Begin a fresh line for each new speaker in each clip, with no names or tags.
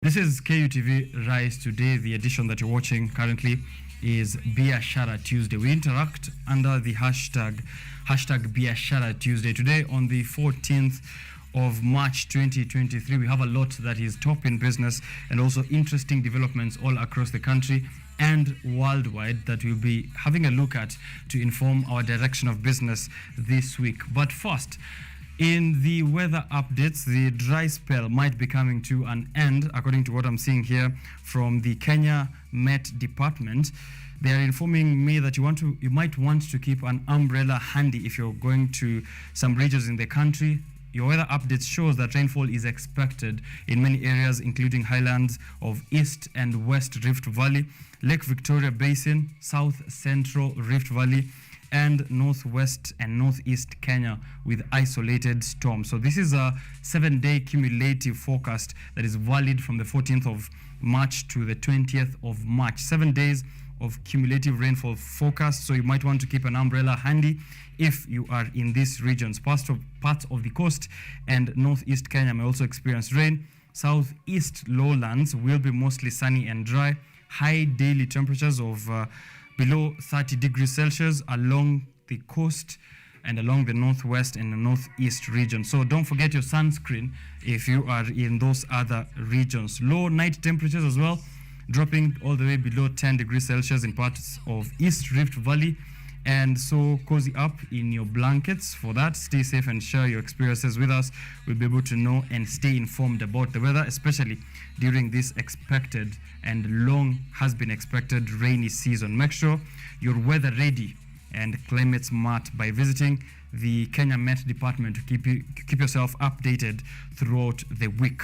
This is Kutv Rise. Today, the edition that you're watching currently is Biashara Tuesday. We interact under the hashtag Biashara Tuesday. Today, on the 14th of March 2023, we have a lot that is top in business and also interesting developments all across the country and worldwide that we'll be having a look at to inform our direction of business this week. But first, in the weather updates, the dry spell might be coming to an end, according to what I'm seeing here from the Kenya Met Department. They are informing me that you might want to keep an umbrella handy if you're going to some regions in the country. Your weather updates shows that rainfall is expected in many areas, including highlands of East and West Rift Valley, Lake Victoria Basin, South Central Rift Valley, and northwest and northeast Kenya with isolated storms. So this is a 7-day cumulative forecast that is valid from the 14th of March to the 20th of March. 7 days of cumulative rainfall forecast. So you might want to keep an umbrella handy if you are in these regions. Parts of the coast and northeast Kenya may also experience rain. Southeast lowlands will be mostly sunny and dry. High daily temperatures of below 30 degrees Celsius along the coast and along the northwest and the northeast region. So don't forget your sunscreen if you are in those other regions. Low night temperatures as well, dropping all the way below 10 degrees Celsius in parts of East Rift Valley. And so cozy up in your blankets for that. Stay safe and share your experiences with us. We'll be able to know and stay informed about the weather, especially during this expected and long has been expected rainy season. Make sure you're weather ready and climate smart by visiting the Kenya Met Department to keep yourself updated throughout the week.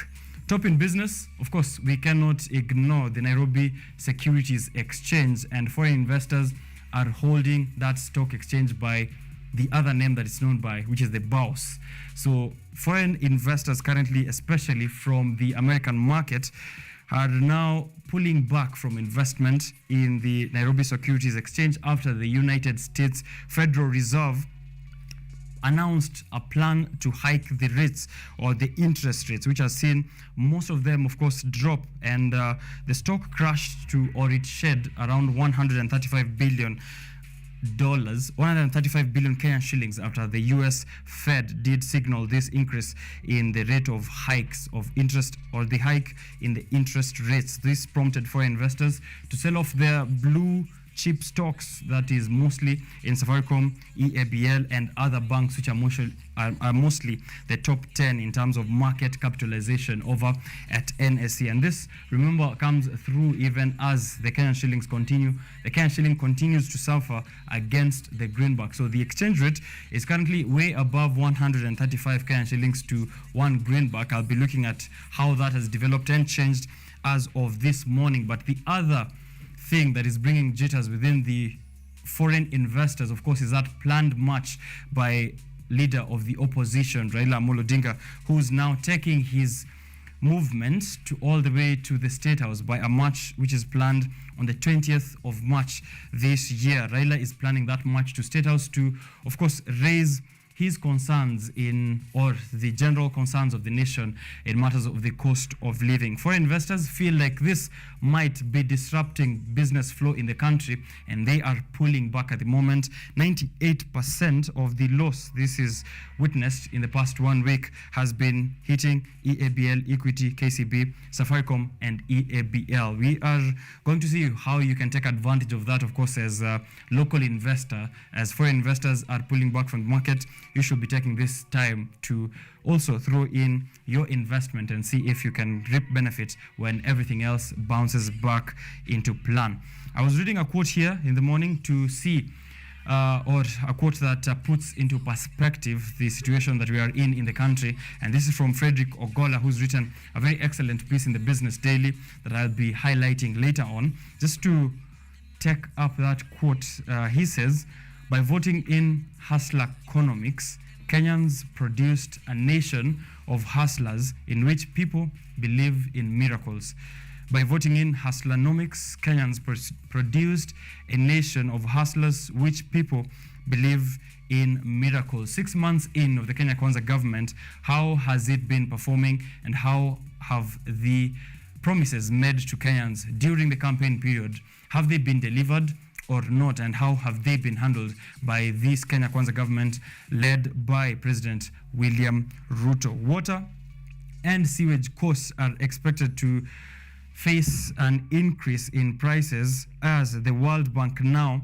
Top in business, of course, we cannot ignore the Nairobi Securities Exchange, and foreign investors are holding that stock exchange by the other name that it's known by, which is the BOUS. So foreign investors currently, especially from the American market, are now pulling back from investment in the Nairobi Securities Exchange after the United States Federal Reserve announced a plan to hike the rates or the interest rates, which has seen most of them, of course, drop. And the stock crashed to, or it shed around $135 billion. 135 billion Kenyan shillings after the US Fed did signal this increase in the rate of hikes of interest, or the hike in the interest rates. This prompted foreign investors to sell off their blue chip stocks, that is mostly in Safaricom, EABL, and other banks, which are mostly the top 10 in terms of market capitalization over at NSE. And this, remember, comes through even as the Kenyan shillings continue. The Kenyan shilling continues to suffer against the greenback. So the exchange rate is currently way above 135 Kenyan shillings to one greenback. I'll be looking at how that has developed and changed as of this morning. But the other thing that is bringing jitters within the foreign investors, of course, is that planned march by leader of the opposition, Raila Amolo Odinga, who's now taking his movement to all the way to the State House by a march which is planned on the 20th of March this year. Raila is planning that march to State House to, of course, raise his concerns or the general concerns of the nation in matters of the cost of living. Foreign investors feel like this might be disrupting business flow in the country, and they are pulling back at the moment. 98% of the loss this is witnessed in the past 1 week has been hitting EABL, Equity, KCB, Safaricom, and EABL. We are going to see how you can take advantage of that, of course, as a local investor. As foreign investors are pulling back from the market, you should be taking this time to also throw in your investment and see if you can reap benefits when everything else bounces back into plan. I was reading a quote here in the morning to see or a quote that puts into perspective the situation that we are in the country. And this is from Frederick Ogola, who's written a very excellent piece in the Business Daily that I'll be highlighting later on. Just to take up that quote, he says, by voting in hustler economics, Kenyans produced a nation of hustlers in which people believe in miracles. By voting in hustlernomics, Kenyans produced a nation of hustlers which people believe in miracles. 6 months in of the Kenya Kwanza government, how has it been performing, and how have the promises made to Kenyans during the campaign period, have they been delivered or not, and how have they been handled by this Kenya Kwanza government led by President William Ruto? Water and sewage costs are expected to face an increase in prices as the World Bank now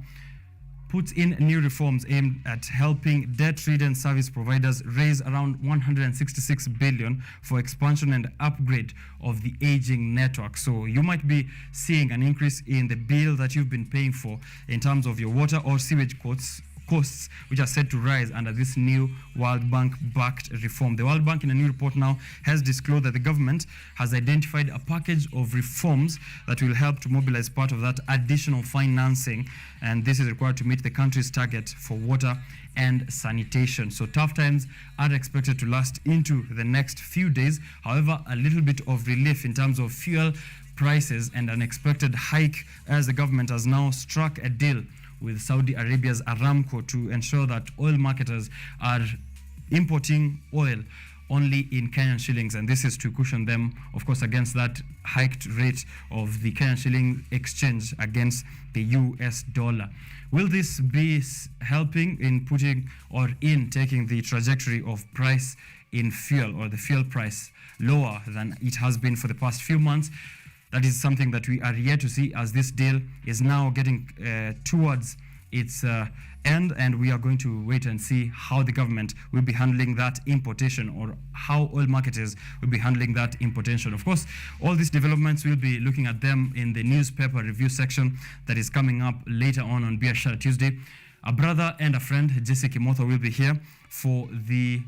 puts in new reforms aimed at helping debt-ridden service providers raise around 166 billion for expansion and upgrade of the aging network. So you might be seeing an increase in the bill that you've been paying for in terms of your water or sewage costs, which are set to rise under this new World Bank-backed reform. The World Bank, in a new report now, has disclosed that the government has identified a package of reforms that will help to mobilize part of that additional financing, and this is required to meet the country's target for water and sanitation. So tough times are expected to last into the next few days. However, a little bit of relief in terms of fuel prices and an expected hike as the government has now struck a deal with Saudi Arabia's Aramco to ensure that oil marketers are importing oil only in Kenyan shillings, and this is to cushion them, of course, against that hiked rate of the Kenyan shilling exchange against the US dollar. Will this be helping in putting or in taking the trajectory of price in fuel or the fuel price lower than it has been for the past few months? That is something that we are yet to see, as this deal is now getting towards its end, and we are going to wait and see how the government will be handling that importation, or how oil marketers will be handling that importation. Of course, all these developments, we'll be looking at them in the newspaper review section that is coming up later on Biashara Tuesday. A brother and a friend, Jesse Kimotho, will be here for the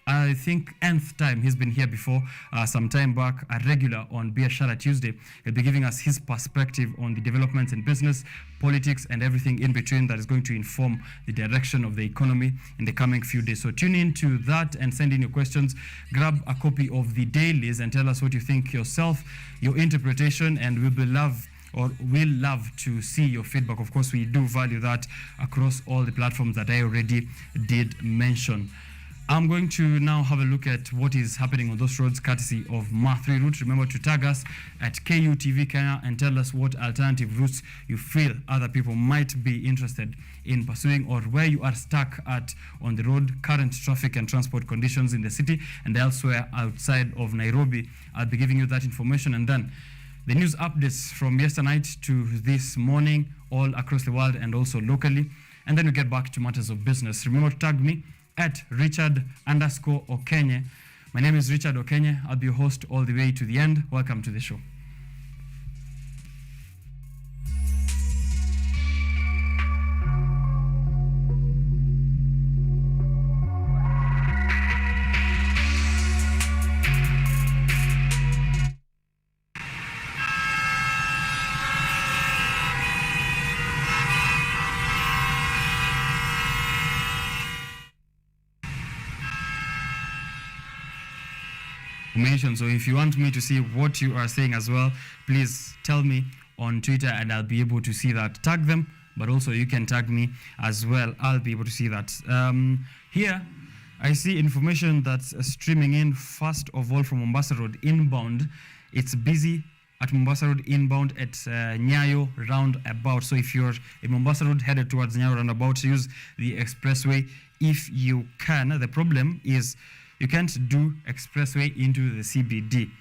I think nth time. He's been here before some time back, a regular on Biashara Tuesday. He'll be giving us his perspective on the developments in business, politics, and everything in between that is going to inform the direction of the economy in the coming few days. So tune in to that and send in your questions. Grab a copy of the dailies and tell us what you think yourself, your interpretation, and we'll love to see your feedback. Of course, we do value that across all the platforms that I already did mention. I'm going to now have a look at what is happening on those roads, courtesy of Ma3 route. Remember to tag us at Kutv Kenya and tell us what alternative routes you feel other people might be interested in pursuing, or where you are stuck at on the road, current traffic and transport conditions in the city and elsewhere outside of Nairobi. I'll be giving you that information, and then the news updates from yesternight to this morning all across the world and also locally. And then we get back to matters of business. Remember to tag me at Richard_Okenye. My name is Richard Okenye. I'll be your host all the way to the end. Welcome to the show. So if you want me to see what you are saying as well, please tell me on Twitter and I'll be able to see that. Tag them, but also you can tag me as well. I'll be able to see that. Here, I see information that's streaming in, first of all, from Mombasa Road inbound. It's busy at Mombasa Road inbound at Nyayo roundabout. So if you're in Mombasa Road headed towards Nyayo roundabout, use the expressway if you can. The problem is you can't do expressway into the CBD.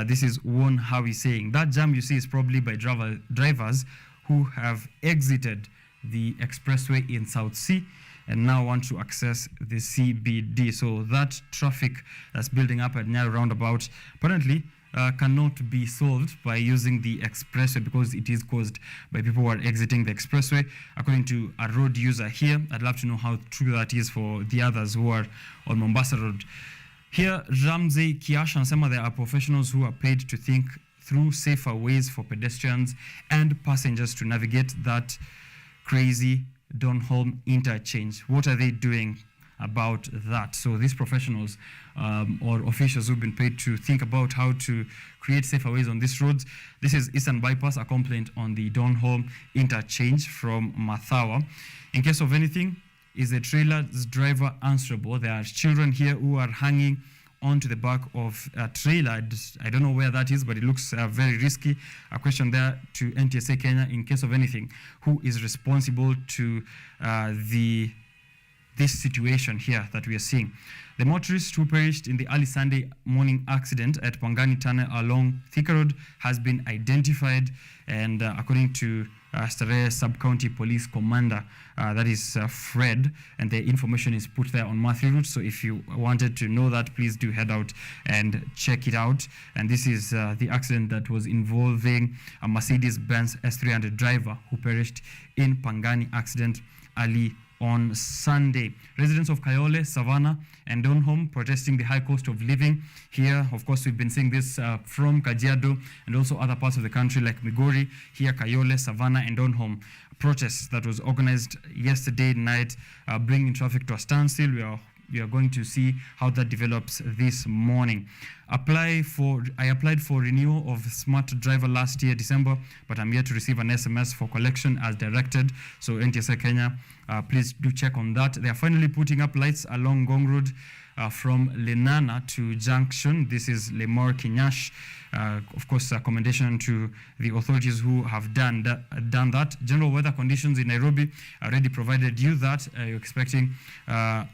This is one how he's saying. That jam you see is probably by drivers who have exited the expressway in South Sea and now want to access the CBD. So that traffic that's building up at Nyayo roundabout apparently cannot be solved by using the expressway, because it is caused by people who are exiting the expressway. According to a road user here, I'd love to know how true that is for the others who are on Mombasa Road. Here, Ramsey Kiash and some of there are professionals who are paid to think through safer ways for pedestrians and passengers to navigate that crazy Donholm interchange. What are they doing about that? So these professionals or officials who've been paid to think about how to create safer ways on these roads. This is Eastern Bypass, a complaint on the Donholm interchange from Mathawa. In case of anything, is the trailer's driver answerable? There are children here who are hanging onto the back of a trailer. I don't know where that is, but it looks very risky. A question there to NTSA Kenya, in case of anything, who is responsible to this situation here that we are seeing. The motorist who perished in the early Sunday morning accident at Pangani Tunnel along Thika Road has been identified, and according to Starehe Sub-County Police Commander, that is Fred, and the information is put there on Matthew Route. So if you wanted to know that, please do head out and check it out. And this is the accident that was involving a Mercedes-Benz S300 driver who perished in Pangani accident early on Sunday. Residents of Kayole, Savannah, and Donholm protesting the high cost of living here. Of course, we've been seeing this from Kajiado and also other parts of the country like Migori. Here, Kayole, Savannah, and Donholm. Protest that was organized yesterday night, bringing traffic to a standstill. We are going to see how that develops this morning. I applied for renewal of Smart Driver last year, December, but I'm yet to receive an SMS for collection as directed. So NTSA Kenya, please do check on that. They are finally putting up lights along Gong Road from Lenana to Junction. This is Lemor Kinyash. Of course, a commendation to the authorities who have done that. General weather conditions in Nairobi already provided you that. You're expecting a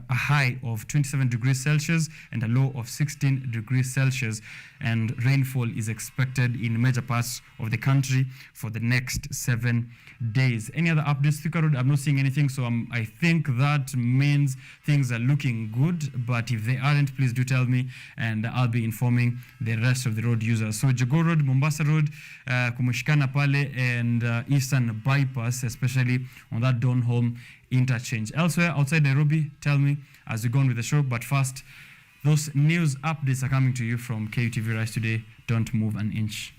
high of 27 degrees Celsius and a low of 16 degrees Celsius, and rainfall is expected in major parts of the country for the next 7 days. Any other updates? Thika Road, I'm not seeing anything, so I think that means things are looking good, but if they aren't, please do tell me and I'll be informing the rest of the road users. So Jogoo Road, Mombasa Road, Kumeshikana Pale, and Eastern Bypass, especially on that Donholm interchange. Elsewhere outside Nairobi, tell me as we go on with the show. But first, those news updates are coming to you from Kutv Rise Today. Don't move an inch.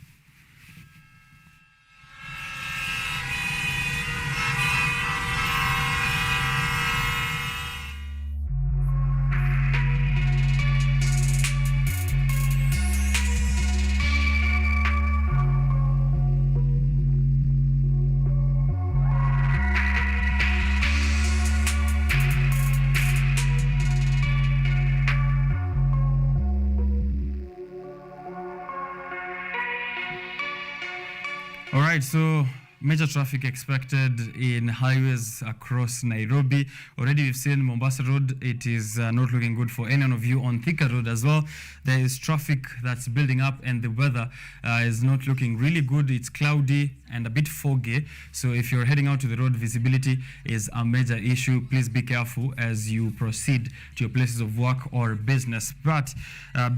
All right, so major traffic expected in highways across Nairobi. Already we've seen Mombasa Road. It is not looking good for any of you on Thika Road as well. There is traffic that's building up, and the weather is not looking really good. It's cloudy and a bit foggy. So if you're heading out to the road, visibility is a major issue. Please be careful as you proceed to your places of work or business. But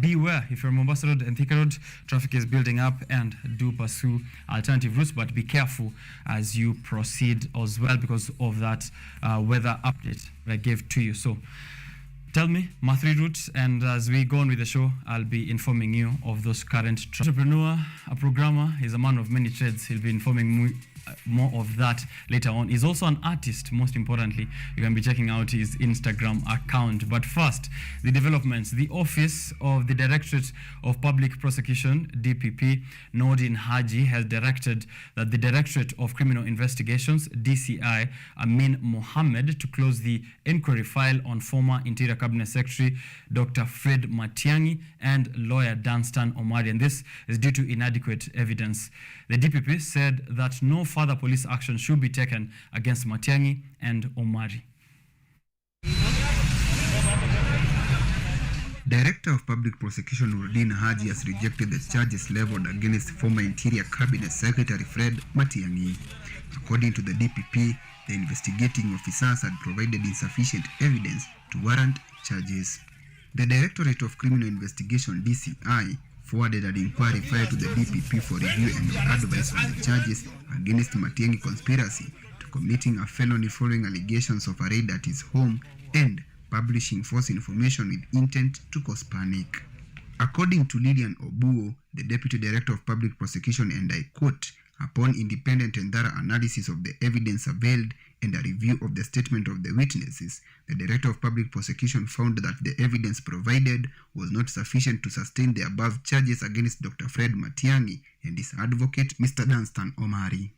beware, if you're on Mombasa Road and Thika Road, traffic is building up, and do pursue alternative routes, but be careful as you proceed as well because of that weather update I gave to you. So tell me my 3 routes, and as we go on with the show, I'll be informing you of those current entrepreneur, a programmer. He's a man of many trades. He'll be informing me more of that later on. He's also an artist, most importantly. You can be checking out his Instagram account. But first, the developments. The Office of the Directorate of Public Prosecution, DPP, Nordin Haji, has directed that the Directorate of Criminal Investigations, DCI, Amin Mohammed, to close the inquiry file on former Interior Cabinet Secretary Dr. Fred Matiang'i and lawyer Danstan Omari, and this is due to inadequate evidence. The DPP said that no further police action should be taken against Matiang'i and Omari.
Director of Public Prosecution Nordin Haji has rejected the charges leveled against former Interior Cabinet Secretary Fred Matiang'i. According to the DPP, the investigating officers had provided insufficient evidence to warrant charges. The Directorate of Criminal Investigation, DCI, forwarded an inquiry file to the DPP for review and advice on the charges against Matiang'i conspiracy to committing a felony following allegations of a raid at his home and publishing false information with intent to cause panic. According to Lillian Obuo, the Deputy Director of Public Prosecution, and I quote, "Upon independent and thorough analysis of the evidence availed and a review of the statement of the witnesses, the Director of Public Prosecution found that the evidence provided was not sufficient to sustain the above charges against Dr. Fred Matiang'i and his advocate, Mr. Danstan Omari."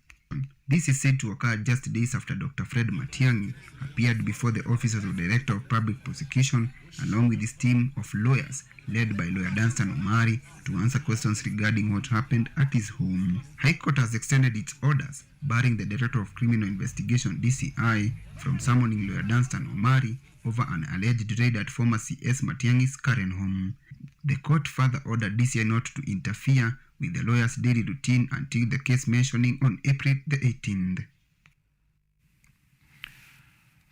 This is said to occur just days after Dr. Fred Matiang'i appeared before the Office of the Director of Public Prosecution along with his team of lawyers led by lawyer Danstan Omari to answer questions regarding what happened at his home. High Court has extended its orders barring the Director of Criminal Investigation DCI from summoning lawyer Danstan Omari over an alleged raid at former CS Matiang'i's current home. The court further ordered DCI not to interfere with the lawyer's daily routine until the case mentioning on April the 18th.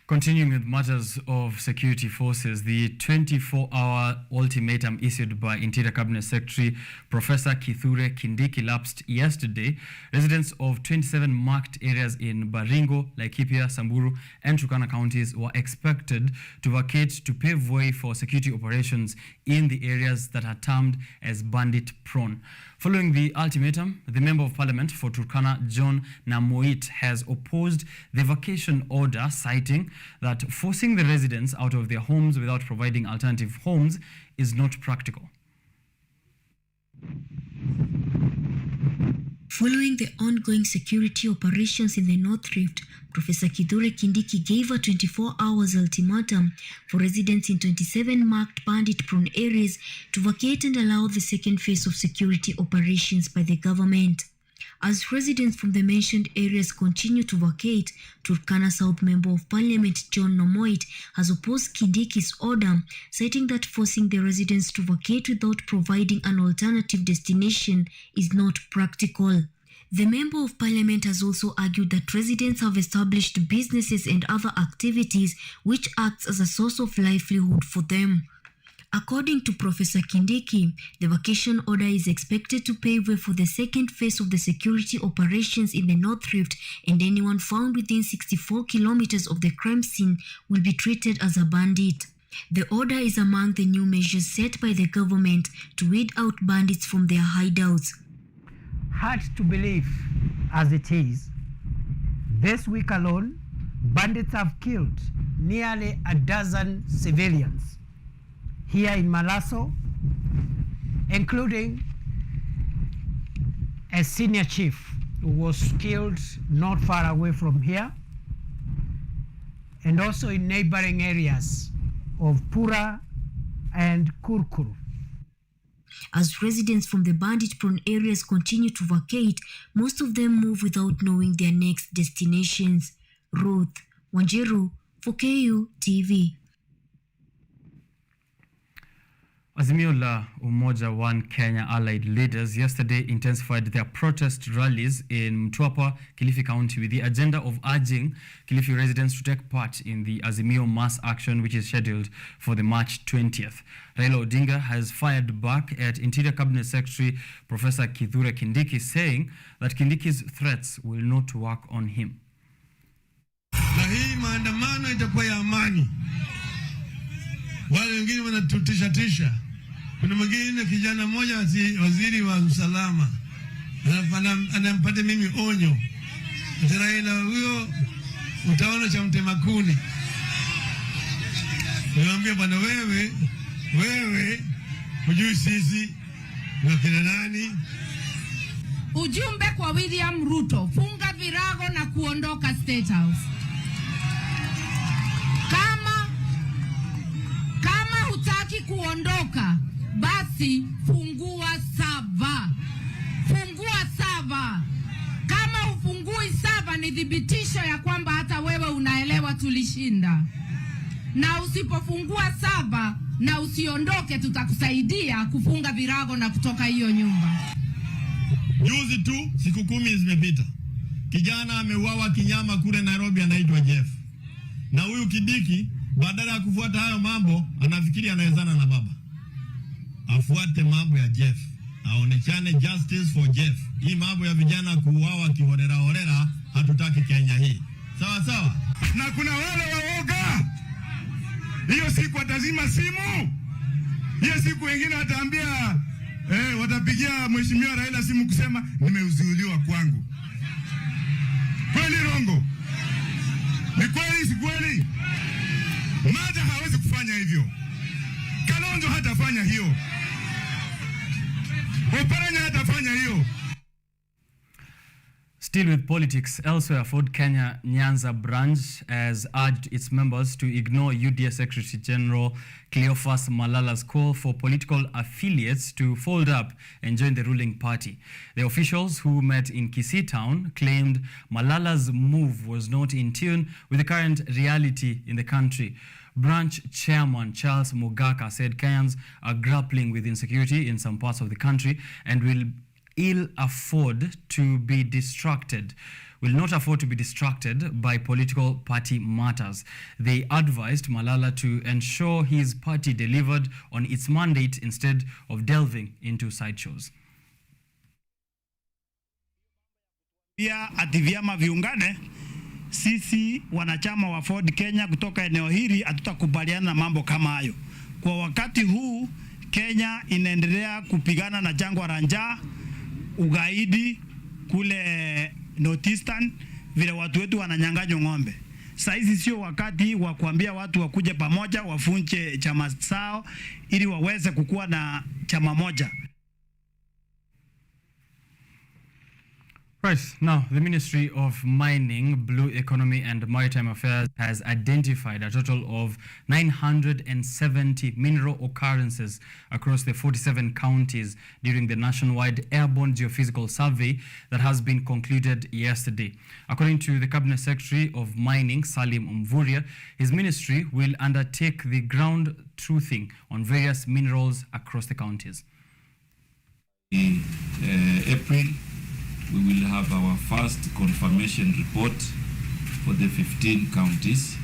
Continuing with matters of security forces, the 24-hour ultimatum issued by Interior Cabinet Secretary Professor Kithure Kindiki lapsed yesterday. Residents of 27 marked areas in Baringo, Laikipia, Samburu, and Turkana counties were expected to vacate to pave way for security operations in the areas that are termed as bandit-prone. Following the ultimatum, the Member of Parliament for Turkana, John Namoit, has opposed the vacation order, citing that forcing the residents out of their homes without providing alternative homes is not practical.
Following the ongoing security operations in the North Rift, Professor Kithure Kindiki gave a 24 hours ultimatum for residents in 27 marked bandit-prone areas to vacate and allow the second phase of security operations by the government. As residents from the mentioned areas continue to vacate, Turkana South Member of Parliament John Namoit has opposed Kindiki's order, citing that forcing the residents to vacate without providing an alternative destination is not practical. The Member of Parliament has also argued that residents have established businesses and other activities which acts as a source of livelihood for them. According to Professor Kindiki, the vacation order is expected to pave way for the second phase of the security operations in the North Rift, and anyone found within 64 kilometers of the crime scene will be treated as a bandit. The order is among the new measures set by the government to weed out bandits from their hideouts.
Hard to believe as it is, this week alone, bandits have killed nearly a dozen civilians here in Malaso, including a senior chief who was killed not far away from here, and also in neighboring areas of Pura and Kurkuru.
As residents from the bandit-prone areas continue to vacate, most of them move without knowing their next destinations. Ruth Wanjiru for KU TV.
Azimio la Umoja One Kenya allied leaders yesterday intensified their protest rallies in Mtwapa, Kilifi County, with the agenda of urging Kilifi residents to take part in the Azimio mass action, which is scheduled for the March 20th. Raila Odinga has fired back at Interior Cabinet Secretary Professor Kithure Kindiki, saying that Kindiki's threats will not work on him.
Na hii maandamano itakuwa ya amani. Wale wengine wanatutisha. Kuna mwingine kijana mmoja waziri wa usalama anampata mimi onyo. Raila huyo utaona cha mtema kuni. Niambia bwana, wewe hujui sisi ni kina nani?
Ujumbe kwa William Ruto, funga virago na kuondoka State House. Kama hutaki kuondoka, basi fungua sava. Kama ufungui sava, ni thibitisho ya kwamba hata wewe unaelewa tulishinda. Na usipofungua sava na usiondoke, tutakusaidia kufunga virago na kutoka hiyo nyumba.
Juzi tu siku 10 zimepita, kijana ameuawa kinyama kule Nairobi, anaitwa Jeff. Na huyu Kindiki badala ya kufuata hayo mambo anafikiri anawezana na baba. Afuate mambo ya Jeff, aonechane justice for Jeff. Hii mambo ya vijana kuuawa kiholela hatutaki Kenya hii. Sawa.
Na kuna wale waoga, hiyo siku watazima simu. Hiyo siku wengine wataambia watapigia mheshimiwa Raila simu kusema nimeuzuiliwa kwangu. Kweli rongo? Ni kweli si kweli? Maja hawezi kufanya hivyo. Kalonzo hatafanya hiyo. Oparanya hatafanya hiyo.
Still with politics, elsewhere, Ford Kenya Nyanza branch has urged its members to ignore UDA Secretary General Cleophas Malala's call for political affiliates to fold up and join the ruling party. The officials who met in Kisii town claimed Malala's move was not in tune with the current reality in the country. Branch Chairman Charles Mugaka said Kenyans are grappling with insecurity in some parts of the country and will not afford to be distracted by political party matters. They advised Malala to ensure his party delivered on its mandate instead of delving into sideshows.
Pia ati vyama viungane, sisi wanachama wa Ford Kenya kutoka eneo hili hatutakubaliana na mambo kama hayo. Kwa wakati huu Kenya inaendelea kupigana na jangwa la njaa, ugaidi kule Northeastern, vile watu wetu wananyang'anywa ng'ombe. Saizi sio wakati wa kuambia watu wakuje pamoja wafunje chama sao ili waweze kukua na chama moja.
Right, now the Ministry of Mining, Blue Economy and Maritime Affairs has identified a total of 970 mineral occurrences across the 47 counties during the nationwide airborne geophysical survey that has been concluded yesterday. According to the Cabinet Secretary of Mining, Salim Mvurya, his ministry will undertake the ground truthing on various minerals across the counties.
In April, we will have our first confirmation report for the 15 counties,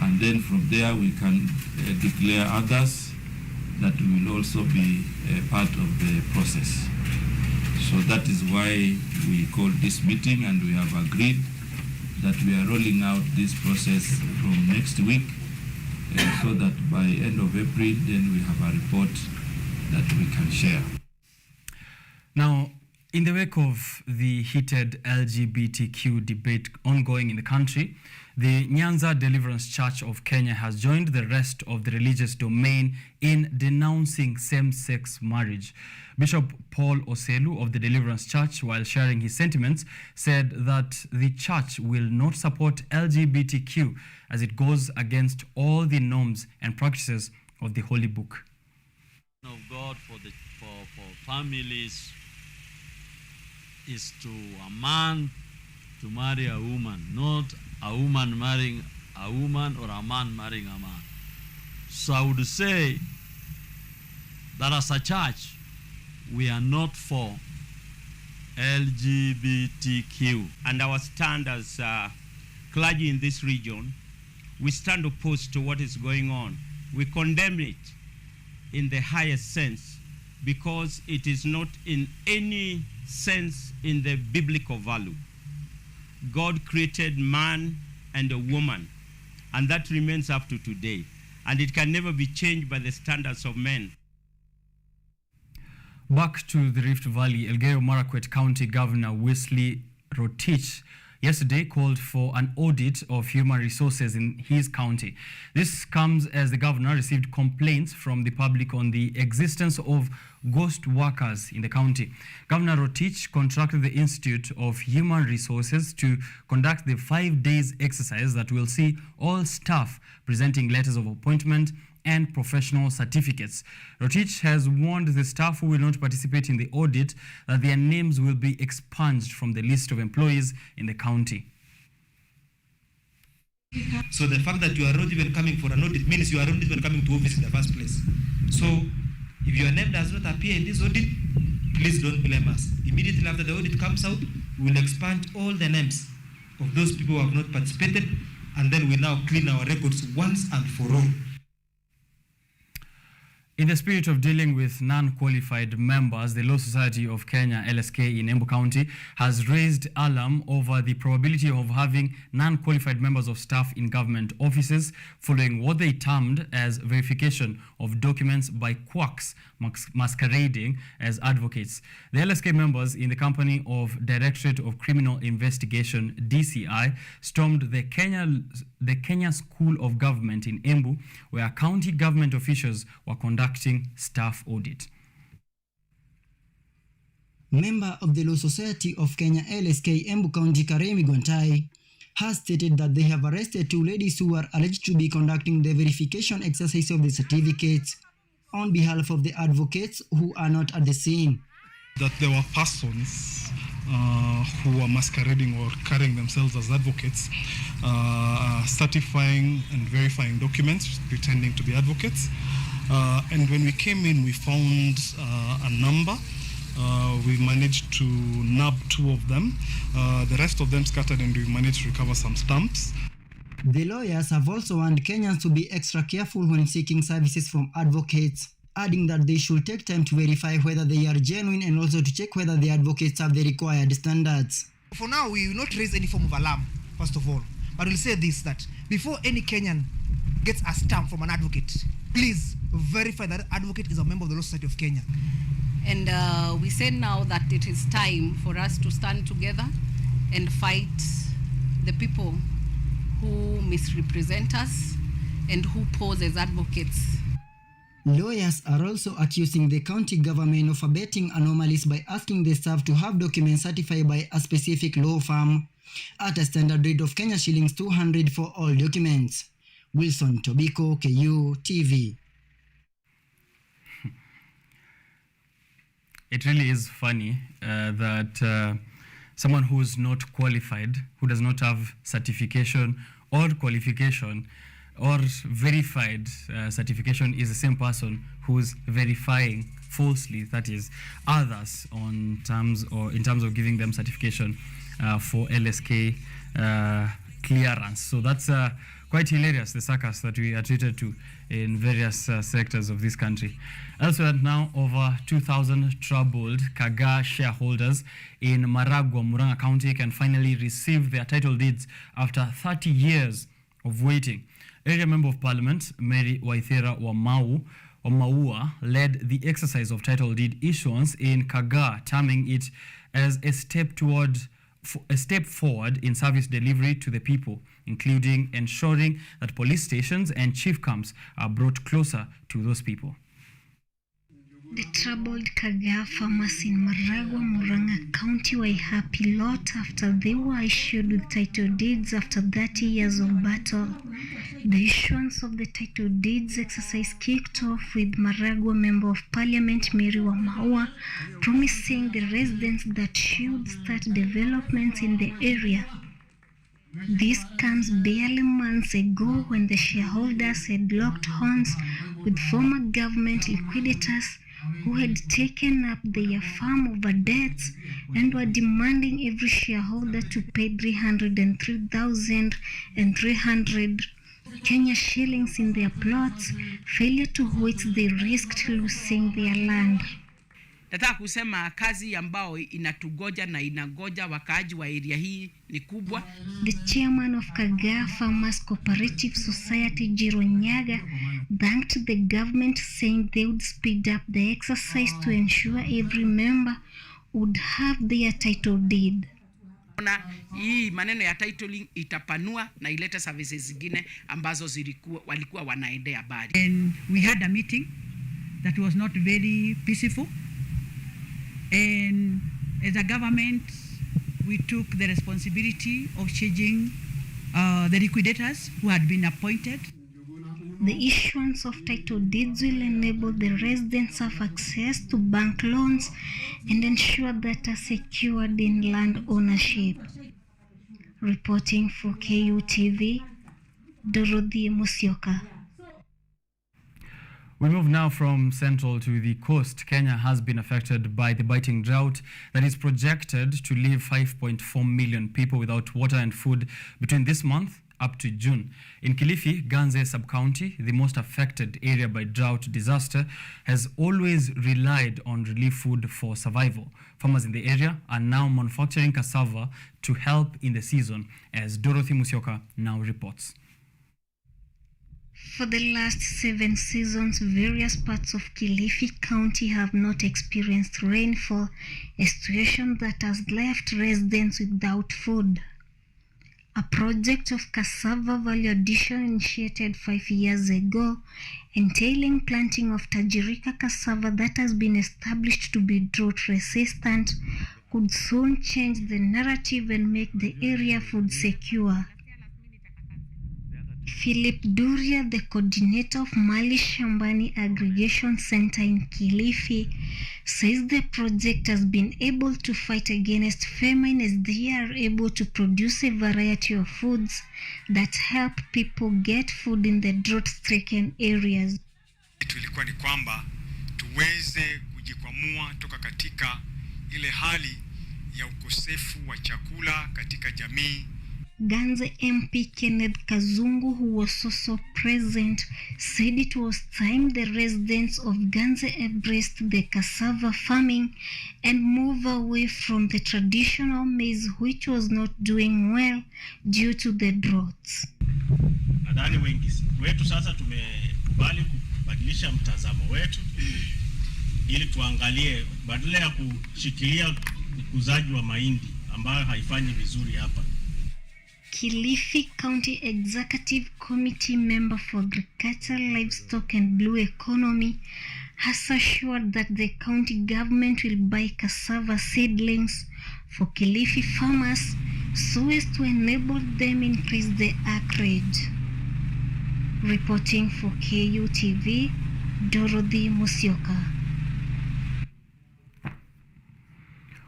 and then from there we can declare others that will also be part of the process. So that is why we called this meeting, and we have agreed that we are rolling out this process from next week, so that by end of April then we have a report that we can share.
Now, in the wake of the heated LGBTQ debate ongoing in the country, the Nyanza Deliverance Church of Kenya has joined the rest of the religious domain in denouncing same-sex marriage. Bishop Paul Oselu of the Deliverance Church, while sharing his sentiments, said that the church will not support LGBTQ as it goes against all the norms and practices of the Holy Book.
Of God for families is to a man to marry a woman, not a woman marrying a woman or a man marrying a man. So I would say that as a church, we are not for LGBTQ.
And our stand as clergy in this region, we stand opposed to what is going on. We condemn it in the highest sense, because it is not in any sense in the biblical value. God created man and a woman, and that remains up to today, and it can never be changed by the standards of men.
Back to the Rift Valley, Elgeyo-Marakwet County Governor Wesley Rotich yesterday called for an audit of human resources in his county. This comes as the governor received complaints from the public on the existence of ghost workers in the county. Governor Rotich contracted the Institute of Human Resources to conduct the 5 days exercise that will see all staff presenting letters of appointment and professional certificates. Rotich has warned the staff who will not participate in the audit that their names will be expunged from the list of employees in the county.
So the fact that you are not even coming for an audit means you are not even coming to office in the first place. So if your name does not appear in this audit, please don't blame us. Immediately after the audit comes out, we will expunge all the names of those people who have not participated, and then we now clean our records once and for all.
In the spirit of dealing with non-qualified members, the Law Society of Kenya, LSK, in Embu County has raised alarm over the probability of having non-qualified members of staff in government offices following what they termed as verification of documents by quacks masquerading as advocates. The LSK members, in the company of Directorate of Criminal Investigation, DCI, stormed the Kenya School of Government in Embu, where county government officials were conducting staff audit.
member of the Law Society of Kenya LSK Embu County Karemi Gontai, has stated that they have arrested 2 ladies who are alleged to be conducting the verification exercise of the certificates on behalf of the advocates who are not at the scene.
That there were persons who are masquerading or carrying themselves as advocates, certifying and verifying documents, pretending to be advocates. And when we came in, we found a number. We managed to nab 2 of them. The rest of them scattered, and we managed to recover some stamps.
The lawyers have also warned Kenyans to be extra careful when seeking services from advocates, adding that they should take time to verify whether they are genuine and also to check whether the advocates have the required standards.
For now, we will not raise any form of alarm, first of all. But we'll say this, that before any Kenyan gets a stamp from an advocate, please verify that advocate is a member of the Law Society of Kenya.
And we say now that it is time for us to stand together and fight the people who misrepresent us and who pose as advocates.
Lawyers are also accusing the county government of abetting anomalies by asking the staff to have documents certified by a specific law firm at a standard rate of Kenya shillings 200 for all documents. Wilson Tobiko, KU TV.
It really is funny that someone who's not qualified, who does not have certification or qualification or verified certification, is the same person who's verifying falsely, that is, others in terms of giving them certification for LSK clearance. So that's quite hilarious, the circus that we are treated to in various sectors of this country. Elsewhere now, over 2,000 troubled Kaga shareholders in Maragua, Murang'a County can finally receive their title deeds after 30 years of waiting. Area Member of Parliament Mary Waithera Wamaua led the exercise of title deed issuance in Kaga, terming it as a step forward in service delivery to the people, including ensuring that police stations and chief camps are brought closer to those people.
The troubled Kaga farmers in Maragua, Murang'a County were a happy lot after they were issued with title deeds after 30 years of battle. The issuance of the title deeds exercise kicked off with Maragua Member of Parliament Mary Wamaua promising the residents that she would start developments in the area. This comes barely months ago when the shareholders had locked horns with former government liquidators who had taken up their farm over debts and were demanding every shareholder to pay 303,300 Kenya shillings in their plots, failure to which they risked losing their land.
Nataka kusema kazi ambao inatugoja na inagoja wakaaji wa area hii ni kubwa.
The chairman of Kaga Farmers Cooperative Society, Jironyaga, thanked the government, saying they would speed up the exercise to ensure every member would have their title deed.
Hii maneno ya titling itapanua na ileta services zingine ambazo walikuwa wanaendea bali.
And we had a meeting that was not very peaceful. And as a government, we took the responsibility of changing the liquidators who had been appointed.
The issuance of title deeds will enable the residents of access to bank loans and ensure that are secured in land ownership. Reporting for KU TV, Dorothy Musyoka.
We move now from central to the coast. Kenya has been affected by the biting drought that is projected to leave 5.4 million people without water and food between this month up to June. In Kilifi, Ganze sub-county, the most affected area by drought disaster, has always relied on relief food for survival. Farmers in the area are now manufacturing cassava to help in the season, as Dorothy Musyoka now reports.
For the last 7 seasons, various parts of Kilifi County have not experienced rainfall, a situation that has left residents without food.
a project of cassava value addition initiated 5 years ago, entailing planting of Tajirika cassava that has been established to be drought resistant, could soon change the narrative and make the area food secure. Philip Duria, the coordinator of Mali Shambani Aggregation Center in Kilifi, says the project has been able to fight against famine as they are able to produce a variety of foods that help people get food in the drought-stricken areas.
Ilikuwa ni kwamba tuweze kujikwamua toka katika ile hali ya ukosefu wa chakula katika jamii.
Ganze MP Kenneth Kazungu, who was also present, said it was time the residents of Ganze embraced the cassava farming and move away from the traditional maize, which was not doing well due to the droughts.
Nadhani wengi wetu sasa tumekubali kubadilisha mtazamo wetu ili tuangalie badala ya kushikilia ukuzaji wa mahindi ambayo haifanyi vizuri hapa.
Kilifi County Executive Committee member for Agriculture, Livestock and Blue Economy has assured that the county government will buy cassava seedlings for Kilifi farmers so as to enable them increase the acreage. Reporting for KUTV, Dorothy Musyoka.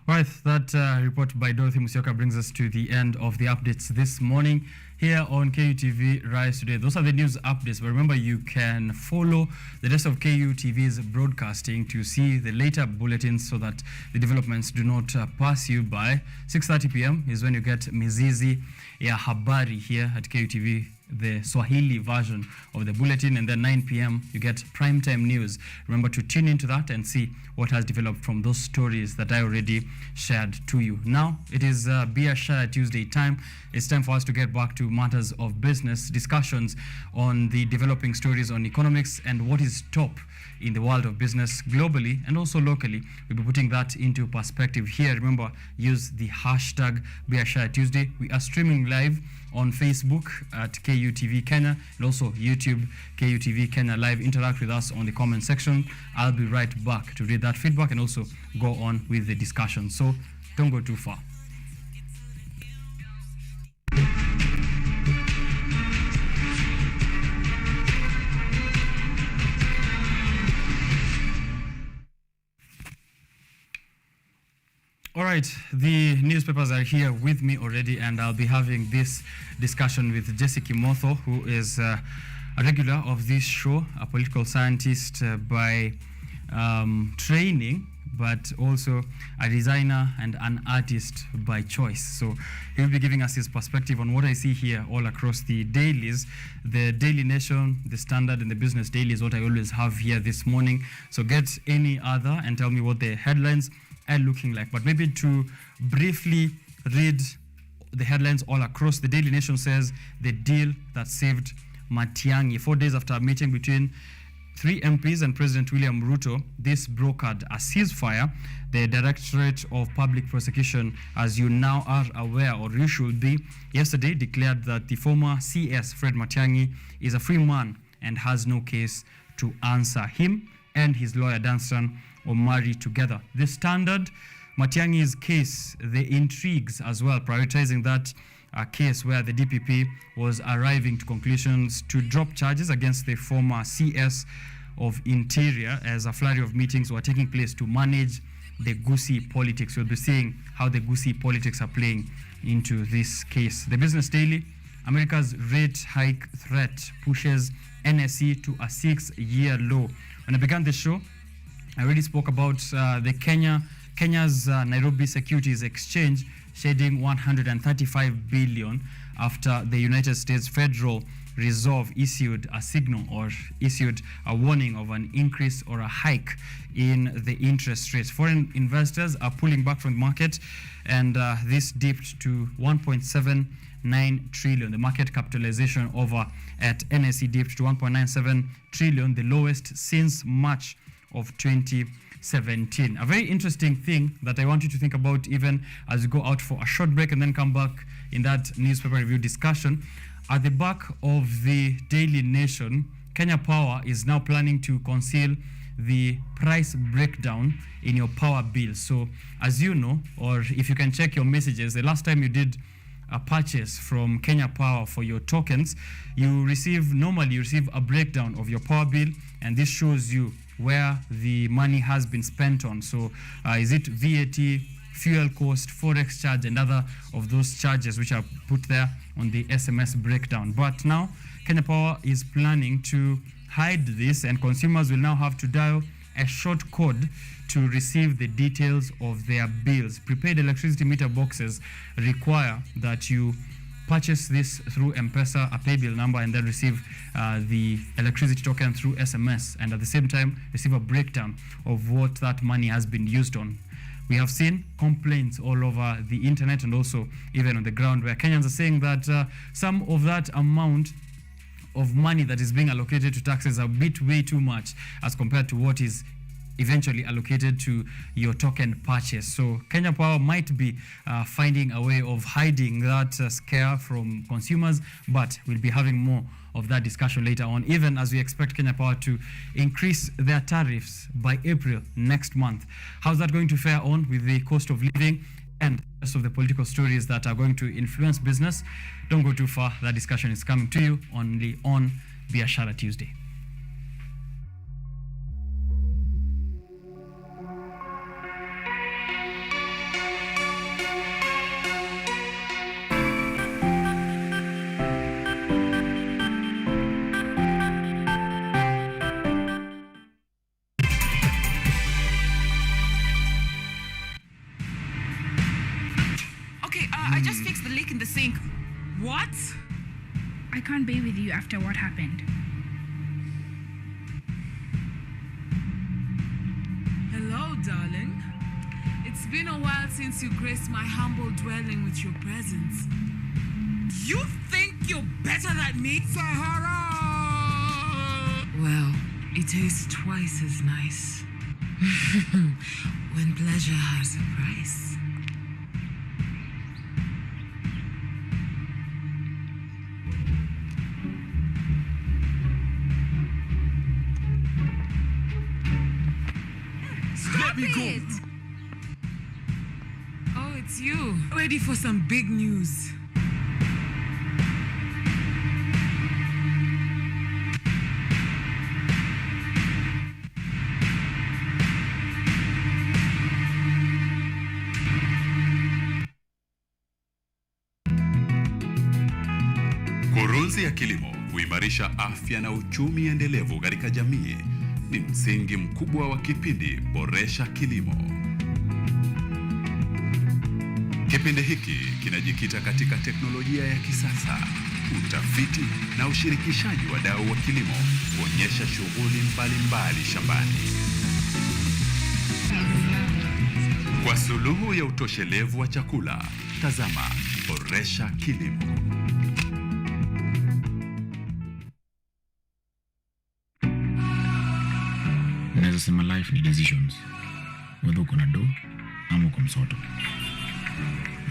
Right, that report by Dorothy Musyoka brings us to the end of the updates this morning here on KUTV Rise Today. Those are the news updates, but remember you can follow the rest of KUTV's broadcasting to see the later bulletins so that the developments do not pass you by. 6:30 p.m. is when you get Mizizi ya Habari here at KUTV, the Swahili version of the bulletin, and then 9 p.m. you get primetime news. Remember to tune into that and see what has developed from those stories that I already shared to you. Now it is Biashara Tuesday time. It's time for us to get back to matters of business, discussions on the developing stories on economics and what is top in the world of business globally and also locally. We'll be putting that into perspective here. Remember, use the hashtag Biashara Tuesday. We are streaming live on Facebook at KUTV Kenya and also YouTube KUTV Kenya Live. Interact with us on the comment section. I'll be right back to read that feedback and also go on with the discussion. So don't go too far. All right, the newspapers are here with me already, and I'll be having this discussion with Jesse Kimotho, who is a regular of this show, a political scientist by training, but also a designer and an artist by choice. So he'll be giving us his perspective on what I see here all across the dailies. The Daily Nation, the Standard, and the Business Daily is what I always have here this morning. So get any other and tell me what the headlines are looking like. But maybe to briefly read the headlines all across, the Daily Nation says the deal that saved Matiang'i. 4 days after a meeting between 3 MPs and President William Ruto, this brokered a ceasefire. The Directorate of Public Prosecution, as you now are aware, or you should be, yesterday declared that the former CS, Fred Matiang'i, is a free man and has no case to answer. Him and his lawyer, Danstan Omari, together. The Standard, Matiang'i's case, the intrigues as well, prioritizing that case where the DPP was arriving to conclusions to drop charges against the former CS of Interior as a flurry of meetings were taking place to manage the Gusii politics. We'll be seeing how the Gusii politics are playing into this case. The Business Daily, America's rate hike threat pushes NSE to a 6-year low. When I began the show, I already spoke about the Kenya's Nairobi Securities Exchange shedding 135 billion after the United States Federal Reserve issued a signal or issued a warning of an increase or a hike in the interest rates. Foreign investors are pulling back from the market, and this dipped to 1.79 trillion. The market capitalization over at NSE dipped to 1.97 trillion, the lowest since March of 2016. 17. A very interesting thing that I want you to think about even as we go out for a short break and then come back in that newspaper review discussion. At the back of the Daily Nation, Kenya Power is now planning to conceal the price breakdown in your power bill. So as you know, or if you can check your messages, the last time you did a purchase from Kenya Power for your tokens, normally you receive a breakdown of your power bill, and this shows you where the money has been spent on. So is it VAT, fuel cost, forex charge, and other of those charges which are put there on the SMS breakdown. But now Kenya Power is planning to hide this, and consumers will now have to dial a short code to receive the details of their bills. Prepaid electricity meter boxes require that you purchase this through M-Pesa, a pay bill number, and then receive the electricity token through SMS, and at the same time receive a breakdown of what that money has been used on. We have seen complaints all over the internet and also even on the ground, where Kenyans are saying that some of that amount of money that is being allocated to taxes are a bit way too much as compared to what is eventually allocated to your token purchase. So Kenya Power might be finding a way of hiding that scare from consumers, but we'll be having more of that discussion later on, even as we expect Kenya Power to increase their tariffs by April next month. How's that going to fare on with the cost of living and the rest of the political stories that are going to influence business? Don't go too far. That discussion is coming to you only on Biashara Tuesday.
I just fixed the leak in the sink. What? I can't be with you after what happened.
Hello, darling. It's been a while since you graced my humble dwelling with your presence. You think you're better than me, Sahara? Well, it tastes twice as nice. When pleasure has a price.
Let me go.
Oh, it's you. Ready for some big news.
Kurunzi ya kilimo huimarisha afya na uchumi endelevu katika jamii. Ni msingi mkubwa wa kipindi Boresha Kilimo. Kipindi hiki kinajikita katika teknolojia ya kisasa, utafiti na ushirikishaji wa wadau wa kilimo kuonyesha shughuli mbalimbali shambani. Kwa suluhu ya utoshelevu wa chakula, tazama Boresha Kilimo.
Naweza sema life ni decisions. Whether uko na do ama uko msoto.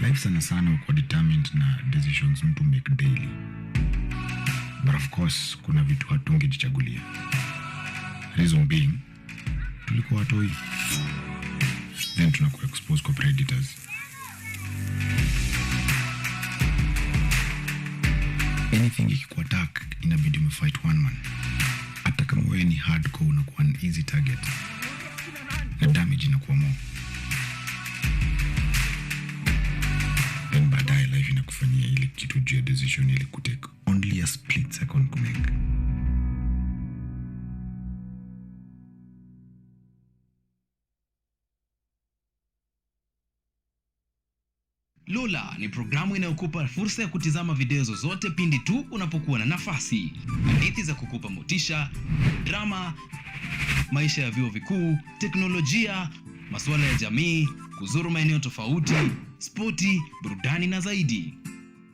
Life sana sana uko determined na decisions mtu make daily. But of course kuna vitu hatungejichagulia. Reason being tulikuwa watoi. Then tunakuwa exposed kwa predators. Anything ikikuwa attack inabidi umefight one man. Hata kama wewe ni hardcore unakuwa an easy target. Na damage inakuwa more. Then baadaye life inakufanyia ile kitu juu ya decision ile kutake only a split second to make.
Lola ni programu inayokupa fursa ya kutizama video zozote pindi tu unapokuwa na nafasi. Hadithi za kukupa motisha, drama, maisha ya vyuo vikuu, teknolojia, masuala ya jamii, kuzuru maeneo tofauti, spoti, burudani na zaidi.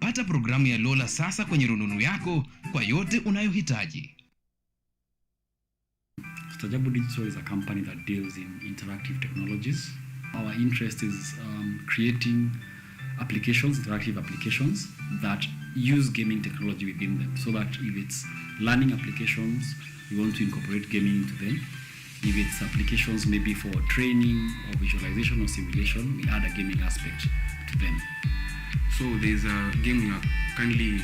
Pata programu ya Lola sasa kwenye rununu yako kwa yote unayohitaji.
Stajabu Digital is a company that deals in interactive technologies. Our interest is creating applications, interactive applications that use gaming technology within them, so that if it's learning applications, we want to incorporate gaming into them. If it's applications maybe for training or visualization or simulation, we add a gaming aspect to them.
So there's a game we are currently,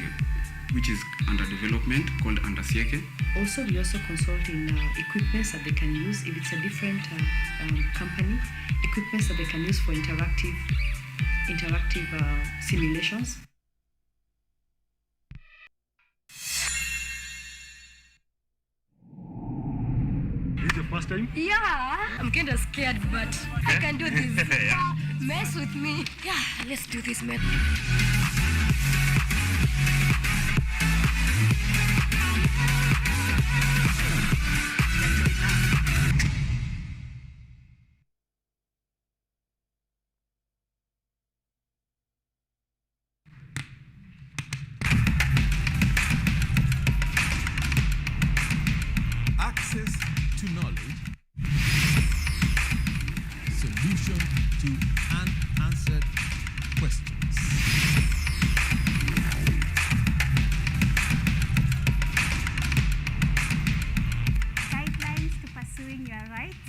which is under development, called Undersieke.
Also, we also consult in equipments that they can use. If it's a different company, equipments that they can use for interactive simulations.
This is your first time?
Yeah, I'm kind of scared, but I can do this.
Yeah.
Mess with me. Yeah, let's do this, man.
Access to knowledge, solution to unanswered questions.
Guidelines to pursuing your rights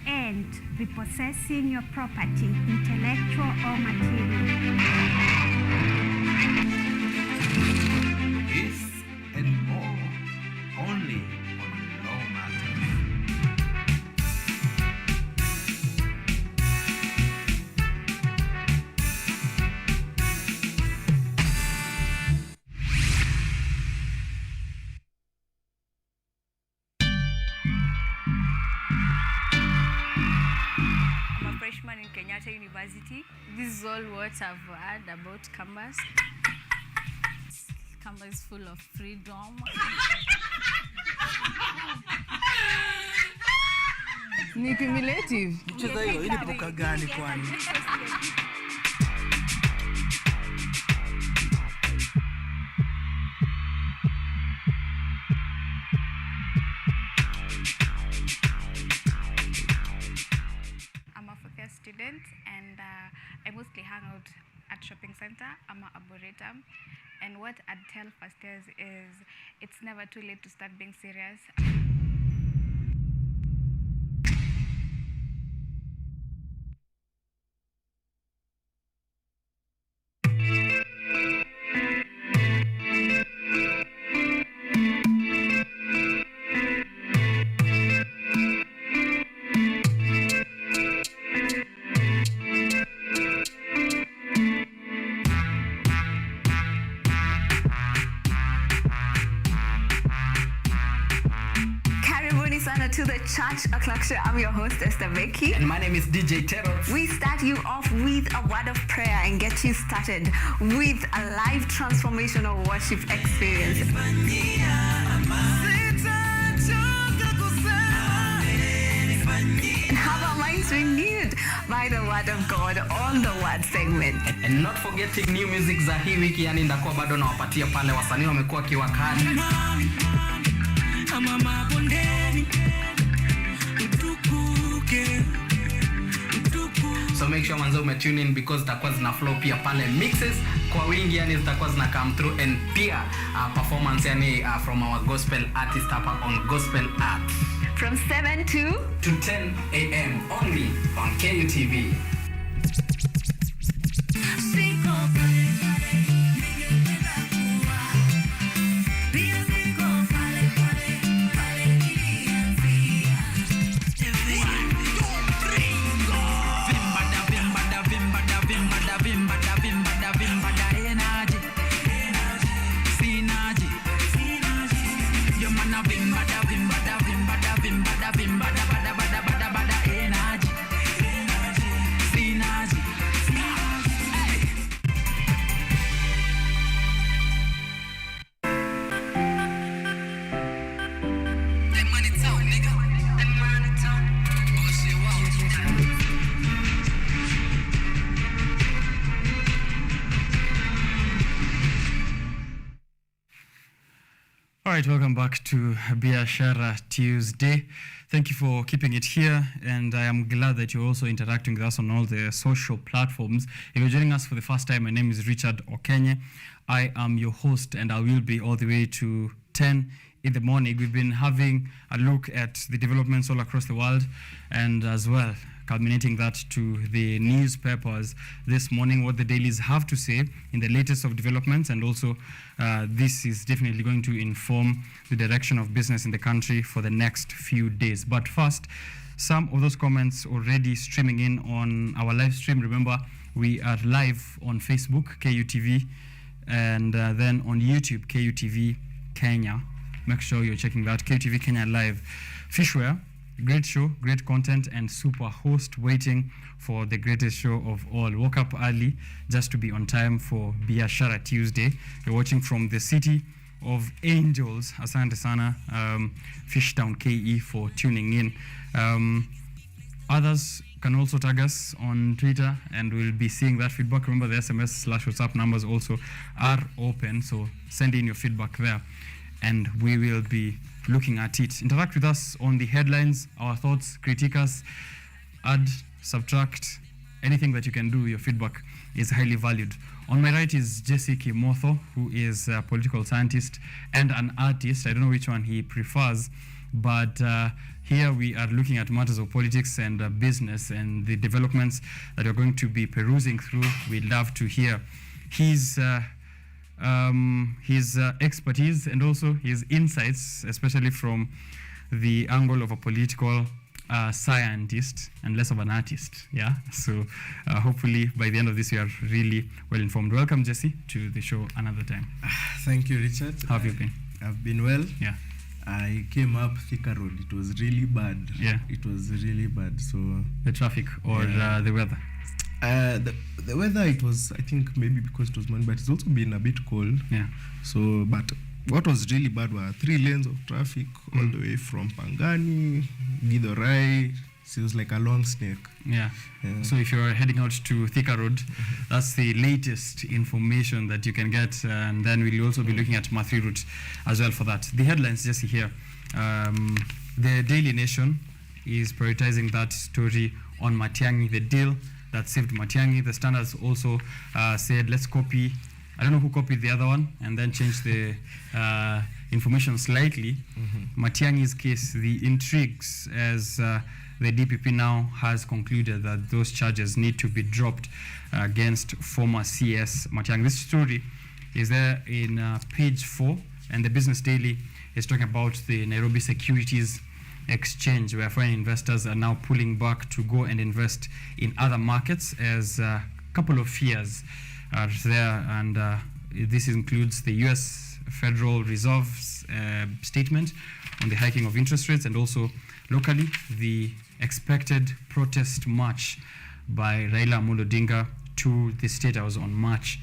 and repossessing your property, intellectual or material.
This and more, only on Law Matters.
I'm a freshman in Kenyatta University. This is all what I've heard about campus. Campus is full of freedom.
Ni cumulative. Mchezo hiyo ili poka gani kwani?
I'm a fourth year student and I mostly hang out at shopping center. I'm an arboretum. And what I'd tell first years is it's never too late to start being serious.
Karibuni sana to the Church O'Clock Show. I'm your host, Esther Becky.
And my name is DJ Terrell.
We start you off with a word of prayer and get you started with a live transformational worship experience. And have our minds renewed by the word of God on the word segment.
And not forgetting new music za hii wiki, yani ndakuwa bado nawapatia pale wasanii wamekuwa kiwakali. So make sure manzo umetune in because zitakuwa zina flow pia pale mixes kwa wingi, yani zitakuwa zina come through, and pia performance yani from our gospel artist hapa on Gospel Art
from 7 to
10 a.m. only on KUTV.
right, welcome back to Biashara Tuesday. Thank you for keeping it here, and I am glad that you're also interacting with us on all the social platforms. If you're joining us for the first time, my name is Richard OKENYE. I am your host, and I will be all the way to 10 in the morning. We've been having a look at the developments all across the world, and as well culminating that to the newspapers this morning, what the dailies have to say in the latest of developments, and also this is definitely going to inform the direction of business in the country for the next few days. But first, some of those comments already streaming in on our live stream. Remember, we are live on Facebook, KUTV, and then on YouTube, KUTV Kenya. Make sure you're checking that, KUTV Kenya Live. Fishware, great show, great content, and super host waiting for the greatest show of all. Woke up early just to be on time for Biashara Tuesday. You're watching from the city of Angels. Asante sana, Fishtown KE, for tuning in. Others can also tag us on Twitter, and we'll be seeing that feedback. Remember, the SMS/WhatsApp numbers also are open, so send in your feedback there, and we will be looking at it. Interact with us on the headlines, our thoughts, critique us, add, subtract, anything that you can do. Your feedback is highly valued. On my right is Jesse Kimotho, who is a political scientist and an artist. I don't know which one he prefers, but here we are looking at matters of politics and business and the developments that we're going to be perusing through. We'd love to hear his expertise and also his insights, especially from the angle of a political scientist and less of an artist. Yeah, so hopefully by the end of this we are really well informed. Welcome, Jesse, to the show another time.
Thank you, Richard.
How have you been?
I've been well.
Yeah,
I came up Thika Road. It was really bad.
Yeah,
it was really bad. So
the traffic or the weather?
The weather, it was, I think maybe because it was morning, but it's also been a bit cold.
Yeah.
So, but what was really bad were 3 lanes of traffic all the way from Pangani, Githurai. So it was like a long snake.
Yeah. So if you're heading out to Thika Road, that's the latest information that you can get, and then we'll also be looking at Mathri route as well for that. The headlines just here. The Daily Nation is prioritizing that story on Matiang'i, the deal that saved Matiang'i. The Standards also said, let's copy, I don't know who copied the other one, and then change the information slightly. Matiang'i's case, the intrigues, as the DPP now has concluded that those charges need to be dropped against former CS Matiang'i. This story is there in page 4, and the Business Daily is talking about the Nairobi Securities Exchange, where foreign investors are now pulling back to go and invest in other markets, as a couple of fears are there, and this includes the US Federal Reserve's statement on the hiking of interest rates, and also locally the expected protest march by Raila Amolo Odinga to the State House on March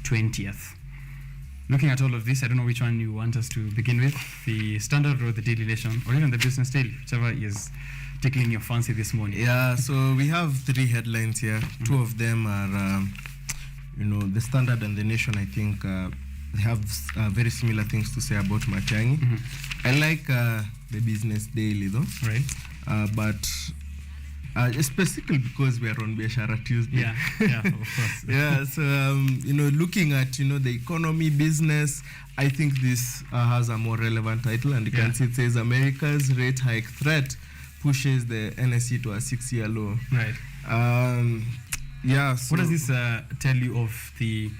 20th. Looking at all of this, I don't know which one you want us to begin with, the Standard or the Daily Nation, or even the Business Daily, whichever is tickling your fancy this morning.
Yeah, so we have 3 headlines here. 2 of them are, the Standard and the Nation. I think they have very similar things to say about Matiang'i. I like the Business Daily though.
Right.
But specifically because we are on Biashara Tuesday.
Yeah, of course.
Yeah, so looking at the economy, business, I think this has a more relevant title, and you can see it says America's rate hike threat pushes the NSE to a 6-year low.
Right.
Yeah. So
what does this tell you of the?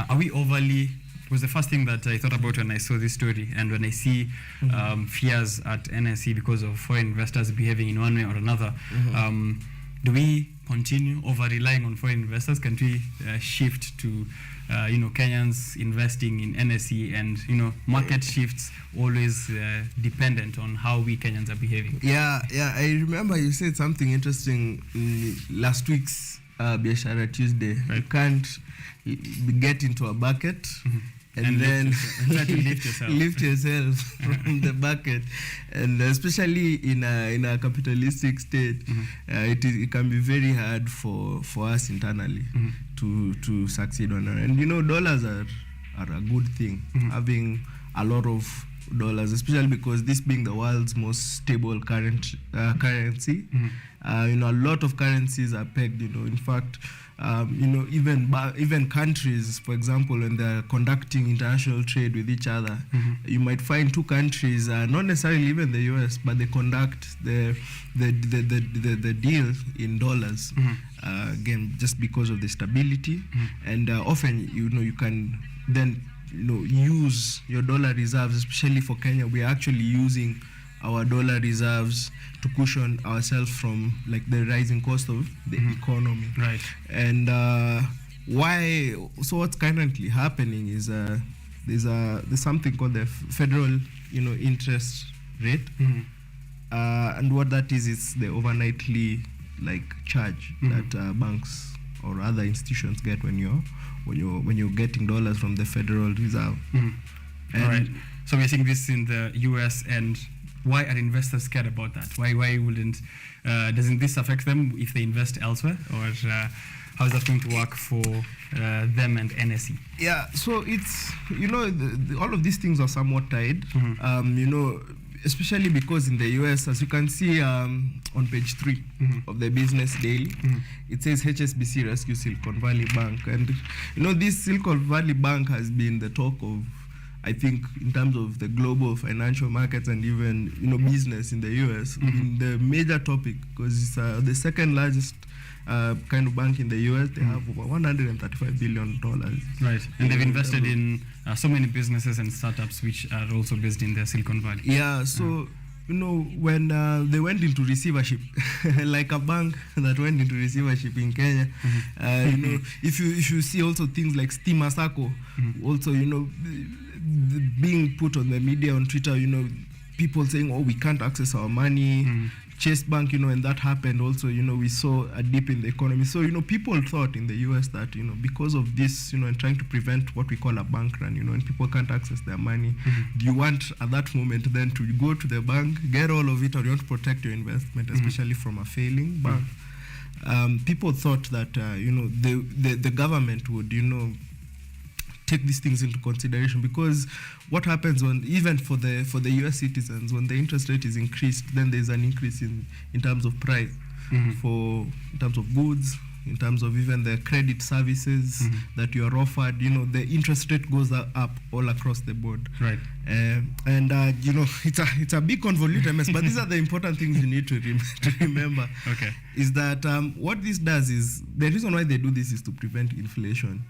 Are we overly? Was the first thing that I thought about when I saw this story, and when I see fears at NSE because of foreign investors behaving in one way or another. Do we continue over relying on foreign investors? Can we shift to Kenyans investing in NSE, and market shifts always dependent on how we Kenyans are behaving?
Yeah. I remember you said something interesting in last week's Biashara Tuesday. Right. You can't get into a bucket and then lift yourself from the bucket, and especially in a capitalistic state, it can be very hard for us internally to succeed on it. And dollars are a good thing. Having a lot of dollars, especially because this being the world's most stable currency. A lot of currencies are pegged. In fact, even countries, for example, when they're conducting international trade with each other, you might find two countries, not necessarily even the US, but they conduct the deal in dollars. Again, just because of the stability, and often you can then use your dollar reserves, especially for Kenya. We are actually using our dollar reserves to cushion ourselves from like the rising cost of the economy.
Right.
And so what's currently happening is there's something called the federal interest rate, and what that is the overnightly charge that banks or other institutions get when you're getting dollars from the Federal Reserve.
All right. So we're seeing this in the US, and why are investors scared about that? Why wouldn't doesn't this affect them if they invest elsewhere, or how is that going to work for them and NSE?
Yeah, so it's all of these things are somewhat tied. Especially because in the US, as you can see on page 3 of the Business Daily, it says HSBC rescue Silicon Valley Bank. And, this Silicon Valley Bank has been the talk of, I think, in terms of the global financial markets and even, business in the US, the major topic, because it's the second largest kind of bank in the US. They have over $135 billion.
Right, and they've invested in so many businesses and startups which are also based in the Silicon Valley.
Yeah, so when they went into receivership, like a bank that went into receivership in Kenya, if you see also things like Stima Sacco, also being put on the media, on Twitter, people saying, oh, we can't access our money. Chase Bank, when that happened also, we saw a dip in the economy. So, people thought in the US that, because of this, and trying to prevent what we call a bank run, when people can't access their money, do you want at that moment then to go to the bank, get all of it, or you want to protect your investment, especially from a failing bank? People thought that, the government would, take these things into consideration, because what happens when, even for the US citizens, when the interest rate is increased, then there's an increase in terms of price in terms of goods, in terms of even the credit services that you are offered. The interest rate goes up all across the board.
Right.
It's a big convoluted mess, but these are the important things you need to remember.
Okay.
Is that what this does is, the reason why they do this is to prevent inflation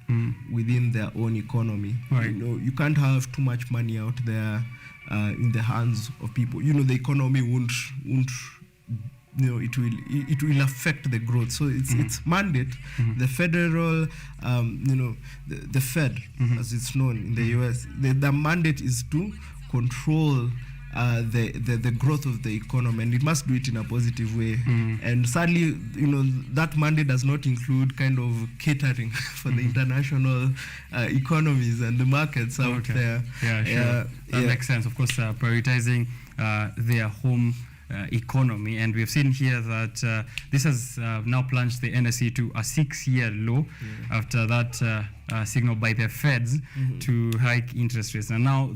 within their own economy.
Right.
You can't have too much money out there in the hands of people. The economy won't it will affect the growth. So it's mandate. The federal, the Fed, as it's known in the US, the mandate is to control the growth of the economy, and it must do it in a positive way. And sadly, that mandate does not include kind of catering for the international economies and the markets out there.
Yeah, sure. That makes sense. Of course, prioritizing their home economy, and we've seen here that this has now plunged the NSE to a 6-year low after that signal by the Feds to hike interest rates. And now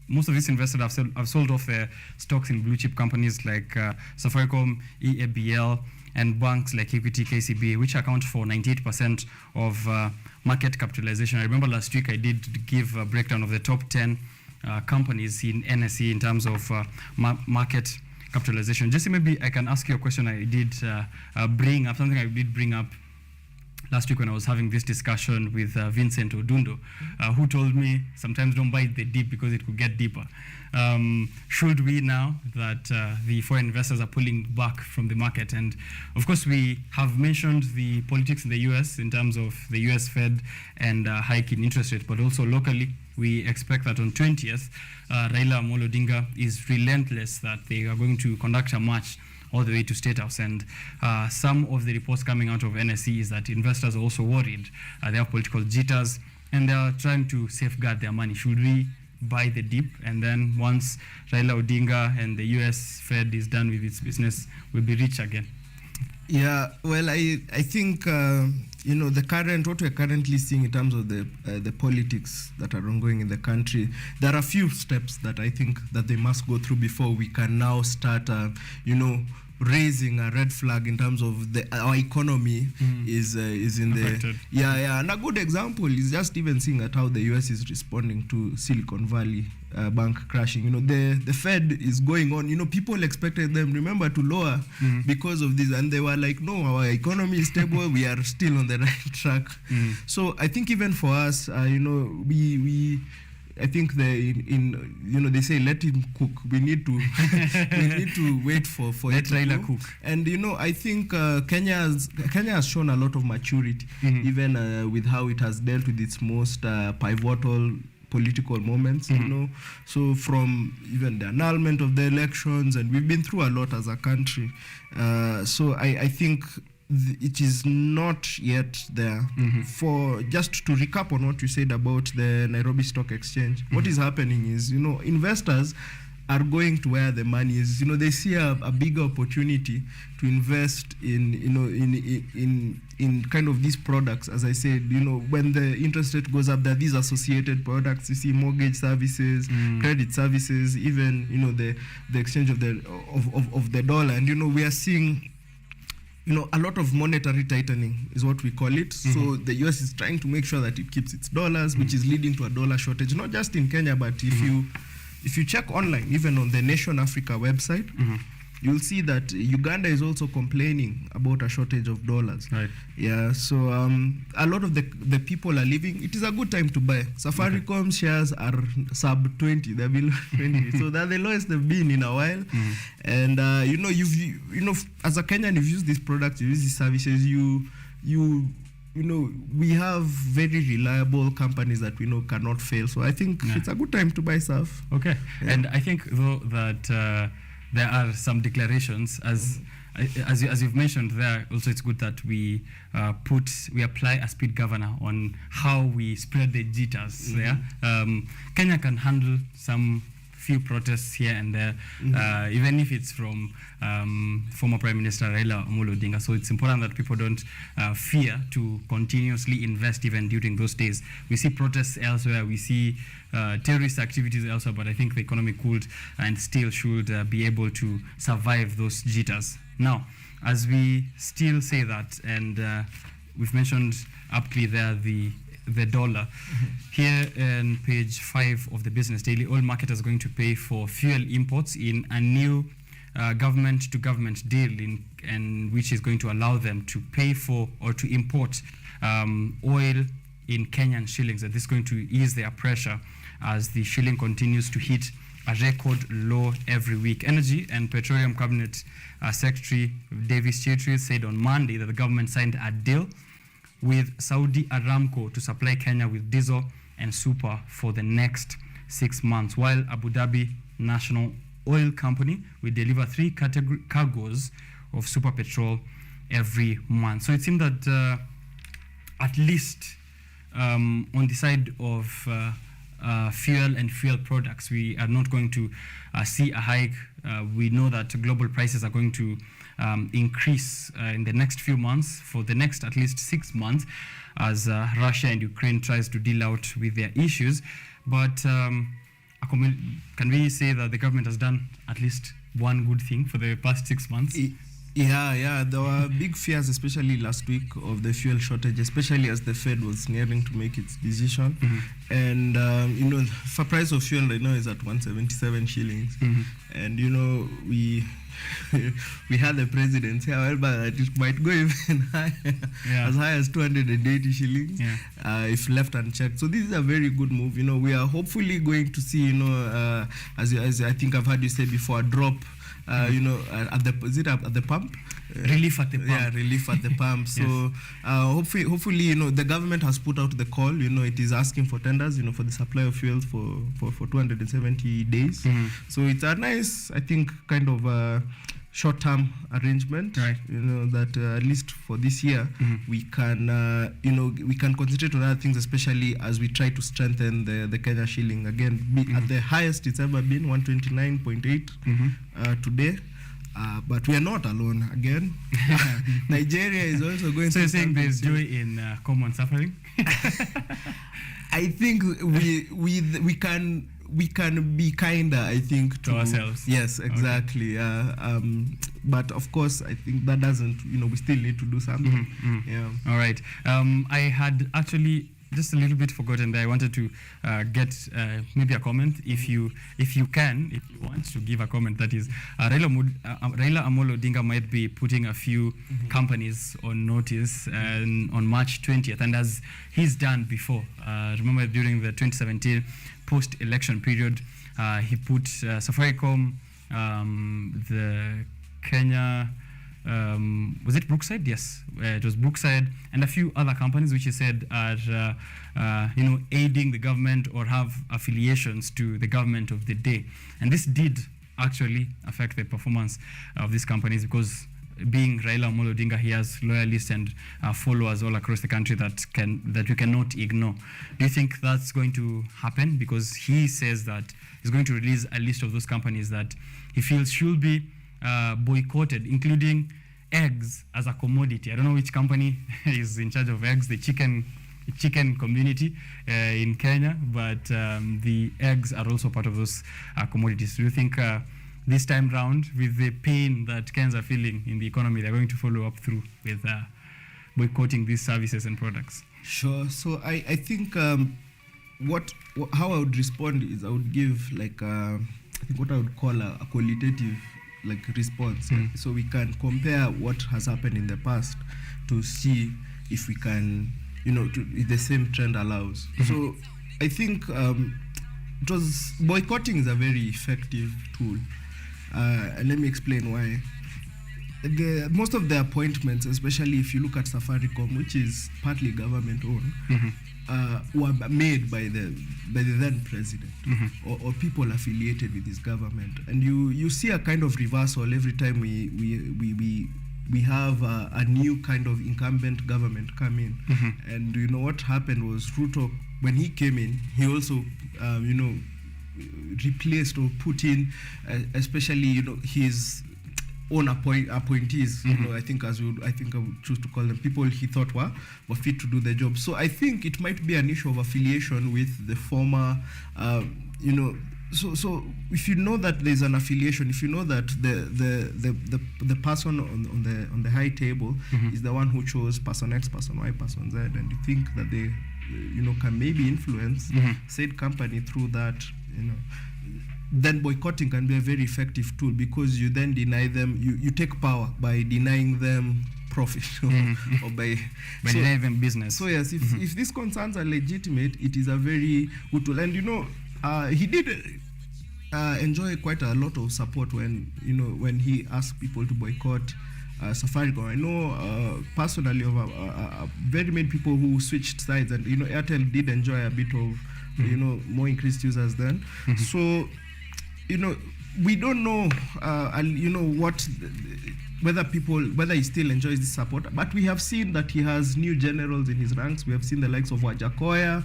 most of these investors have sold off their stocks in blue chip companies like Safaricom, EABL, and banks like Equity, KCB, which account for 98% of market capitalization. I remember last week I did give a breakdown of the top 10 companies in NSE in terms of market capitalization. Jesse, maybe I can ask you a question. I did bring up last week when I was having this discussion with Vincent Odundo, who told me sometimes don't buy the dip because it could get deeper. Should we, now that the foreign investors are pulling back from the market? And of course, we have mentioned the politics in the US in terms of the US Fed and hiking interest rate, but also locally, we expect that on 20th, Raila Amolo Odinga is relentless that they are going to conduct a march all the way to State House. And some of the reports coming out of NSE is that investors are also worried. They have political jitters, and they are trying to safeguard their money. Should we buy the dip, and then once Raila Odinga and the US Fed is done with its business, we'll be rich again?
Yeah, well, I think what we're currently seeing in terms of the politics that are ongoing in the country, there are a few steps that I think that they must go through before we can now start, raising a red flag in terms of our economy is in
affected.
And a good example is just even seeing at how the US is responding to Silicon Valley bank crashing. The Fed is going on. People expected them, remember, to lower because of this, and they were like, no, our economy is stable. We are still on the right track. So I think even for us, I think they say let him cook. We need to wait for
let
it to
Raila
go.
cook.
And I think Kenya has shown a lot of maturity, even with how it has dealt with its most pivotal political moments. So from even the annulment of the elections, and we've been through a lot as a country. So I think it is not yet there. For just to recap on what you said about the Nairobi Stock Exchange, what is happening is, investors are going to where the money is. They see a bigger opportunity to invest in kind of these products. As I said, when the interest rate goes up, there are these associated products. You see mortgage services, credit services, even the exchange of the dollar. And we are seeing a lot of monetary tightening is what we call it. So the US is trying to make sure that it keeps its dollars, which is leading to a dollar shortage, not just in Kenya, but if you check online, even on the Nation Africa website, you'll see that Uganda is also complaining about a shortage of dollars.
Right.
Yeah, so a lot of the people are leaving. It is a good time to buy. Safaricom shares are sub 20, they're below 20. So they're the lowest they've been in a while. And as a Kenyan, you've used these products, you use these services, we have very reliable companies that we know cannot fail. So I think it's a good time to buy stuff.
Okay. Yeah. And I think, though, that there are some declarations, as you've mentioned there, also it's good that we apply a speed governor on how we spread the jitters there. Kenya can handle some few protests here and there, even if it's from former Prime Minister Raila Amolo Odinga. So it's important that people don't fear to continuously invest even during those days. We see protests elsewhere, we see terrorist activities elsewhere, but I think the economy could and still should be able to survive those jitters. Now, as we still say that, and we've mentioned aptly there the dollar. Here on page 5 of the Business Daily, oil marketers are going to pay for fuel imports in a new government-to-government deal, and which is going to allow them to pay for or to import oil in Kenyan shillings. And this is going to ease their pressure as the shilling continues to hit a record low every week. Energy and Petroleum Cabinet Secretary Davis Chitri said on Monday that the government signed a deal with Saudi Aramco to supply Kenya with diesel and super for the next 6 months, while Abu Dhabi National Oil Company will deliver 3 cargoes of super petrol every month. So it seems that at least on the side of fuel and fuel products, we are not going to see a hike. We know that global prices are going to increase in the next few months, for the next at least 6 months, as Russia and Ukraine tries to deal out with their issues. But can we say that the government has done at least one good thing for the past 6 months?
Yeah. There were big fears, especially last week, of the fuel shortage, especially as the Fed was nearing to make its decision. And, the price of fuel right now is at 177 shillings. And, we had the president say, however, that it might go even higher, as high as 280 shillings if left unchecked. So this is a very good move. We are hopefully going to see, as I think I've heard you say before, a drop. At the pump?
Relief at the pump.
Yeah, relief at the pump. So hopefully, the government has put out the call. It is asking for tenders, for the supply of fuels for 270 days. So it's a nice, I think, kind of short-term arrangement.
Right.
That at least for this year we can, we can concentrate on other things, especially as we try to strengthen the Kenya shilling again. At the highest it's ever been, 129.8 today. But we are not alone. Again, Nigeria is also going.
So you're saying there's joy in common suffering?
I think we can be kinder, I think,
to ourselves.
Yes, exactly. Okay. But of course, I think that doesn't. We still need to do something. Yeah.
All right. I had actually just a little bit forgotten there. I wanted to get maybe a comment, if you want to give a comment. That is, Raila Amolo Odinga might be putting a few companies on notice on March 20th, and as he's done before. Remember during the 2017 post-election period, he put Safaricom, the Kenya. Was it Brookside? Yes, it was Brookside, and a few other companies which he said are, aiding the government or have affiliations to the government of the day. And this did actually affect the performance of these companies, because being Raila Amolo Odinga, he has loyalists and followers all across the country that we cannot ignore. Do you think that's going to happen? Because he says that he's going to release a list of those companies that he feels should be boycotted, including eggs as a commodity. I don't know which company is in charge of eggs, the chicken community in Kenya, but the eggs are also part of those commodities. Do you think this time round, with the pain that Kenyans are feeling in the economy, they're going to follow up through with boycotting these services and products?
Sure. So I think how I would respond is I would give I think what I would call a qualitative response. So we can compare what has happened in the past to see if we can, if the same trend allows. So I think boycotting is a very effective tool. And let me explain why. Most of the appointments, especially if you look at Safaricom, which is partly government owned, were made by the then president or people affiliated with his government, and you see a kind of reversal every time we have a new kind of incumbent government come in. And what happened was Ruto, when he came in, he also replaced or put in especially his own appointees. I think I would choose to call them people he thought were fit to do the job. So I think it might be an issue of affiliation with the former so if you know that there's an affiliation, if you know that the person on the high table is the one who chose person X, person Y, person Z, and you think that they can maybe influence said company through that, then boycotting can be a very effective tool, because you then deny them, you take power by denying them profit or by
denying them business.
So yes, if these concerns are legitimate, it is a very good tool. And he did enjoy quite a lot of support when he asked people to boycott Safaricom. I know personally of very many people who switched sides, and Airtel did enjoy a bit of more increased users then. So we don't know whether he still enjoys this support, but we have seen that he has new generals in his ranks. We have seen the likes of Wajakoya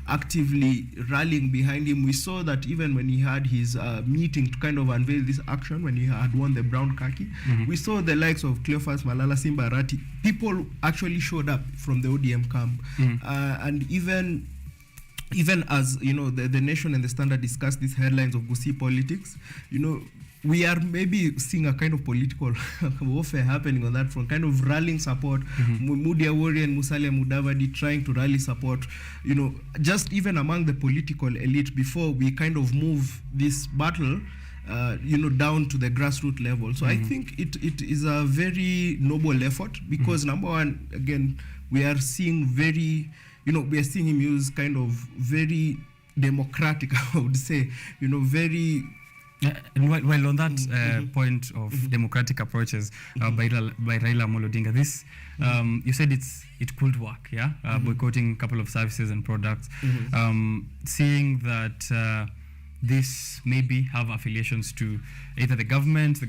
actively rallying behind him. We saw that even when he had his meeting to kind of unveil this action, when he had won the brown khaki, we saw the likes of Cleophas Malala Simbarati. People actually showed up from the ODM camp, and even as the Nation and the Standard discussed these headlines of Gusii politics, we are maybe seeing a kind of political warfare happening on that front, kind of rallying support. Mudi Awori and Musalia Mudavadi trying to rally support, just even among the political elite, before we kind of move this battle down to the grassroots level. So I think it is a very noble effort, because number one, again, we are seeing we are seeing him use kind of very democratic, I would say, very...
And while on that point of democratic approaches by Raila Amolo Odinga, this you said it could work, yeah, boycotting a couple of services and products, seeing that this maybe have affiliations to either the government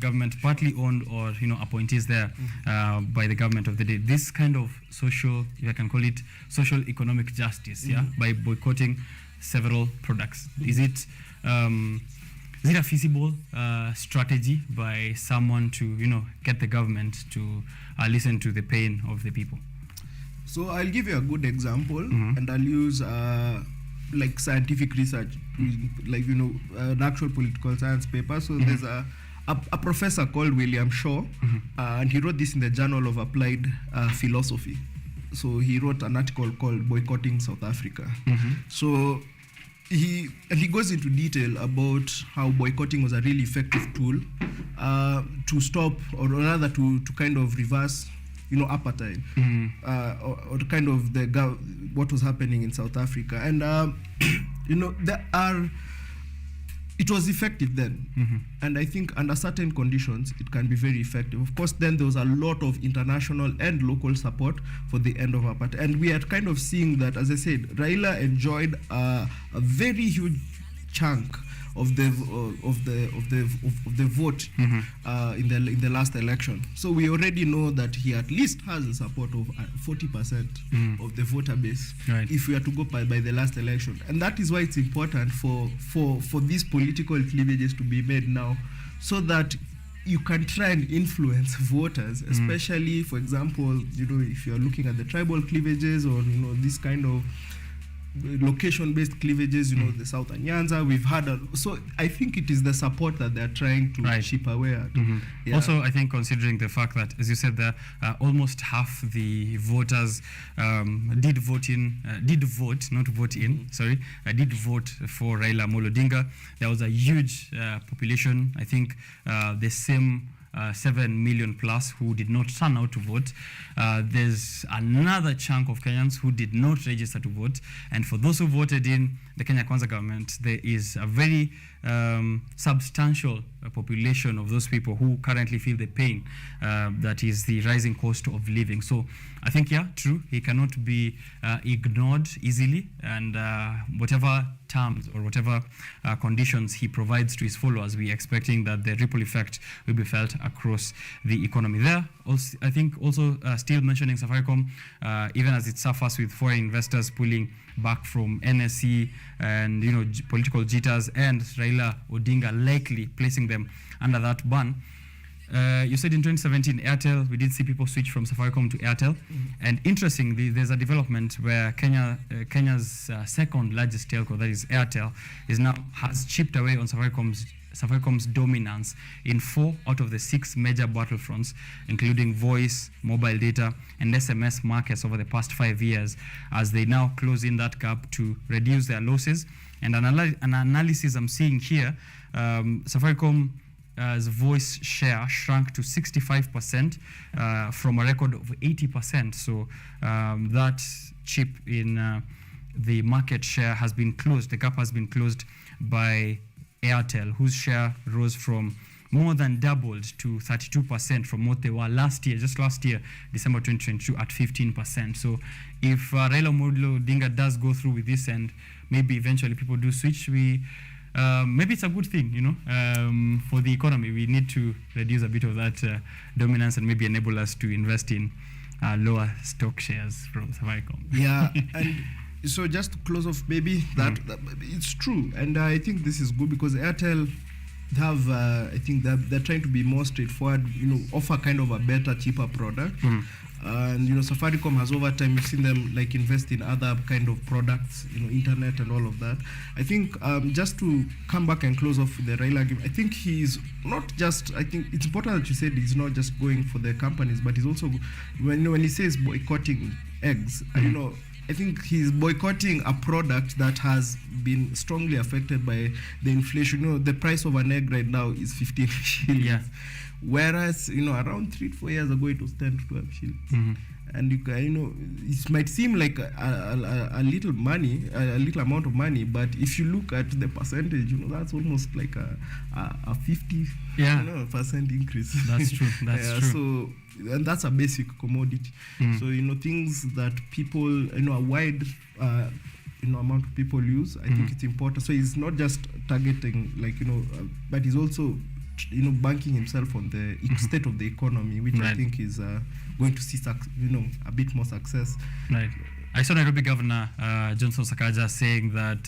partly owned, or appointees there by the government of the day. This kind of social, if I can call it social economic justice, yeah, by boycotting several products. Is it is it a feasible strategy by someone to, get the government to listen to the pain of the people?
So I'll give you a good example, and I'll use like scientific research, like an actual political science paper. So there's a professor called William Shaw, and he wrote this in the Journal of Applied Philosophy. So he wrote an article called Boycotting South Africa. So he goes into detail about how boycotting was a really effective tool to stop, or rather to kind of reverse apartheid, or kind of what was happening in South Africa. And it was effective then, and I think under certain conditions it can be very effective. Of course, then there was a lot of international and local support for the end of apartheid, and we are kind of seeing that, as I said, Raila enjoyed a very huge chunk of the vote in the last election. So we already know that he at least has the support of 40% of the voter base, if we are to go by the last election. And that is why it's important for these political cleavages to be made now, so that you can try and influence voters, especially, for example, if you're looking at the tribal cleavages, or this kind of location-based cleavages, the Southern Nyanza, we've had so I think it is the support that they're trying to chip away at.
Also, I think considering the fact that, as you said there, almost half the voters did vote for Raila Amolo Odinga. There was a huge population, I think the same 7 million plus who did not turn out to vote. There's another chunk of Kenyans who did not register to vote. And for those who voted in the Kenya Kwanza government, there is a very substantial population of those people who currently feel the pain that is the rising cost of living. So I think, yeah, true, he cannot be ignored easily, and whatever terms or whatever conditions he provides to his followers, we're expecting that the ripple effect will be felt across the economy. There, also, I think also still mentioning Safaricom, even as it suffers with foreign investors pulling back from NSE and political jitters, and Raila Odinga likely placing them under that ban. You said in 2017, Airtel, we did see people switch from Safaricom to Airtel. And interestingly, there's a development where Kenya's second largest telco, that is Airtel, has chipped away on Safaricom's dominance in 4 out of the 6 major battlefronts, including voice, mobile data, and SMS markets over the past 5 years, as they now close in that gap to reduce their losses. And an analysis I'm seeing here, Safaricom's voice share shrunk to 65% from a record of 80%. So that chip in the market share has been closed. The gap has been closed by Airtel, whose share rose from more than doubled to 32% from what they were last year, December 2022, at 15%. So if Raila Amolo Odinga does go through with this, and maybe eventually people do switch, maybe it's a good thing, for the economy. We need to reduce a bit of that dominance and maybe enable us to invest in lower stock shares from Safaricom.
Yeah, and so just to close off, maybe that it's true, and I think this is good because Airtel have, I think they're trying to be more straightforward, offer kind of a better, cheaper product. And Safaricom has over time, you've seen them like invest in other kind of products, internet and all of that. I think just to come back and close off with the Raila argument, I think he's not just, I think it's important that you said he's not just going for the companies, but he's also, when he says boycotting eggs, I think he's boycotting a product that has been strongly affected by the inflation. The price of an egg right now is 15 shillings. Yeah. Whereas, around 3 to 4 years ago, it was 10 to 12 shillings. And it might seem like a little money, a little amount of money, but if you look at the percentage, that's almost like a 50% increase.
That's true. That's true.
So, and that's a basic commodity. So things that people, a wide amount of people use, I think it's important. So he's not just targeting, but he's also banking himself on the state of the economy, which I think is going to see a bit more success.
Right. I saw Nairobi Governor Johnson Sakaja saying that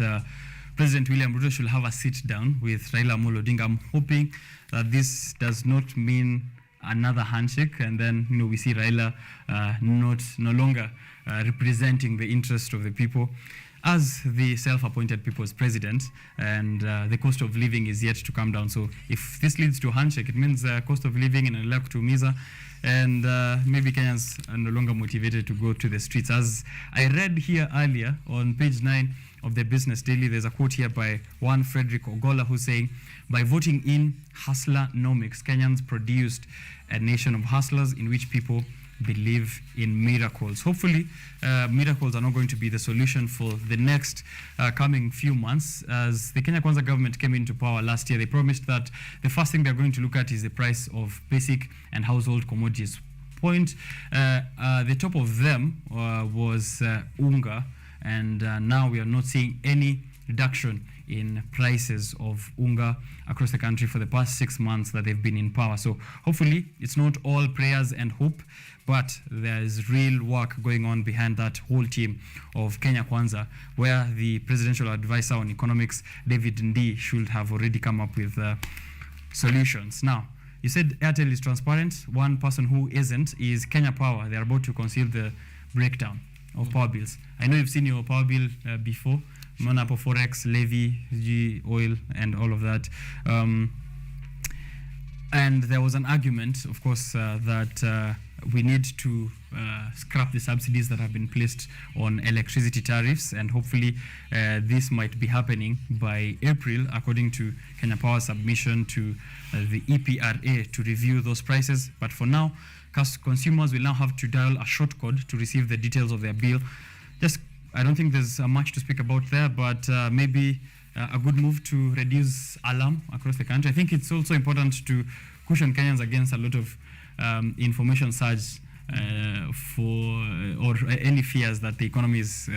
President William Ruto should have a sit down with Raila Amolo Odinga. I'm hoping that this does not mean another handshake, and then we see Raila no longer representing the interest of the people as the self-appointed people's president, and the cost of living is yet to come down. So if this leads to a handshake, it means cost of living in Elek to Miza, and maybe Kenyans are no longer motivated to go to the streets. As I read here earlier on page 9 of the Business Daily, there's a quote here by one Frederick Ogola who's saying, by voting in hustlernomics, Kenyans produced a nation of hustlers in which people believe in miracles. Hopefully, miracles are not going to be the solution for the next coming few months. As the Kenya Kwanza government came into power last year, they promised that the first thing they're going to look at is the price of basic and household commodities. The top of them was unga, and now we are not seeing any reduction in prices of unga across the country for the past 6 months that they've been in power. So hopefully it's not all prayers and hope, but there is real work going on behind that whole team of Kenya Kwanza, where the presidential advisor on economics, David Ndii, should have already come up with solutions. Now, you said Airtel is transparent. One person who isn't is Kenya Power. They're about to conceal the breakdown of power bills. I know you've seen your power bill before. Monapo Forex, levy, oil, and all of that. And there was an argument, of course, that we need to scrap the subsidies that have been placed on electricity tariffs, and hopefully this might be happening by April, according to Kenya Power's submission to the EPRA to review those prices. But for now, consumers will now have to dial a short code to receive the details of their bill. I don't think there's much to speak about there, but maybe a good move to reduce alarm across the country. I think it's also important to caution Kenyans against a lot of information surge or any fears that the economy is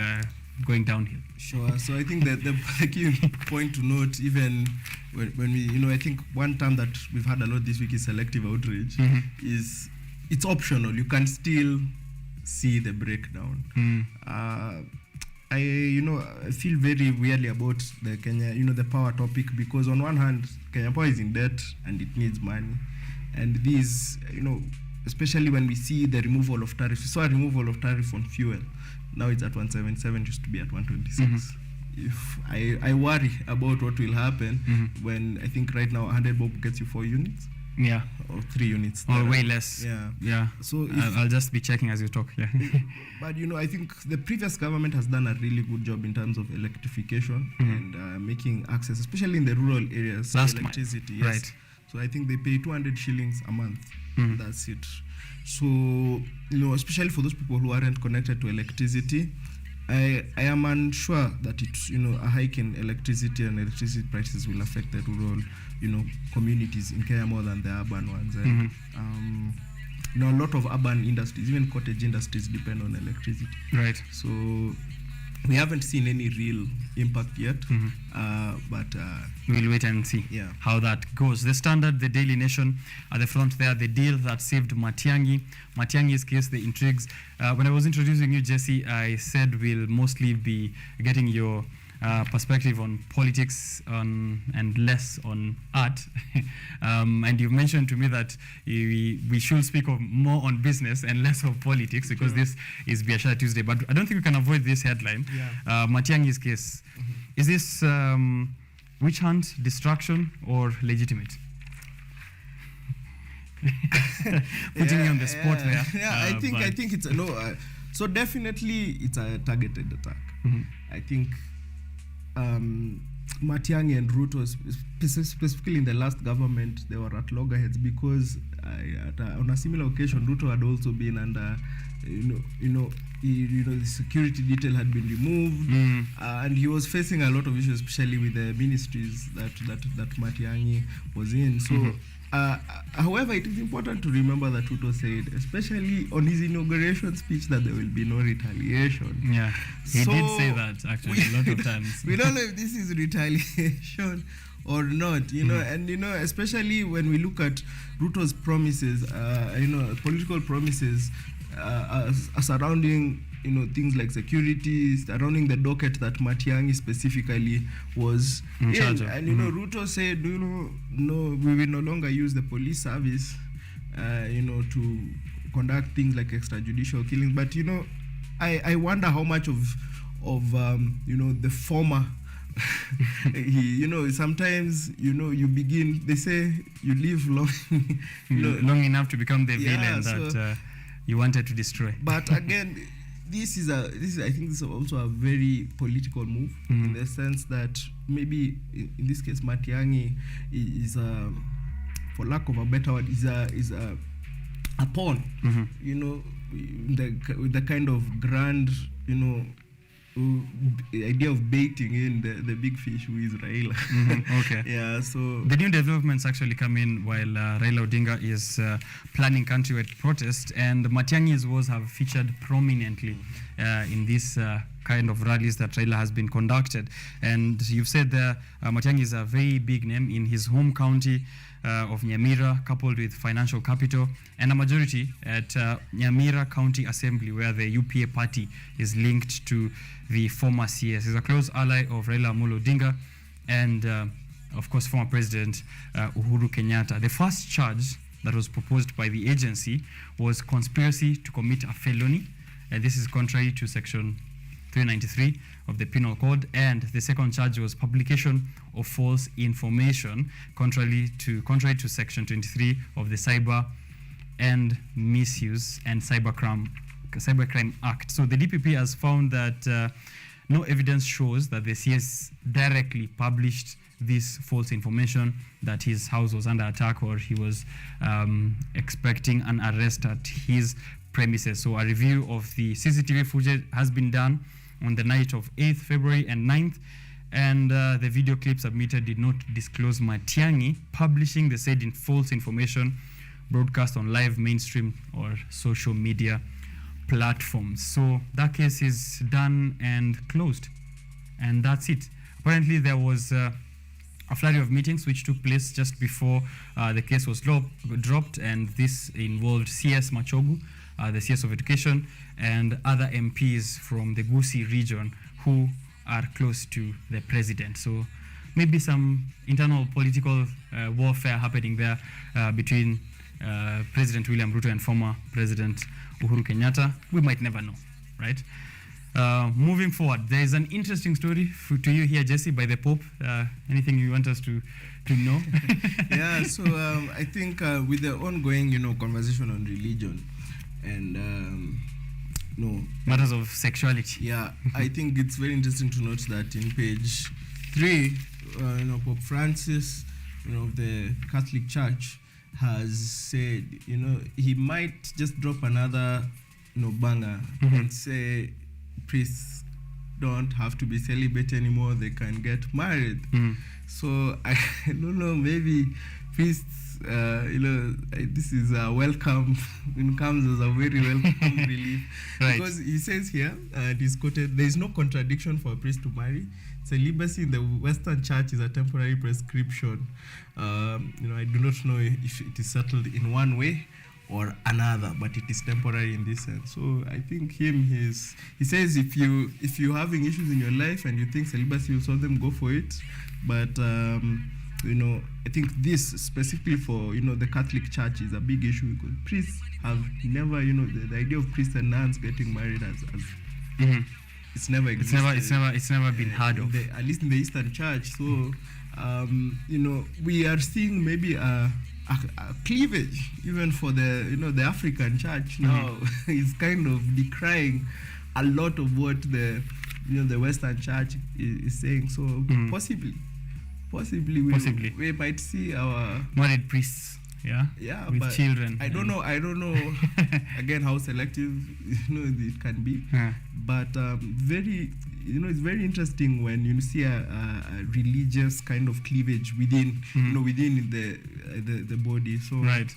going downhill.
Sure. So I think that the key point to note, even when we, I think one term that we've had a lot this week is selective outrage, is it's optional. You can still see the breakdown. I feel very weirdly about the Kenya, the power topic, because on one hand, Kenya Power is in debt and it needs money. And these, especially when we see the removal of tariffs. We saw a removal of tariff on fuel. Now it's at 177, used to be at 126. If I worry about what will happen when I think right now 100 bob gets you 4 units.
Yeah.
Or 3 units.
Or way less.
Yeah.
So I'll just be checking as you talk. Yeah.
But I think the previous government has done a really good job in terms of electrification and making access, especially in the rural areas, electricity. Yes. Right. So I think they pay 200 shillings a month. That's it. So especially for those people who aren't connected to electricity, I am unsure that it's a hike in electricity and electricity prices will affect the rural communities in Kenya more than the urban ones. And, a lot of urban industries, even cottage industries, depend on electricity.
Right.
So we haven't seen any real impact yet, but
we'll wait and see how that goes. The Standard, the Daily Nation at the front there, the deal that saved Matiang'i's case, the intrigues. When I was introducing you, Jesse, I said we'll mostly be getting your perspective on politics and less on art. And you've mentioned to me that we should speak more on business and less of politics, because this is Biashara Tuesday. But I don't think we can avoid this headline. Matiang'i's case. Is this witch hunt, distraction, or legitimate? Putting me on the spot there.
I think it's so definitely it's a targeted attack. I think Matiang'i and Ruto, specifically in the last government, they were at loggerheads because on a similar occasion, Ruto had also been under, the security detail had been removed, and he was facing a lot of issues, especially with the ministries that Matiang'i was in. So. However, it is important to remember that Ruto said, especially on his inauguration speech, that there will be no retaliation.
Yeah, he did say that actually a lot of times.
We don't know if this is retaliation or not, and especially when we look at Ruto's promises, political promises surrounding things like security, surrounding the docket that Matiang'i specifically was
in charge of.
And Ruto said, no, we will no longer use the police service, to conduct things like extrajudicial killings. But I wonder how much of the former sometimes you begin, they say you live long
long enough to become the villain
so,
that you wanted to destroy.
But again, this is I think this is also a very political move, in the sense that maybe in this case Matiang'i is for lack of a better word, is a pawn, with the kind of grand, idea of baiting in the big fish who is Raila.
Okay.
Yeah, so
the new developments actually come in while Raila Odinga is planning countrywide protest, and Matiang'i's wars have featured prominently in this kind of rallies that Raila has been conducted. And you've said there, Matiang'i is a very big name in his home county of Nyamira, coupled with financial capital, and a majority at Nyamira County Assembly, where the UPA party is linked to the former CS. He's a close ally of Raila Amolo Odinga and, of course, former President Uhuru Kenyatta. The first charge that was proposed by the agency was conspiracy to commit a felony. This is contrary to Section 393 of the Penal Code, and the second charge was publication of false information, contrary to Section 23 of the Cyber and Misuse and Cybercrime Act. So the DPP has found that no evidence shows that the CS directly published this false information, that his house was under attack or he was expecting an arrest at his premises. So a review of the CCTV footage has been done on the night of 8th February and 9th, and the video clip submitted did not disclose Matiang'i publishing the said false information broadcast on live mainstream or social media platforms. So that case is done and closed, and that's it. Apparently there was a flurry of meetings which took place just before the case was dropped, and this involved CS Machogu, the CS of Education, and other MPs from the Gusii region who are close to the president. So maybe some internal political warfare happening there between President William Ruto and former President Uhuru Kenyatta. We might never know, right? Moving forward, there is an interesting story to you here, Jesse, by the Pope. Anything you want us to know?
Yeah, so I think with the ongoing, conversation on religion and
matters of sexuality.
Yeah, I think it's very interesting to note that in page 3, Pope Francis, the Catholic Church, has said, he might just drop another, banger and say priests don't have to be celibate anymore; they can get married. So I don't know, maybe priests, this is a welcome. It comes as a very welcome relief, right? Because he says here, and he's quoted, "There is no contradiction for a priest to marry. Celibacy in the Western Church is a temporary prescription." I do not know if it is settled in one way or another, but it is temporary in this sense. So I think he says if you're having issues in your life and you think celibacy will solve them, go for it. But I think this specifically for the Catholic Church is a big issue, because priests have never the idea of priests and nuns getting married as it's never existed.
It's never been heard of,
at least in the Eastern Church. So we are seeing maybe a cleavage even for the African Church now. Is kind of decrying a lot of what the Western Church is saying. So possibly we might see our
married priests, with children.
I don't know again how selective it can be, but very it's very interesting when you see a religious kind of cleavage within within the body. So
right.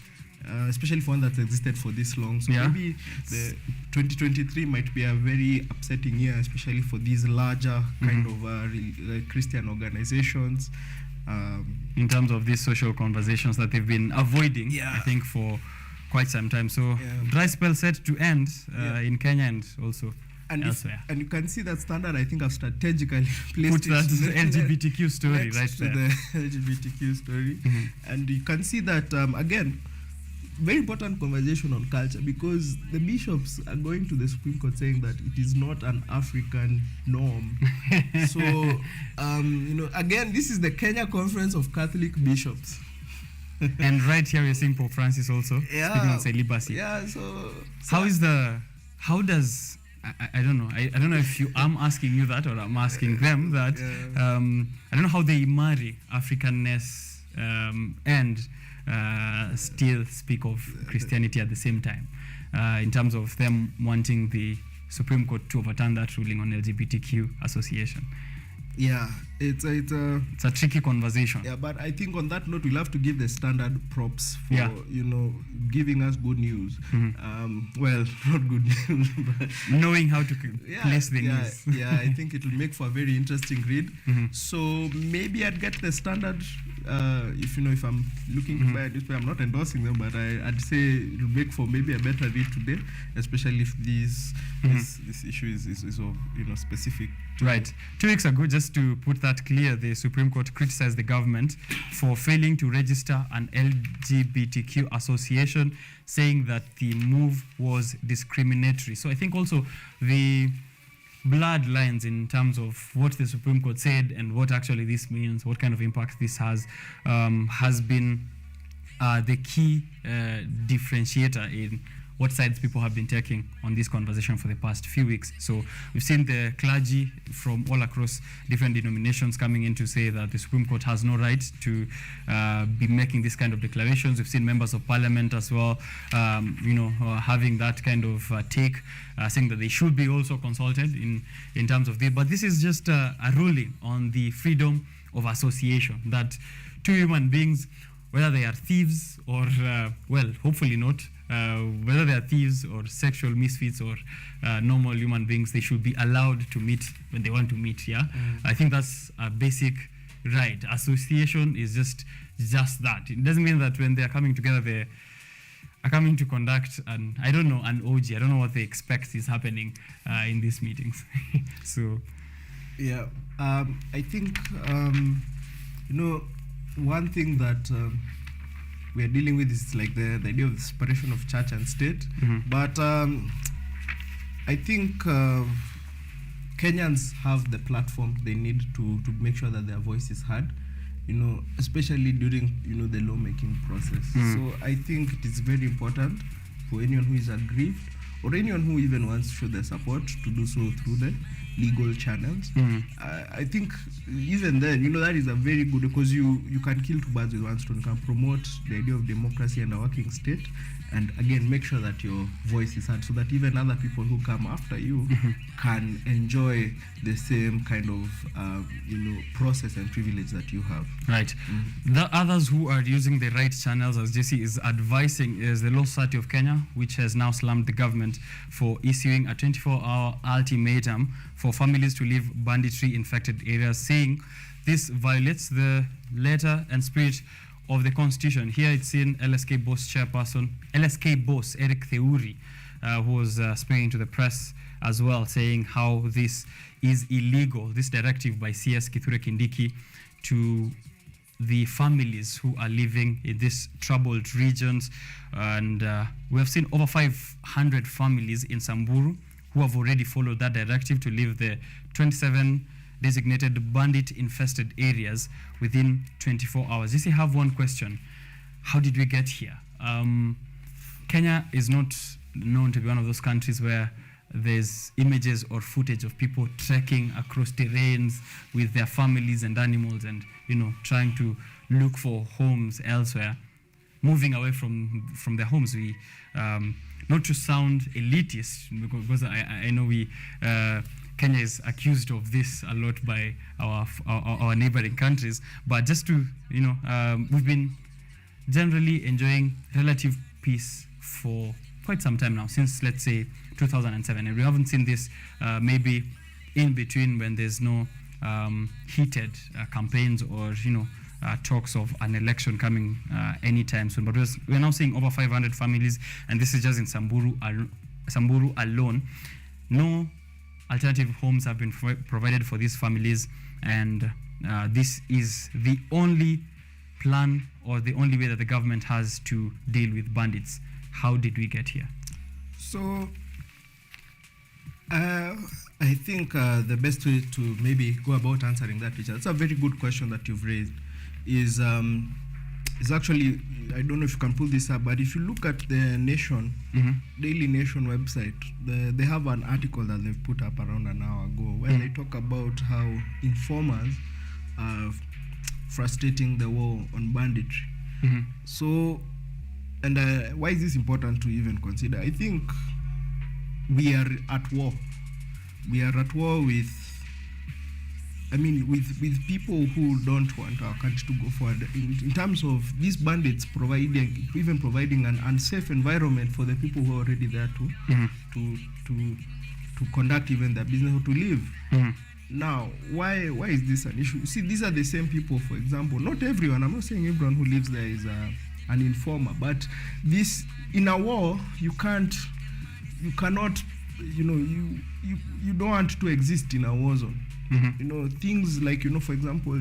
Especially for one that's existed for this long. So maybe the 2023 might be a very upsetting year, especially for these larger kind of Christian organizations.
In terms of these social conversations that they've been avoiding, I think, for quite some time. So dry spell set to end in Kenya and also elsewhere.
And you can see that standard, I think I've strategically placed
Put that LGBTQ story
next
right
to
there.
the LGBTQ story. And you can see that, again, very important conversation on culture, because the bishops are going to the Supreme Court saying that it is not an African norm. So, again, this is the Kenya Conference of Catholic Bishops.
And right here we're seeing Pope Francis also speaking on celibacy.
Yeah, so
how does I don't know. I don't know if I'm asking you that or I'm asking them that. I don't know how they marry Africanness and still speak of Christianity at the same time, in terms of them wanting the Supreme Court to overturn that ruling on LGBTQ association.
Yeah, it's
a tricky conversation.
Yeah, but I think on that note, we'll have to give the standard props for giving us good news. Well, not good news, but
knowing how to place the news.
Yeah, I think it will make for a very interesting read. So maybe I'd get the standard. If I'm looking to buy a newspaper, I'm not endorsing them, but I'd say it'll make for maybe a better read today, especially if this issue is of specific.
Right. 2 weeks ago, just to put that clear, the Supreme Court criticized the government for failing to register an LGBTQ association, saying that the move was discriminatory. So I think also the blurred lines in terms of what the Supreme Court said and what actually this means, what kind of impact this has been the key differentiator in what sides people have been taking on this conversation for the past few weeks. So we've seen the clergy from all across different denominations coming in to say that the Supreme Court has no right to be making this kind of declarations. We've seen members of parliament as well, having that kind of take, saying that they should be also consulted in terms of this. But this is just a ruling on the freedom of association, that two human beings, whether they are thieves or, hopefully not, whether they are thieves or sexual misfits or normal human beings, they should be allowed to meet when they want to meet. I think that's a basic right. Association is just that. It doesn't mean that when they are coming together, they are coming to conduct an orgy. I don't know what they expect is happening in these meetings. So
I think one thing that we are dealing with is like the idea of the separation of church and state. But I think Kenyans have the platform they need to make sure that their voice is heard, especially during the lawmaking process. So I think it is very important for anyone who is aggrieved or anyone who even wants to show their support to do so through the legal channels. I think even then, that is a very good, because you can kill two birds with one stone. You can promote the idea of democracy and a working state, and again make sure that your voice is heard, so that even other people who come after you can enjoy the same kind of process and privilege that you have.
Right. The others who are using the right channels, as JC is advising, is the Law Society of Kenya, which has now slammed the government for issuing a 24-hour ultimatum for families to leave banditry-infected areas, saying this violates the letter and spirit of the Constitution. Here it's in LSK boss Eric Theuri, who was speaking to the press as well, saying how this is illegal, this directive by CS Kithure Kindiki to the families who are living in these troubled regions. And we have seen over 500 families in Samburu who have already followed that directive to leave the 27 designated bandit-infested areas within 24 hours. Just have one question. How did we get here? Kenya is not known to be one of those countries where there's images or footage of people trekking across terrains with their families and animals and, trying to look for homes elsewhere, moving away from their homes. We, not to sound elitist, because I know Kenya is accused of this a lot by our neighboring countries, but just to, we've been generally enjoying relative peace for quite some time now, since, let's say, 2007. And we haven't seen this maybe in between when there's no heated campaigns or, talks of an election coming anytime soon. But we're now seeing over 500 families, and this is just in Samburu alone. No alternative homes have been provided for these families, and this is the only plan or the only way that the government has to deal with bandits. How did we get here?
So I think the best way to maybe go about answering that, Richard, it's a very good question that you've raised, is actually, I don't know if you can pull this up, but if you look at the Nation, Daily Nation website, they have an article that they've put up around an hour ago where they talk about how informers are frustrating the war on banditry. So, and why is this important to even consider? I think we are at war. We are at war with, I mean, with people who don't want our country to go forward. In terms of these bandits providing an unsafe environment for the people who are already there to conduct even their business or to live. Now, why is this an issue? See, these are the same people, for example, not everyone, I'm not saying everyone who lives there is an informer, but this, in a war, you cannot, you don't want to exist in a war zone. Things like, for example,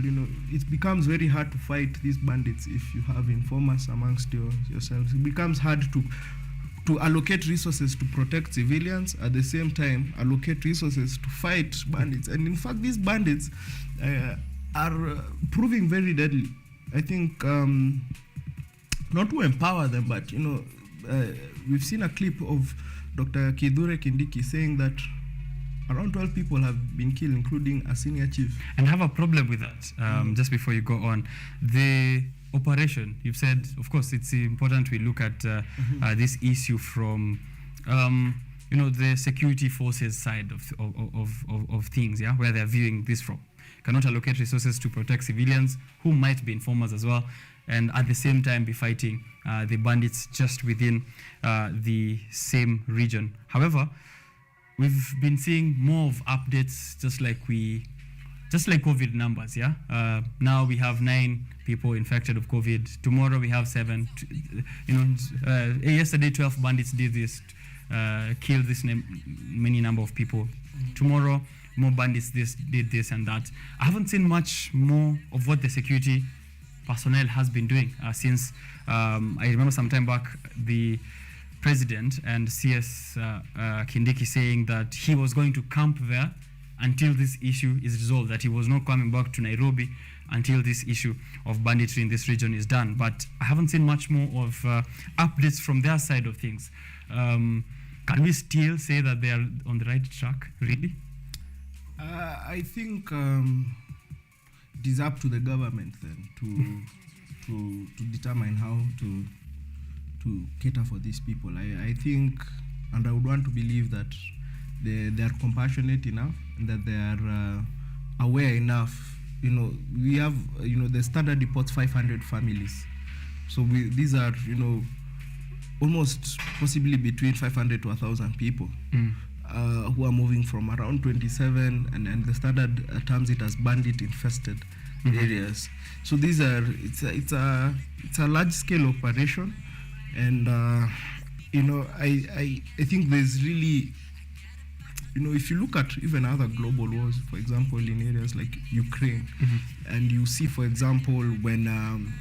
it becomes very hard to fight these bandits if you have informers amongst yourselves. It becomes hard to allocate resources to protect civilians, at the same time allocate resources to fight bandits. And in fact, these bandits are proving very deadly. I think not to empower them, but we've seen a clip of Dr. Kidhure Kindiki saying that around 12 people have been killed, including a senior chief.
And I have a problem with that. Just before you go on, the operation, you've said, of course, it's important we look at this issue from, the security forces side of things, yeah, where they're viewing this from. Cannot allocate resources to protect civilians who might be informers as well, and at the same time be fighting the bandits just within the same region. However, we've been seeing more of updates, just like COVID numbers, yeah? Now we have 9 people infected of COVID. Tomorrow we have 7. Yesterday 12 bandits did this, killed this many number of people. Tomorrow more bandits did this and that. I haven't seen much more of what the security personnel has been doing since I remember some time back the president and CS Kindiki saying that he was going to camp there until this issue is resolved, that he was not coming back to Nairobi until this issue of banditry in this region is done. But I haven't seen much more of updates from their side of things. Can we still say that they are on the right track, really?
I think it is up to the government then to determine how to cater for these people. I think, and I would want to believe that they are compassionate enough and that they are aware enough. We have, the standard reports 500 families. So these are, almost possibly between 500 to 1,000 people who are moving from around 27, and the standard terms it as bandit infested areas. So these are, it's a large scale operation, and I think there's really, if you look at even other global wars, for example, in areas like Ukraine, and you see, for example, when an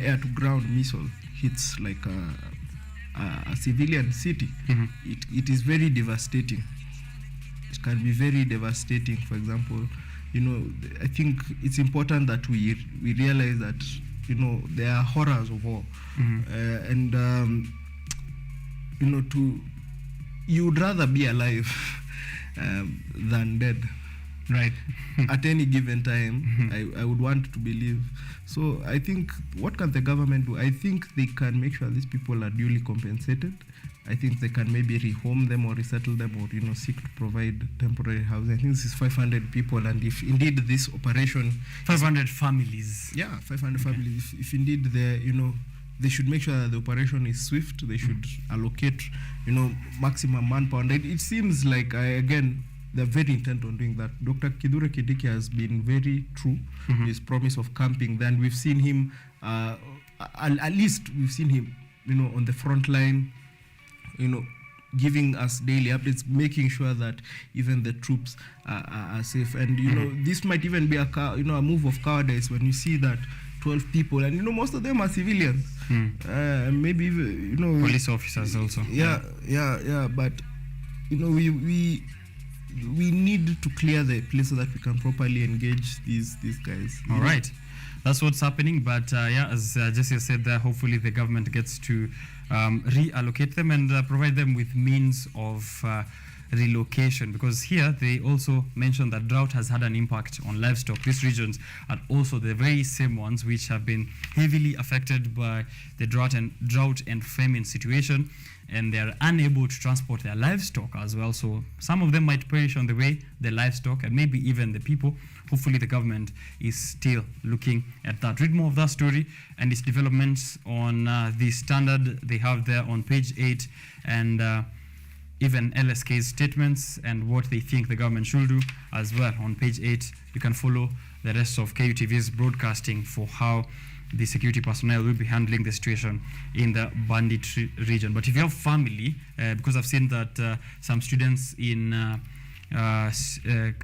air-to-ground missile hits like a civilian city, it is very devastating. It can be very devastating. For example, I think it's important that we realize that there are horrors of war, and you would rather be alive than dead,
right?
At any given time, I would want to believe. So I think, what can the government do? I think they can make sure these people are duly compensated. I think they can maybe rehome them or resettle them, or seek to provide temporary housing. I think this is 500 people, and if indeed this operation,
500 families.
Yeah, 500 families. If indeed they should make sure that the operation is swift. They should allocate, maximum manpower. And it seems like, again, they're very intent on doing that. Dr. Kidhure Kindiki has been very true to his promise of camping. Then we've seen him, at least we've seen him, on the front line, giving us daily updates, making sure that even the troops are safe. And you know, this might even be a move of cowardice when you see that 12 people, and you know, most of them are civilians. Maybe even, you know,
police officers also.
Yeah. But you know, we need to clear the place so that we can properly engage these guys.
All right. That's what's happening, but as Jesse said there, hopefully the government gets to reallocate them and provide them with means of relocation, because here they also mentioned that drought has had an impact on livestock. These regions are also the very same ones which have been heavily affected by the drought and famine situation, and they are unable to transport their livestock as well. So some of them might perish on the way, the livestock, and maybe even the people. Hopefully the government is still looking at that. Read more of that story and its developments on the Standard they have there on page 8, and even LSK's statements and what they think the government should do as well on page 8. You can follow the rest of KUTV's broadcasting for how the security personnel will be handling the situation in the banditry region. But if you have family, because I've seen that some students in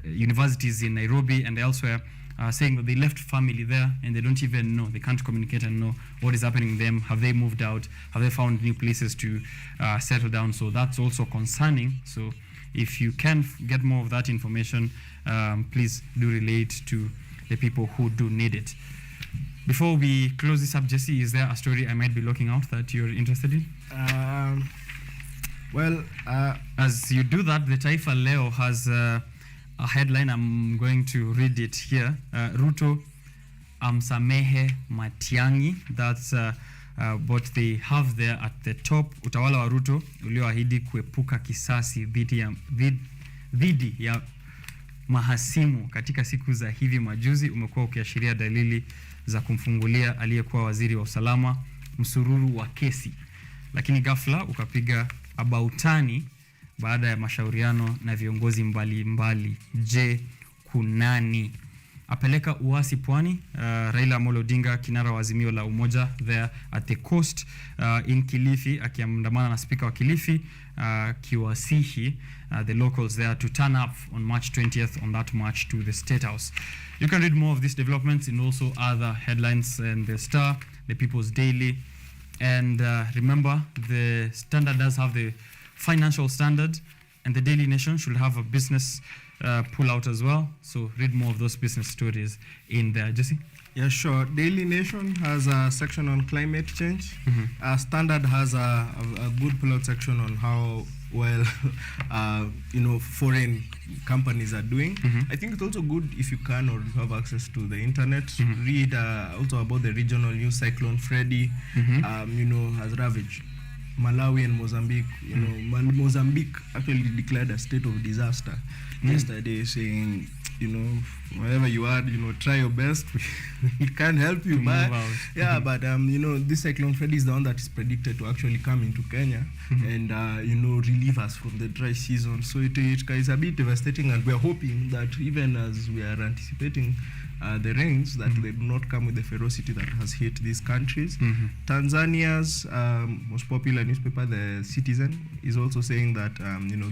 universities in Nairobi and elsewhere are saying that they left family there and they don't even know, they can't communicate and know what is happening to them. Have they moved out? Have they found new places to settle down? So that's also concerning. So if you can get more of that information, please do relate to the people who do need it. Before we close this up, Jesse, is there a story I might be looking out that you're interested in? As you do that, the Taifa Leo has a headline. I'm going to read it here. Ruto amsamehe Matiang'i. That's what they have there at the top. Utawala wa Ruto ulioahidi kuepuka kisasi dhidi ya mahasimu katika siku za hivi majuzi umekuwa ukiashiria dalili za kumfungulia aliyekuwa waziri wa usalama msururu wa kesi, lakini ghafla ukapiga abautani baada ya mashauriano na viongozi mbalimbali. Je, kunani apeleka uasi pwani? Raila Amolo Odinga, kinara wa Azimio la Umoja, there at the coast in Kilifi, akiandamana na speaker wa Kilifi, kiwasihi the locals there to turn up on March 20th on that march to the State House. You can read more of these developments and also other headlines in the Star, the People's Daily, and remember the Standard does have the Financial Standard, and the Daily Nation should have a business pull-out as well. So read more of those business stories in there. Jesse?
Yeah, sure. Daily Nation has a section on climate change. Standard has a good pull-out section on how well foreign companies are doing. I think it's also good if you can or you have access to the internet. Read also about the regional news. Cyclone Freddy, has ravaged Malawi and Mozambique. Mozambique actually declared a state of disaster yesterday, saying, wherever you are, try your best. It can't help you, but this Cyclone Freddy is the one that is predicted to actually come into Kenya and relieve us from the dry season. So it is a bit devastating, and we are hoping that even as we are anticipating the rains, that they do not come with the ferocity that has hit these countries. Tanzania's most popular newspaper, The Citizen, is also saying that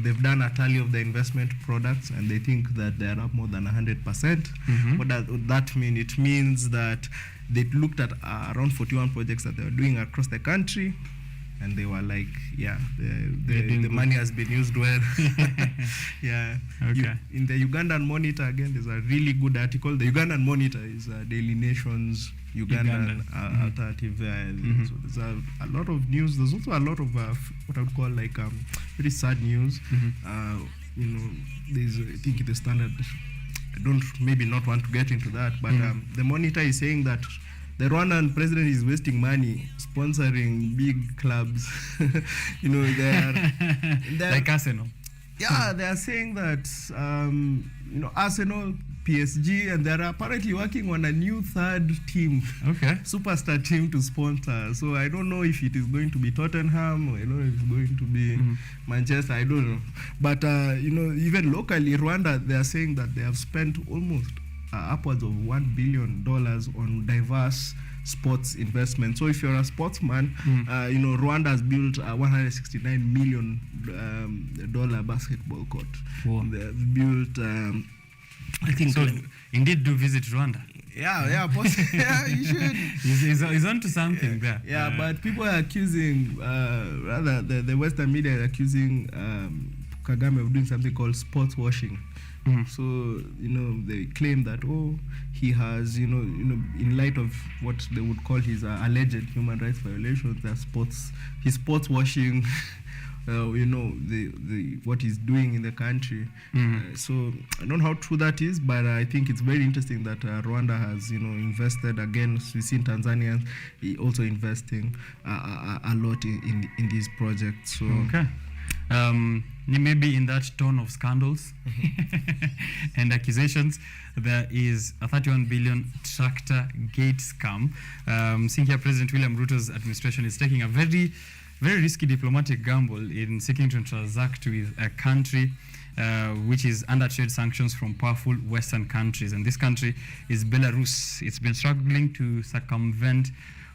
they've done a tally of the investment products and they think that they are up more than 100%. What does that mean? It means that they looked at around 41 projects that they were doing across the country, and they were like, the money has been used well.
Okay.
In the Ugandan Monitor, again, there's a really good article. The Ugandan Monitor is Daily Nation's Ugandan alternative. So there's a lot of news. There's also a lot of what I would call like very sad news. There's, I think, the Standard. I don't maybe not want to get into that, but the Monitor is saying that the Rwandan president is wasting money sponsoring big clubs. They're
like Arsenal.
Yeah, they are saying that Arsenal, PSG, and they're apparently working on a new third team, superstar team to sponsor. So I don't know if it is going to be Tottenham or if it's going to be Manchester. I don't know. But even locally, Rwanda, they are saying that they have spent almost upwards of $1 billion on diverse sports investment. So if you're a sportsman, you know, Rwanda has built a $169 million basketball court.
Wow.
They've built, I think.
So, indeed, do visit Rwanda.
Yeah, yeah, you should.
He's onto something there.
Yeah, but people are accusing, rather, the Western media are accusing Kagame of doing something called sports washing. So, you know, they claim that, oh, he has, you know, in light of what they would call his alleged human rights violations, he's sports washing. You know, the what he's doing in the country. So I don't know how true that is, but I think it's very interesting that Rwanda has, you know, invested. Again, we've seen Tanzanians also investing a lot in these projects. So
okay. Maybe in that tone of scandals and accusations, there is a 31 billion tractor gate scam. Seeing here President William Ruto's administration is taking a very risky diplomatic gamble in seeking to transact with a country which is under trade sanctions from powerful Western countries. And this country is Belarus. It's been struggling to circumvent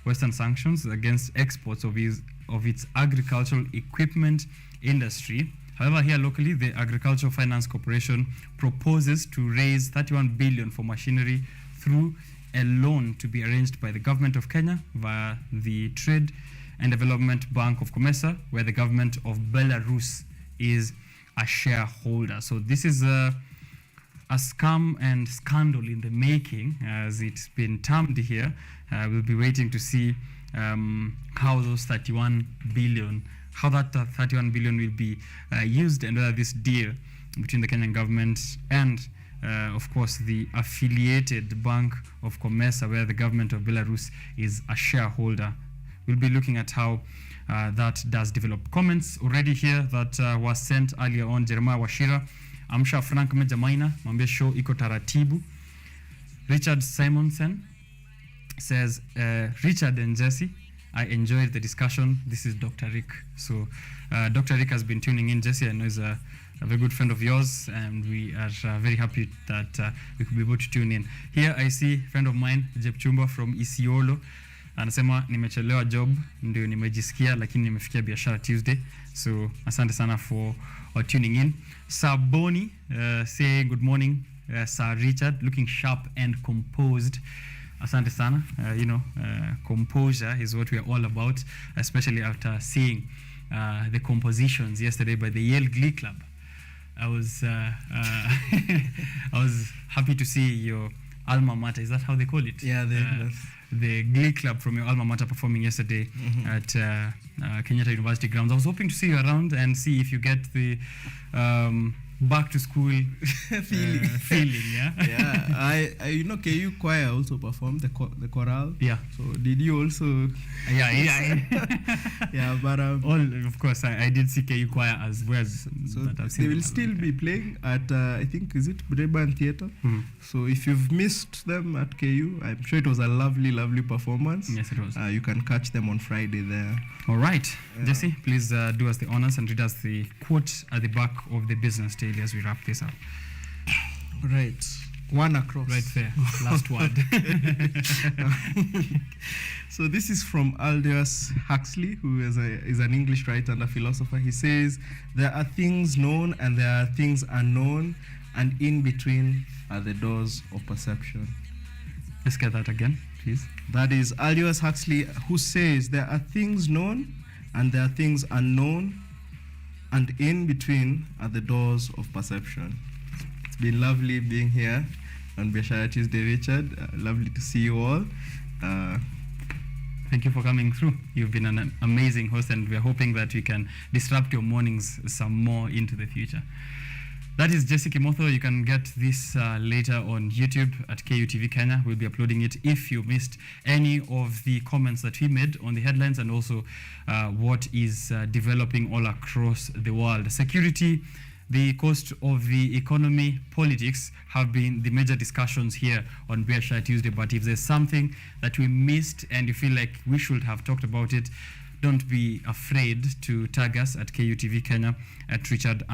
Western sanctions against exports of its agricultural equipment industry. However, here locally, the Agricultural Finance Corporation proposes to raise 31 billion for machinery through a loan to be arranged by the government of Kenya via the Trade and Development Bank of COMESA, where the government of Belarus is a shareholder. So this is a scam and scandal in the making, as it's been termed here. We'll be waiting to see how those 31 billion will be used, and whether this deal between the Kenyan government and of course the affiliated Bank of COMESA, where the government of Belarus is a shareholder. We'll be looking at how that does develop. Comments already here that was sent earlier on. Jeremiah Washira, Amsha Frank Mejamaina, Mwambie show iko taratibu. Richard Simonson says, Richard and Jesse, I enjoyed the discussion. This is Dr. Rick. So Dr. Rick has been tuning in. Jesse, I know, is a very good friend of yours, and we are very happy that we could be able to tune in. Here I see a friend of mine, Jeb Chumba from Isiolo. Anasema nimechelewa job, ndio nimejisikia, lakini nimefikia Biashara Tuesday. So asante sana for tuning in. Saboni say good morning, Sir Richard, looking sharp and composed. Asante sana. Composure is what we are all about, especially after seeing the compositions yesterday by the Yale Glee Club. I was happy to see your alma mater. Is that how they call it?
Yeah,
the Glee Club from your alma mater performing yesterday at Kenyatta University grounds. I was hoping to see you around and see if you get the back to school feeling.
Yeah. I KU choir also performed the chorale.
Yeah.
So did you also?
Yeah.
Yeah, but
of course I did see KU choir as well.
So they will still be playing at I think, is it Breban Theatre? So if you've missed them at KU, I'm sure it was a lovely performance.
Yes, it was.
You can catch them on Friday there.
All right, Jesse, please do us the honors and read us the quote at the back of the business daily as we wrap this up.
Right. One across.
Right there. Last word.
So this is from Aldous Huxley, who is an English writer and a philosopher. He says, there are things known and there are things unknown, and in between are the doors of perception.
Let's get that again, please.
That is Aldous Huxley, who says there are things known and there are things unknown, and in between are the doors of perception. It's been lovely being here on Biashara Tuesday, Richard. Lovely to see you all.
Thank you for coming through. You've been an amazing host, and we're hoping that we can disrupt your mornings some more into the future. That is Jesse Kimotho. You can get this later on YouTube at KUTV Kenya. We'll be uploading it if you missed any of the comments that we made on the headlines, and also what is developing all across the world. Security, the cost of the economy, politics have been the major discussions here on Biashara Tuesday. But if there's something that we missed and you feel like we should have talked about it, don't be afraid to tag us at KUTV Kenya at Richard_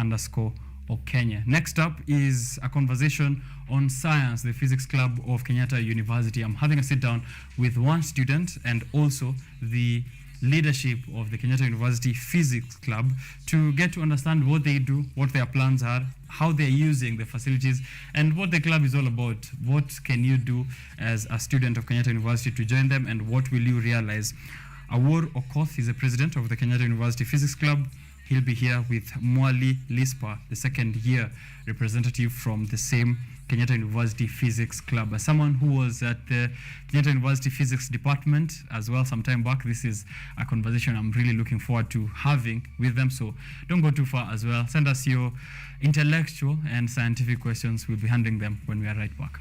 OKENYE. Next up is a conversation on science, the physics club of Kenyatta University. I'm having a sit down with one student and also the leadership of the Kenyatta University Physics Club to get to understand what they do, what their plans are, how they're using the facilities, and what the club is all about. What can you do as a student of Kenyatta University to join them, and what will you realize? Awor Okoth is the president of the Kenyatta University Physics Club. He'll be here with Mwali Lispa, the second year representative from the same Kenyatta University Physics Club. As someone who was at the Kenyatta University Physics Department as well some time back, this is a conversation I'm really looking forward to having with them. So don't go too far as well. Send us your intellectual and scientific questions. We'll be handling them when we are right back.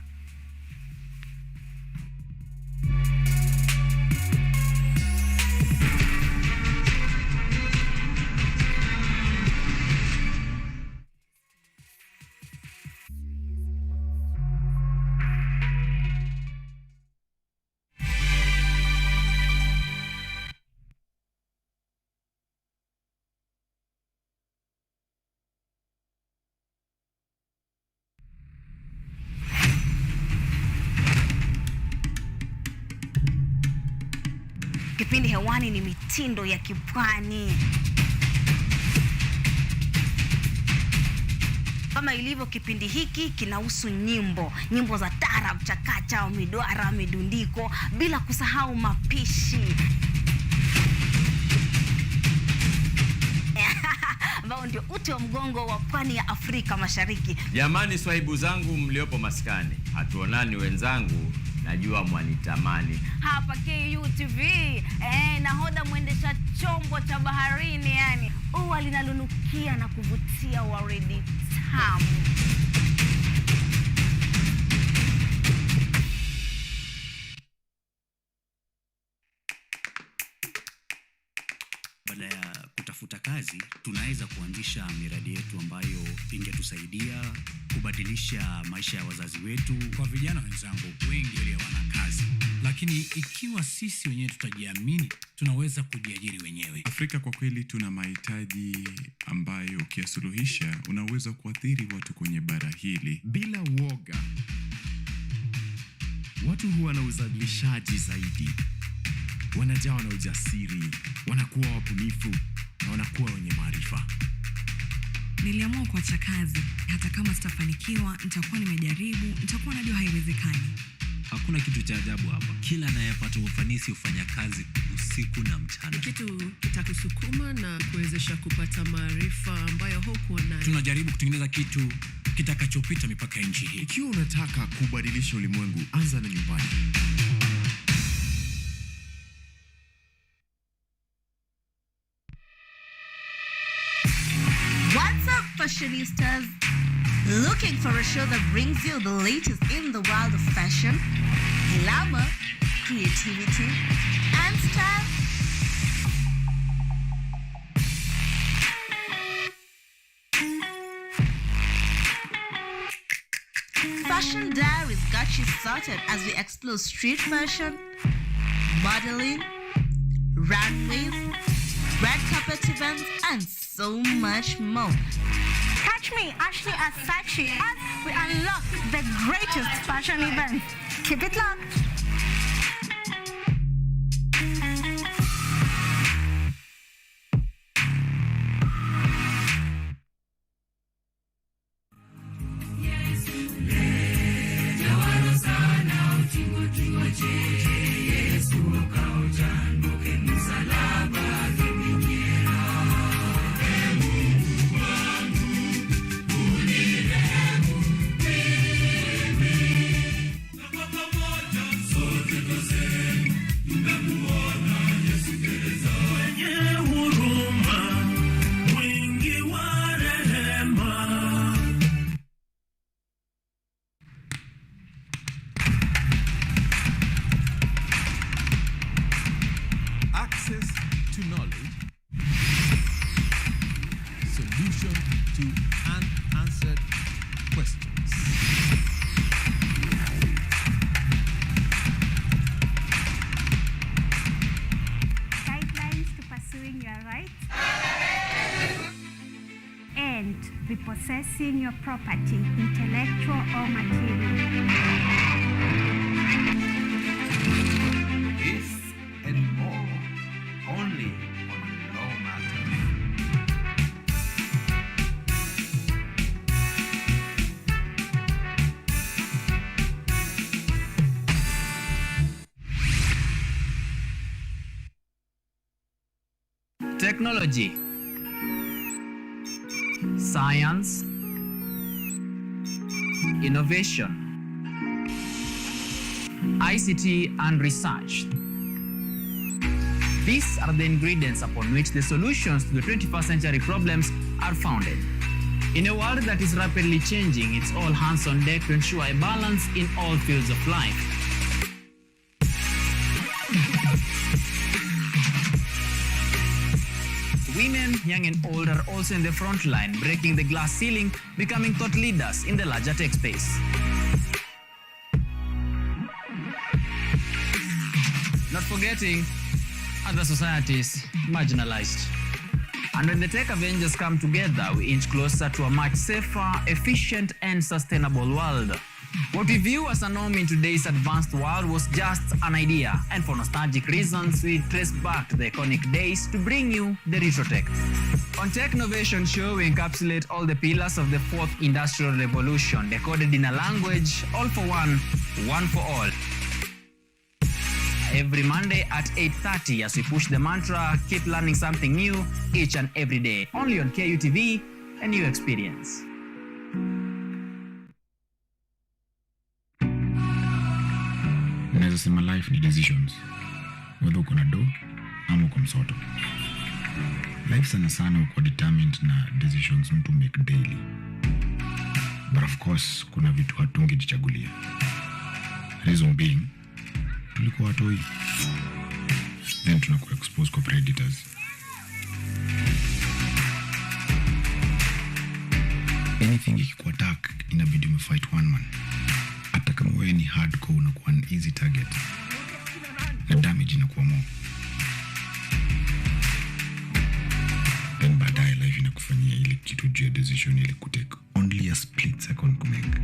Kipindi hewani ni mitindo ya kipwani. Kama ilivyo kipindi hiki kinahusu nyimbo za tarab, chakacha, midwara, midundiko, bila kusahau mapishi. Ambao ndio uti wa mgongo wa pwani ya Afrika Mashariki.
Jamani, swahibu zangu mliopo maskani, hatuonani wenzangu, najua mwanitamani.
Hapa Kutv, nahodha mwendesha chombo cha baharini, yani ua linalonukia na kuvutia waridi tamu.
Baada ya kutafuta kazi, tunaweza kuanzisha miradi yetu ambayo ingetusaidia kubadilisha maisha ya wazazi wetu.
Kwa vijana wenzangu, wengi wale wana kazi, lakini ikiwa sisi wenyewe tutajiamini, tunaweza kujiajiri wenyewe.
Afrika kwa kweli tuna mahitaji ambayo ukiyasuluhisha unaweza kuathiri watu kwenye bara hili.
Bila uoga, watu huwa na uzalishaji zaidi, wanajawa na ujasiri, wanakuwa wabunifu na wanakuwa wenye maarifa.
Niliamua kuacha kazi, hata kama sitafanikiwa, nitakuwa nimejaribu, nitakuwa najua haiwezekani.
Hakuna kitu cha ajabu hapa. Kila anayepata ufanisi hufanya kazi usiku na mchana.
Kitu kitakusukuma na kuwezesha kupata maarifa ambayo hukuwa nayo.
Tunajaribu kutengeneza kitu kitakachopita mipaka ya nchi hii.
Ikiwa unataka kubadilisha ulimwengu, anza na nyumbani.
What's up, fashionistas? Looking for a show that brings you the latest in the world of fashion, glamour, creativity, and style? Fashion Diaries got you sorted as we explore street fashion, modeling, runways, red carpet events, and so much more.
Catch me, Ashley, as Sachi, as we unlock the greatest fashion events. Keep it locked.
repossessing your property, intellectual or material.
This and more only on Law Matters.
Technology, science, innovation, ICT and research. These are the ingredients upon which the solutions to the 21st century problems are founded. In a world that is rapidly changing, it's all hands on deck to ensure a balance in all fields of life. Women, young and old, are also in the front line, breaking the glass ceiling, becoming thought leaders in the larger tech space. Not forgetting other societies marginalized. And when the tech Avengers come together, we inch closer to a much safer, efficient, and sustainable world. What we view as a norm in today's advanced world was just an idea, and for nostalgic reasons, we trace back to the iconic days to bring you the retro tech. On Technovation Show, we encapsulate all the pillars of the fourth industrial revolution, decoded in a language, all for one for all. Every Monday at 8:30 as we push the mantra, keep learning something new each and every day, only on KUTV, a new experience.
Naweza sema life ni decisions, whether uko na do ama uko msoto. Life sana sana uko determined na decisions mtu make daily, but of course kuna vitu hatungejichagulia. Reason being, tulikuwa watoi, then tunakuwa exposed kwa predators. Anything ikikuwa attack, inabidi umefight one man. Hata kama wewe ni hardcore, unakuwa an easy target, na damage inakuwa more. Then baadaye life inakufanyia ili kitu juu ya decision ili kutake only a split second kumake.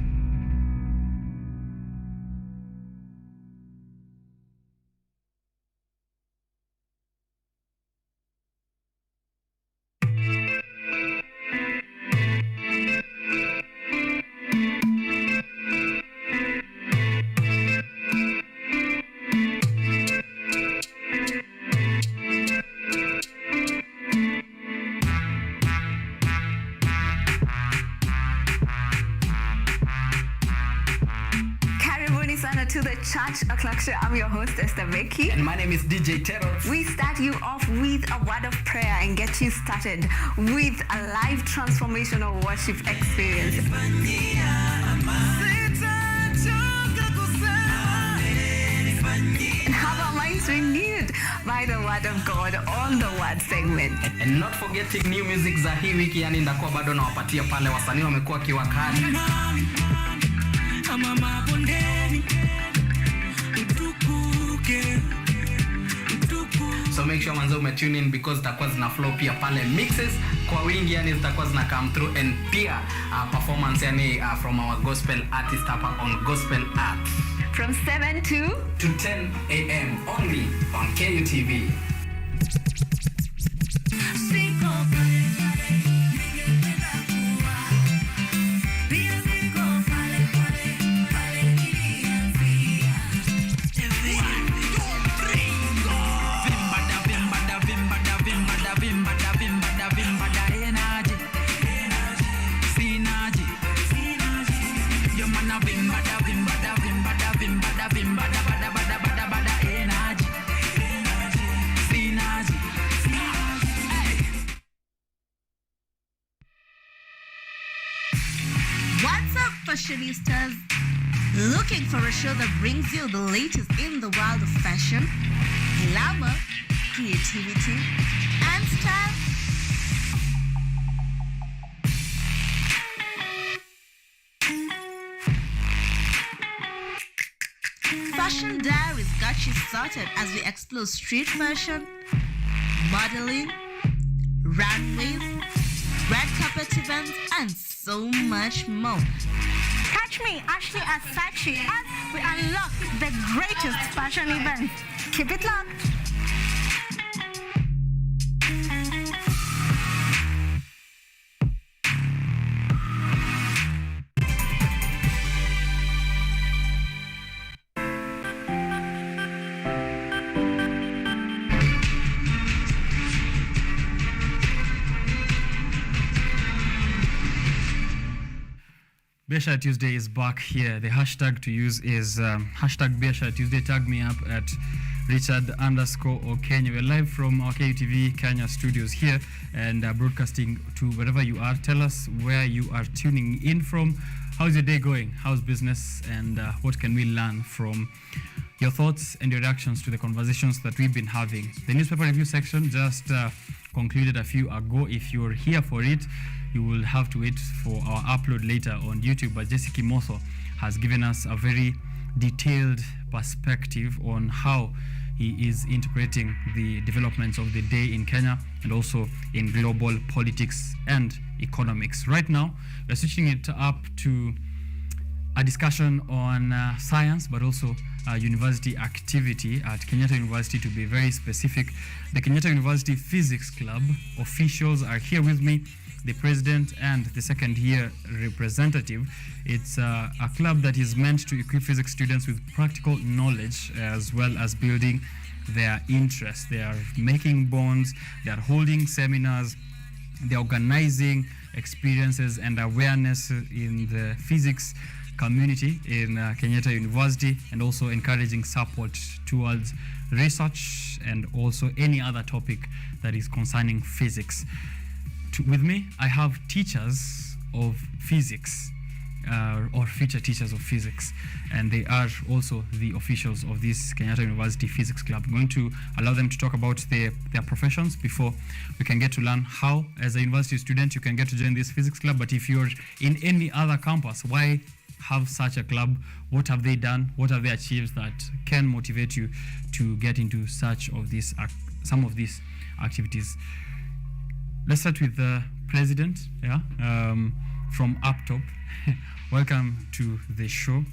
To the Church O'Clock Show. I'm your host, Esther Becky.
And my name is DJ Terrell.
We start you off with a word of prayer and get you started with a live transformational worship experience. And have our minds renewed by the word of God on the word segment.
And not forgetting new music za hii wiki, yani ndakuwa bado nawapatia pale wasanii wamekuwa kiwakali. So make sure manzo umetune in because zitakuwa zina flow pia pale mixes kwa wingi, yani zitakuwa zina come through, and pia performance yani from our gospel artist hapa on Gospel Art
from 7 to
10 a.m. only on KUTV.
Fashionistas, looking for a show that brings you the latest in the world of fashion, glamour, creativity, and style? Fashion Diaries got you started as we explore street fashion, modeling, runways, red carpet events, and so much more.
Catch me, Ashley and Sachi, as we unlock the greatest fashion events. Keep it locked.
Biashara Tuesday is back here. The hashtag to use is hashtag Biashara Tuesday. Tag me up at Richard_OKENYE. We're live from our Kutv Kenya studios here and broadcasting to wherever you are. Tell us where you are tuning in from. How's your day going? How's business? And what can we learn from your thoughts and your reactions to the conversations that we've been having? The newspaper review section just concluded a few ago. If you're here for it, you will have to wait for our upload later on YouTube. But Jessica Motho has given us a very detailed perspective on how he is interpreting the developments of the day in Kenya and also in global politics and economics. Right now, we're switching it up to a discussion on science, but also university activity at Kenyatta University, to be very specific. The Kenyatta University Physics Club officials are here with me, the president and the second-year representative. It's a club that is meant to equip physics students with practical knowledge as well as building their interests. They are making bonds, they are holding seminars, they're organizing experiences and awareness in the physics community in Kenyatta University, and also encouraging support towards research and also any other topic that is concerning physics. With me, I have teachers of physics or future teachers of physics, and they are also the officials of this Kenyatta University Physics Club. I'm going to allow them to talk about their professions before we can get to learn how, as a university student, you can get to join this physics club. But if you're in any other campus, why have such a club? What have they done? What have they achieved that can motivate you to get into some of these activities? Let's start with the president, from up top. Welcome to the show.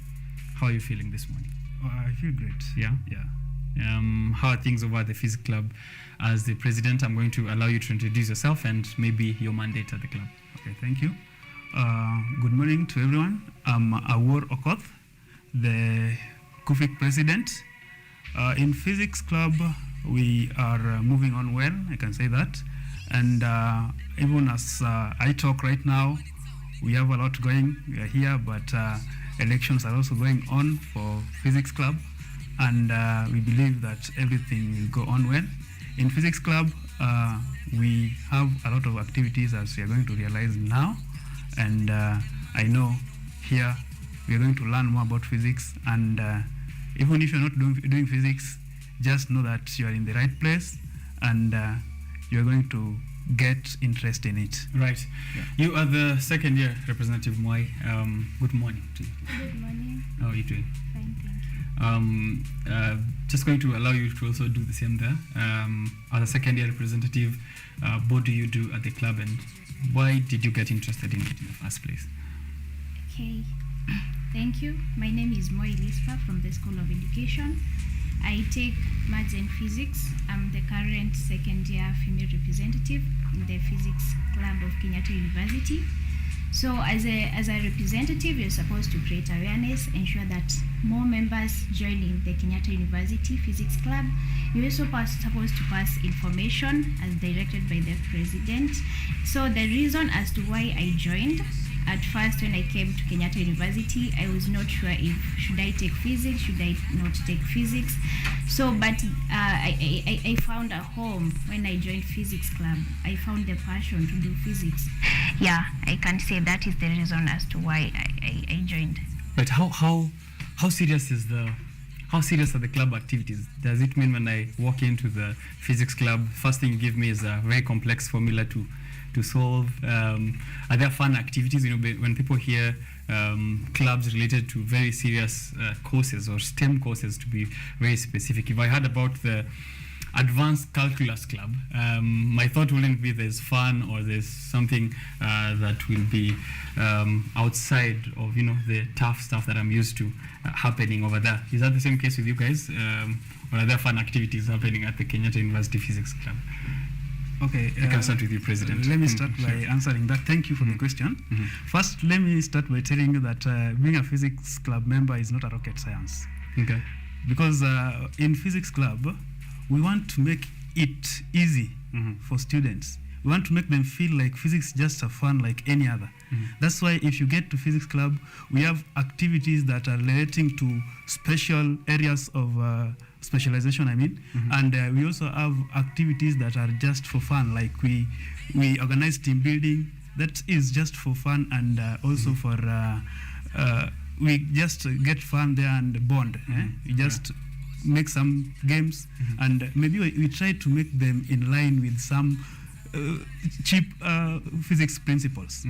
How are you feeling this morning?
I feel great.
Yeah? How are things over at the Physics Club? As the president, I'm going to allow you to introduce yourself and maybe your mandate at the club.
Okay, thank you. Good morning to everyone. I'm Awor Okoth, the Kutv president. In Physics Club, we are moving on well, I can say that. And even as I talk right now, we have a lot going. We are here, but elections are also going on for Physics Club, and we believe that everything will go on well. In Physics Club, we have a lot of activities, as we are going to realize now, and I know here we are going to learn more about physics, and even if you're not doing physics, just know that you are in the right place, and you're going to get interest in it.
Right. Yeah. You are the second year representative, Mwai. Good morning to you.
Good morning.
How are you doing?
Fine, thank you.
Just going to allow you to also do the same there. As a second year representative, what do you do at the club, and why did you get interested in it in the first place?
Okay, thank you. My name is Moi Lispa from the School of Education. I take maths and physics. I'm the current second year female representative in the Physics Club of Kenyatta University. So as a representative, you're supposed to create awareness, ensure that more members join in the Kenyatta University Physics Club. You're also supposed to pass information as directed by the president. So the reason as to why I joined, at first when I came to Kenyatta University, I was not sure if should I take physics, should I not take physics. So, but I found a home when I joined Physics Club. I found the passion to do physics. Yeah, I can say that is the reason as to why I joined.
But how serious are the club activities? Does it mean when I walk into the Physics Club, first thing you give me is a very complex formula to solve? Are there fun activities? You know, when people hear clubs related to very serious courses or STEM courses, to be very specific. If I heard about the advanced calculus club. My thought wouldn't be there's fun or there's something that will be outside of the tough stuff that I'm used to happening over there. Is that the same case with you guys? Or are there fun activities happening at the Kenyatta University Physics Club?
Okay,
I can start with you, President.
Let me start by answering that. Thank you for the question. First, let me start by telling you that being a physics club member is not a rocket science.
Okay.
Because in physics club, we want to make it easy for students. We want to make them feel like physics is just a fun like any other. That's why if you get to physics club, we have activities that are relating to special areas of specialization, and we also have activities that are just for fun, like we organize team building that is just for fun, and also for we just get fun there and bond. We just make some games, and maybe we try to make them in line with some cheap physics principles.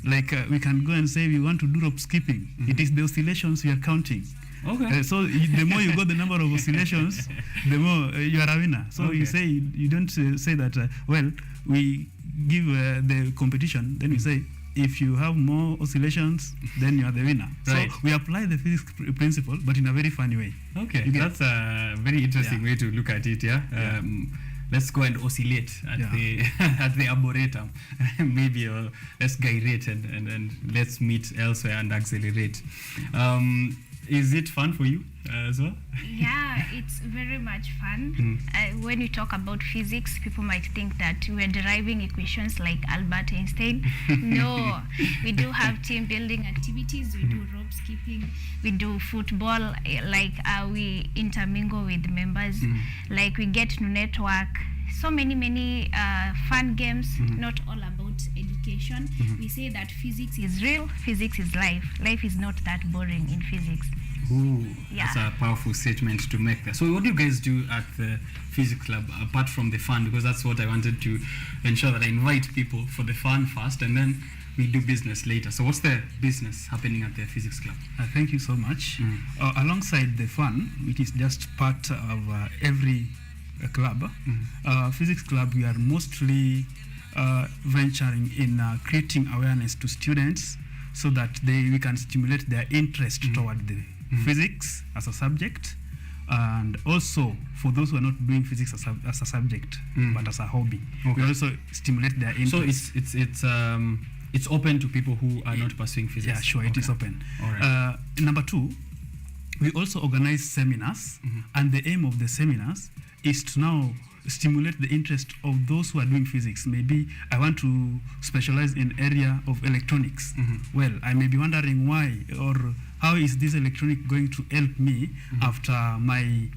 Like we can go and say we want to do rope skipping. It is the oscillations we are counting.
Okay.
So the more you got the number of oscillations, the more you are a winner. So you say you don't say that. Well, we give the competition. Then we say if you have more oscillations, then you are the winner.
Right.
So we apply the physics principle, but in a very funny way.
Okay, that's a very interesting way to look at it. Let's go and oscillate at the at the arboretum, maybe, or let's gyrate and let's meet elsewhere and accelerate. Is it fun for you as well?
Yeah, it's very much fun. When you talk about physics, people might think that we're deriving equations like Albert Einstein. No, we do have team building activities. We do rope skipping. We do football. Like we intermingle with members. Like we get to network. So many fun games, not all about education. We say that physics is real, physics is life. Life is not that boring in physics.
Ooh, that's a powerful statement to make there. So what do you guys do at the physics club, apart from the fun? Because that's what I wanted to ensure, that I invite people for the fun first, and then we do business later. So what's the business happening at the physics club?
Thank you so much. Alongside the fun, which is just part of every club, physics club, we are mostly venturing in creating awareness to students so that we can stimulate their interest toward the physics as a subject, and also for those who are not doing physics as a subject but as a hobby, we also stimulate their interest.
So it's open to people who are not pursuing physics.
Yeah, sure, it is open.
All right.
Number two, we also organize seminars, and the aim of the seminars is to now stimulate the interest of those who are doing physics. Maybe I want to specialize in area of electronics. Well, I may be wondering why, or how is this electronic going to help me after my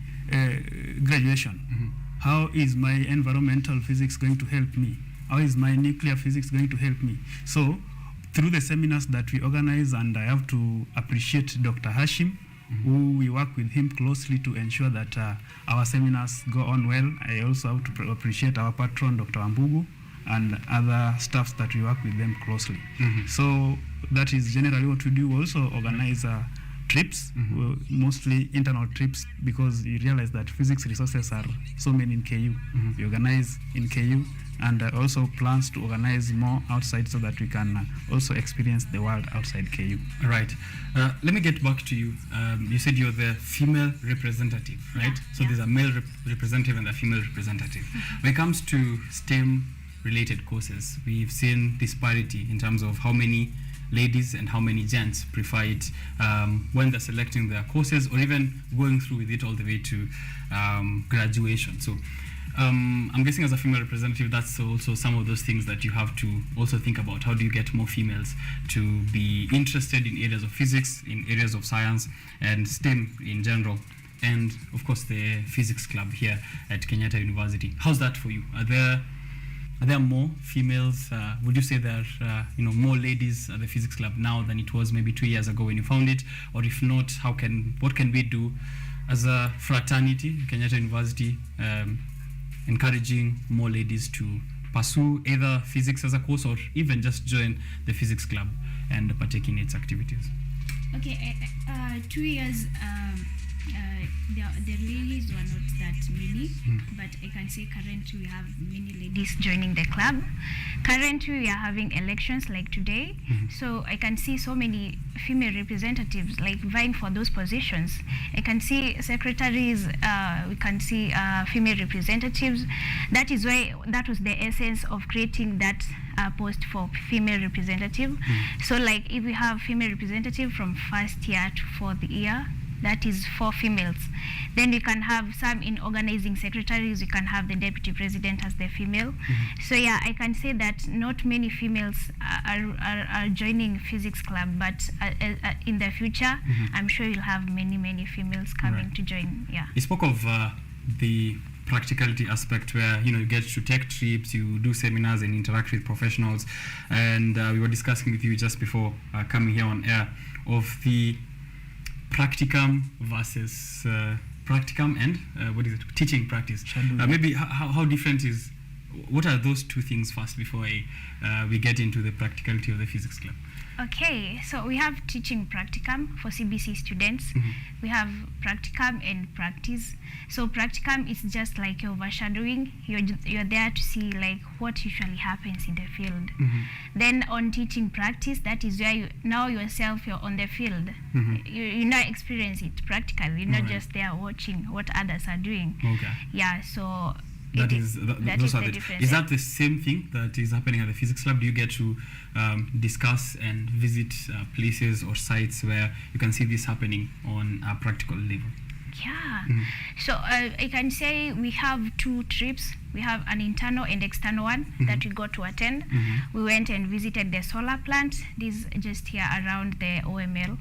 graduation? How is my environmental physics going to help me? How is my nuclear physics going to help me? So through the seminars that we organize, and I have to appreciate Dr. Hashim, who we work with him closely to ensure that our seminars go on well. I also have to appreciate our patron, Dr. Ambugu, and other staffs that we work with them closely. So that is generally what we do. We also organize trips, mostly internal trips, because you realize that physics resources are so many in KU. We organize in KU, and also plans to organize more outside so that we can also experience the world outside KU.
Right. Let me get back to you. You said you're the female representative, right? So there's a male representative and a female representative. When it comes to STEM-related courses, we've seen disparity in terms of how many ladies and how many gents prefer it when they're selecting their courses, or even going through with it all the way to graduation. So I'm guessing as a female representative, that's also some of those things that you have to also think about. How do you get more females to be interested in areas of physics, in areas of science, and STEM in general? And of course, the physics club here at Kenyatta University. How's that for you? Are there more females? Would you say there are more ladies at the physics club now than it was maybe 2 years ago when you found it? Or if not, what can we do as a fraternity, Kenyatta University, encouraging more ladies to pursue either physics as a course, or even just join the physics club and partake in its activities?
Okay, 2 years The ladies were not that many, but I can say currently we have many ladies joining the club. Currently we are having elections like today, so I can see so many female representatives like vying for those positions. I can see secretaries, we can see female representatives. That is why that was the essence of creating that post for female representative. So like if we have female representative from first year to fourth year, that is 4 females. Then we can have some in organizing secretaries. We can have the deputy president as the female. So yeah, I can say that not many females are joining physics club, but in the future, I'm sure you'll have many females coming to join. Yeah.
You spoke of the practicality aspect where you get to take trips, you do seminars and interact with professionals, and we were discussing with you just before coming here on air of the practicum versus practicum and teaching practice. Maybe how different is, what are those two things first before we get into the practicality of the physics club?
Okay, so we have teaching practicum for CBC students. We have practicum and practice. So practicum is just like overshadowing. You're there to see like what usually happens in the field. Then on teaching practice, that is where you yourself you're on the field. You now experience it practically. You're not just there watching what others are doing.
Okay.
Yeah. So
that is the difference. Is that the same thing that is happening at the physics lab? Do you get to discuss and visit places or sites where you can see this happening on a practical level?
Yeah. So I can say we have 2 trips. We have an internal and external one that we got to attend. We went and visited the solar plant. This just here around the OML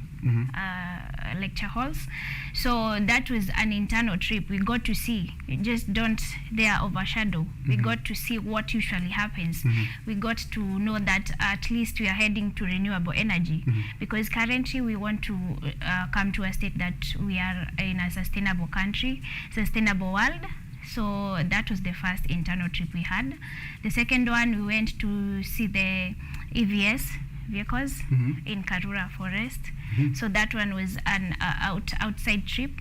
lecture halls. So that was an internal trip. We got to see. You just don't there overshadow. We got to see what usually happens. We got to know that at least we are heading to renewable energy, because currently we want to come to a state that we are in a sustainable country, sustainable world. So that was the first internal trip we had. The second one, we went to see the EVS vehicles in Karura Forest. So that one was an outside trip.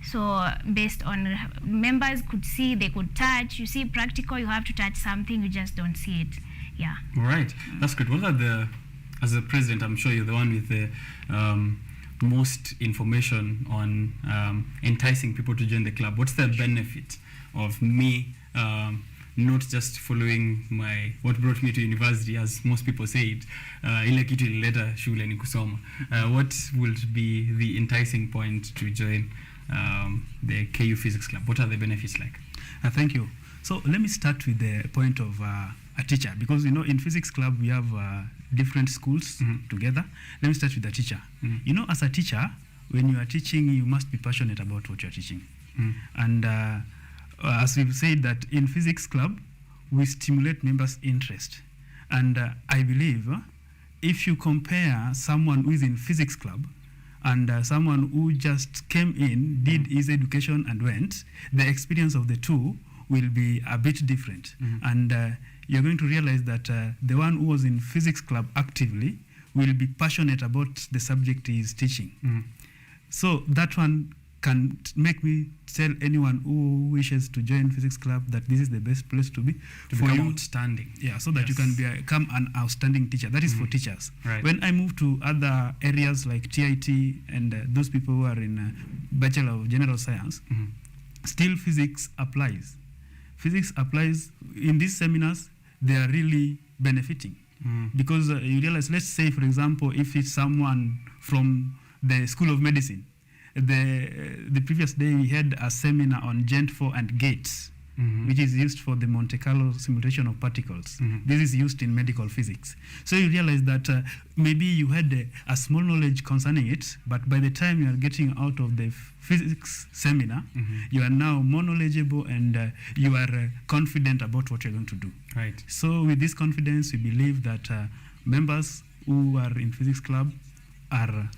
So based on members could see, they could touch. You see, practical, you have to touch something, you just don't see it. Yeah.
All right, that's good. What are as a president, I'm sure you're the one with the most information on enticing people to join the club. What's the benefit of me not just following what brought me to university, as most people say it, ile kitu ilileta shule ni kusoma? What would be the enticing point to join the KU Physics Club? What are the benefits like?
Thank you. So let me start with the point of a teacher, because in Physics Club we have different schools together. Let me start with the teacher. As a teacher, when you are teaching, you must be passionate about what you are teaching. And as we've said, that in Physics Club, we stimulate members' interest. And I believe if you compare someone who is in Physics Club and someone who just came in, did his education and went, the experience of the two will be a bit different. And you're going to realize that the one who was in Physics Club actively will be passionate about the subject he is teaching. So that one can make me tell anyone who wishes to join Physics Club that this is the best place to be.
To become outstanding.
Yeah, so that you can become an outstanding teacher. That is for teachers.
Right.
When I move to other areas like TIT and those people who are in Bachelor of General Science, still physics applies. Physics applies. In these seminars, they are really benefiting. Because you realize, let's say, for example, if it's someone from the School of Medicine, the previous day we had a seminar on GENT4 and gates, which is used for the Monte Carlo simulation of particles. This is used in medical physics. So you realize that maybe you had a small knowledge concerning it, but by the time you are getting out of the physics seminar, you are now more knowledgeable and you are confident about what you're going to do.
Right.
So with this confidence, we believe that members who are in Physics Club are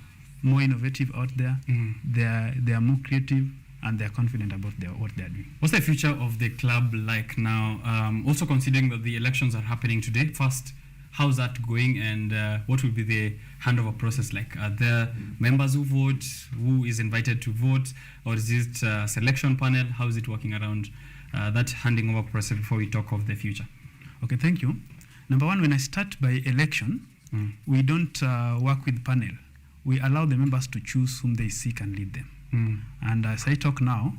more innovative out there. They are more creative, and they are confident about what they are doing.
What's the future of the club like now? Also considering that the elections are happening today. First, how's that going, and what will be the handover process like? Are there members who vote? Who is invited to vote? Or is it a selection panel? How is it working around that handing over process before we talk of the future?
Okay, thank you. Number one, when I start by election, we don't work with panel. We allow the members to choose whom they seek and lead them. And as I talk now,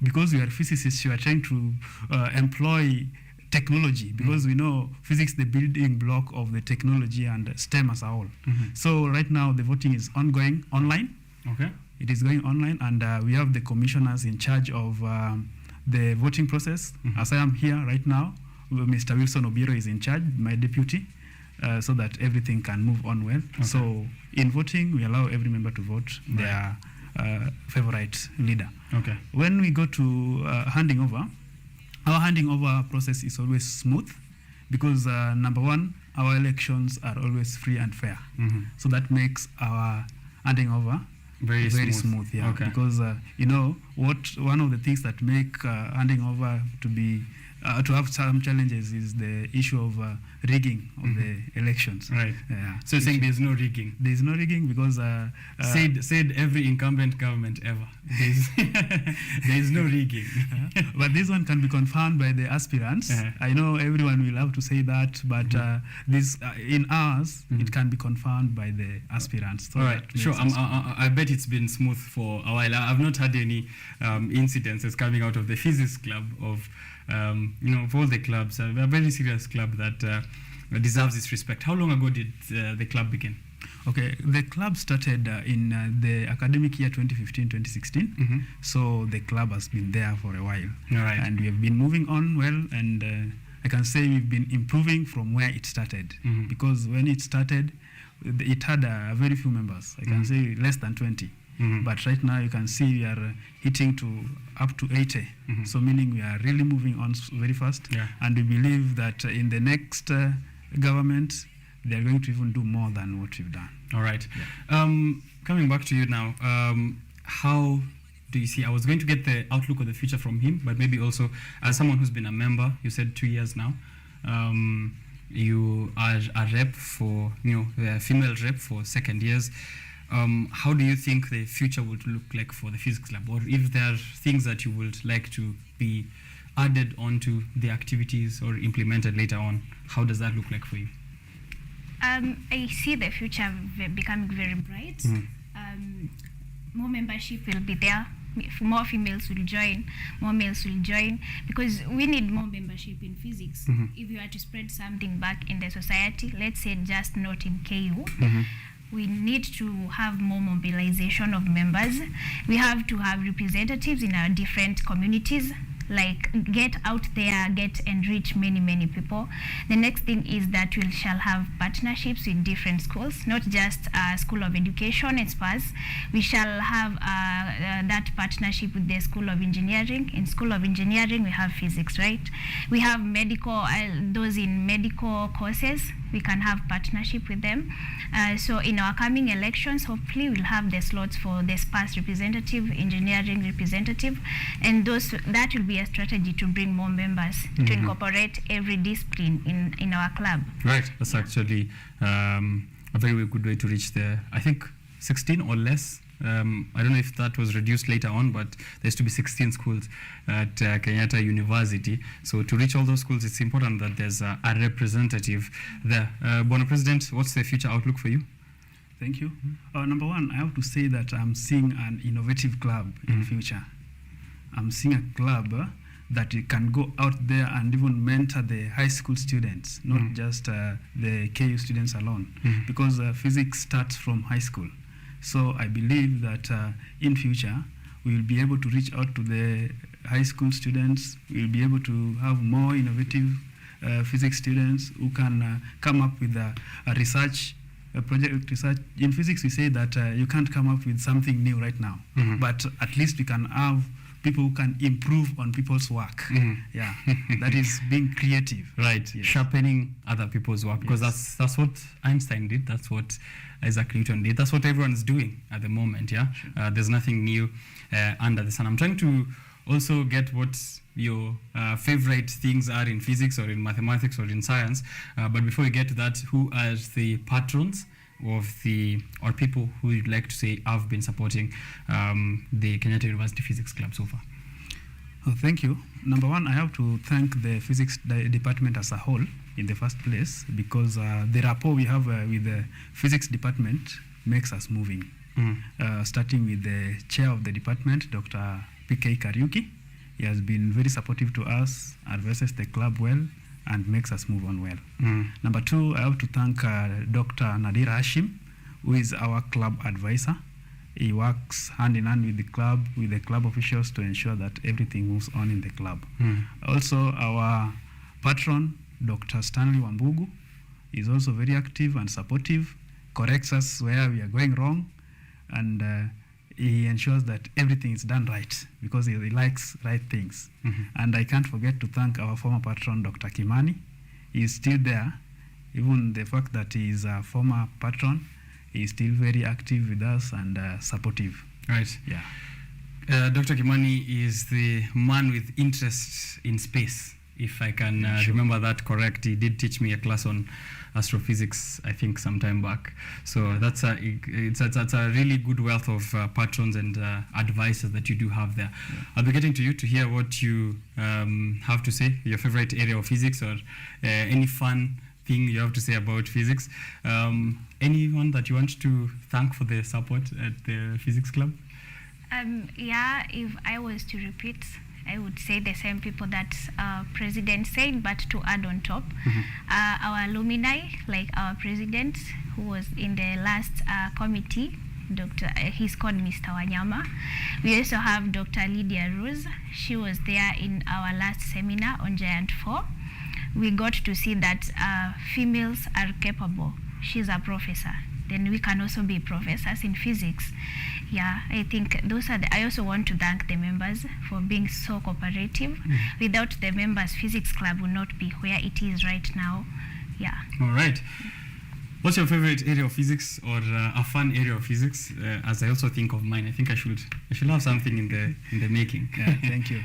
because we are physicists, we are trying to employ technology, because we know physics, the building block of the technology and STEM as a whole. So right now the voting is ongoing online.
Okay.
It is going online, and we have the commissioners in charge of the voting process. As I am here right now, Mr. Wilson Obiero is in charge, my deputy, so that everything can move on well.
Okay.
So in voting, we allow every member to vote their favorite leader.
Okay.
When we go to handing over, our handing over process is always smooth, because number one, our elections are always free and fair. So that makes our handing over
very
smooth. Yeah.
Okay.
Because you know what, one of the things that make handing over to be to have some challenges is the issue of rigging of the elections.
Right.
Yeah.
So you're saying there's no rigging?
There's no rigging, because
said every incumbent government ever. There's no rigging.
But this one can be confirmed by the aspirants. I know everyone will have to say that, but this in ours it can be confirmed by the aspirants. So
all right, sure. I bet it's been smooth for a while. I've not had any incidences coming out of the physics club of of all the clubs. A very serious club that deserves its respect. How long ago did the club begin?
Okay, the club started in the academic year 2015-2016. So the club has been there for a while.
All right.
And we have been moving on well, and I can say we've been improving from where it started. Because when it started, it had very few members. I can say less than 20. But right now you can see we are hitting to up to 80. So meaning we are really moving on very fast.
Yeah.
And we believe that in the next government, they are going to even do more than what we've done.
All right.
Yeah.
Coming back to you now, how do you see? I was going to get the outlook of the future from him, but maybe also as someone who's been a member, you said 2 years now. You are a rep for, a female rep for second years. How do you think the future would look like for the physics lab, or if there are things that you would like to be added onto the activities or implemented later on? How does that look like for you?
I see the future becoming very bright. More membership will be there. More females will join, more males will join, because we need more membership in physics. If you are to spread something back in the society, let's say just not in KU, we need to have more mobilization of members. We have to have representatives in our different communities, like get out there, get and reach many people. The next thing is that we shall have partnerships with different schools, not just School of Education and SPAS. We shall have that partnership with the School of Engineering. In School of Engineering we have physics, right? We have medical, those in medical courses, we can have partnership with them. So in our coming elections, hopefully we'll have the slots for the SPAS representative, engineering representative, and that will be a strategy to bring more members, to incorporate every discipline in our club.
Right, that's actually a very good way to reach the, I think, 16 or less. I don't know if that was reduced later on, but there used to be 16 schools at Kenyatta University. So to reach all those schools, it's important that there's a representative there. Bwana President, what's the future outlook for you?
Thank you. Number one, I have to say that I'm seeing an innovative club in future. I'm seeing a club that can go out there and even mentor the high school students, not just the KU students alone, because physics starts from high school. So I believe that in future, we will be able to reach out to the high school students. We will be able to have more innovative physics students who can come up with a research, a project research. In physics, we say that you can't come up with something new right now, but at least we can have people who can improve on people's work. Yeah, that is being creative.
Right, yes. Sharpening other people's work, because that's what Einstein did. That's what Isaac Newton did. That's what everyone's doing at the moment. Yeah, there's nothing new under the sun. I'm trying to also get what your favorite things are in physics or in mathematics or in science. But before we get to that, who are the patrons of or people who you'd like to say have been supporting the Kenyatta University Physics Club so far?
Oh, thank you. Number one, I have to thank the physics department as a whole in the first place, because the rapport we have with the physics department makes us moving. Starting with the chair of the department, Dr. P.K. Kariuki. He has been very supportive to us, advises the club well, and makes us move on well. Number two, I have to thank Dr. Nadir Hashim, who is our club advisor. He works hand in hand with the club officials to ensure that everything moves on in the club. Also, our patron, Dr. Stanley Wambugu, is also very active and supportive, corrects us where we are going wrong, and he ensures that everything is done right, because he likes right things. And I can't forget to thank our former patron, Dr. Kimani. He is still there. Even the fact that he is a former patron, he is still very active with us and supportive.
Right.
Yeah.
Dr. Kimani is the man with interest in space, if I can remember that correct. He did teach me a class on astrophysics, I think, some time back. So that's a really good wealth of patrons and advisors that you do have there. I'll be getting to you to hear what you have to say, your favorite area of physics, or any fun thing you have to say about physics. Anyone that you want to thank for the support at the physics club?
Yeah, if I was to repeat, I would say the same people that President said, but to add on top, our alumni, like our president, who was in the last committee, he's called Mr. Wanyama. We also have Dr. Lydia Rose. She was there in our last seminar on Giant 4. We got to see that females are capable. She's a professor. Then we can also be professors in physics. Yeah, I think those are I also want to thank the members for being so cooperative. Without the members, Physics Club would not be where it is right now. Yeah.
All right. What's your favorite area of physics, or a fun area of physics? As I also think of mine, I think I should have something in the making.
Yeah, thank you.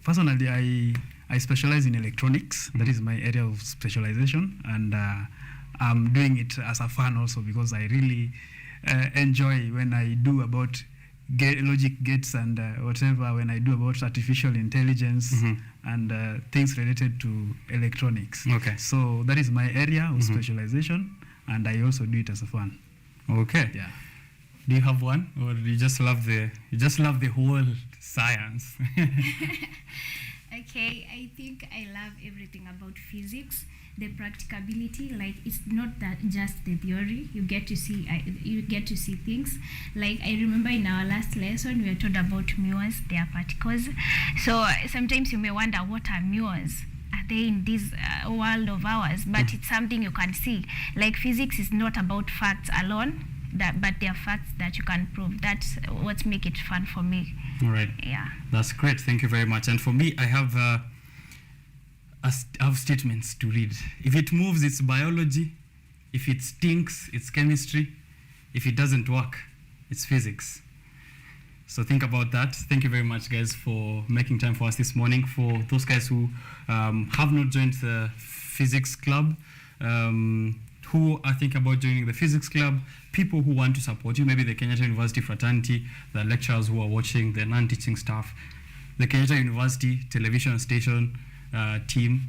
Personally, I specialize in electronics. That is my area of specialization, and I'm doing it as a fun also, because I really enjoy when I do about logic gates and whatever, when I do about artificial intelligence and things related to electronics.
Okay.
So that is my area of specialization, and I also do it as a fun.
Okay.
Yeah.
Do you have one, or you just love the whole science?
Okay, I think I love everything about physics. The practicability, like it's not that just the theory. You get to see things. Like I remember in our last lesson we were told about muons, they are particles. So sometimes you may wonder, what are muons? Are they in this world of ours? But it's something you can see. Like physics is not about facts alone, but they are facts that you can prove. That's what makes it fun for me.
All right.
Yeah.
That's great. Thank you very much. And for me, I have statements to read. If it moves, it's biology. If it stinks, it's chemistry. If it doesn't work, it's physics. So think about that. Thank you very much, guys, for making time for us this morning. For those guys who have not joined the physics club, who are thinking about joining the physics club, people who want to support you, maybe the Kenyatta University fraternity, the lecturers who are watching, the non-teaching staff, the Kenyatta University television station team,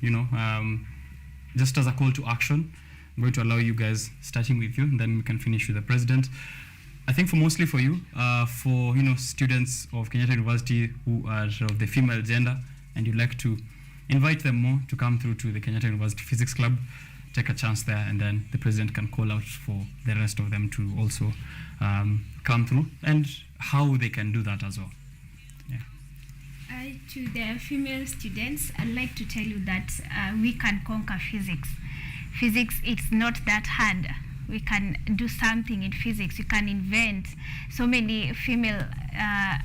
just as a call to action, I'm going to allow you guys, starting with you, and then we can finish with the president. I think mostly for you, for students of Kenyatta University who are of the female gender, and you'd like to invite them more to come through to the Kenyatta University Physics Club, take a chance there, and then the president can call out for the rest of them to also come through, and how they can do that as well.
To the female students, I'd like to tell you that we can conquer physics. Physics, it's not that hard. We can do something in physics. You can invent. So many female are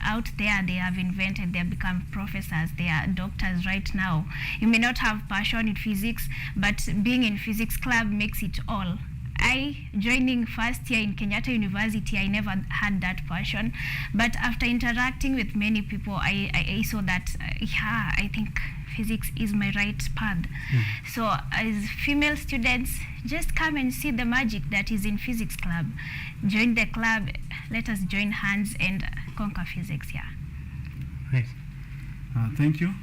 out there. They have invented. They have become professors. They are doctors right now. You may not have passion in physics, but being in physics club makes it all. joining first year in Kenyatta University, I never had that passion. But after interacting with many people, I saw that, I think physics is my right path. So as female students, just come and see the magic that is in physics club. Join the club, let us join hands and conquer physics,
Right. Thank you.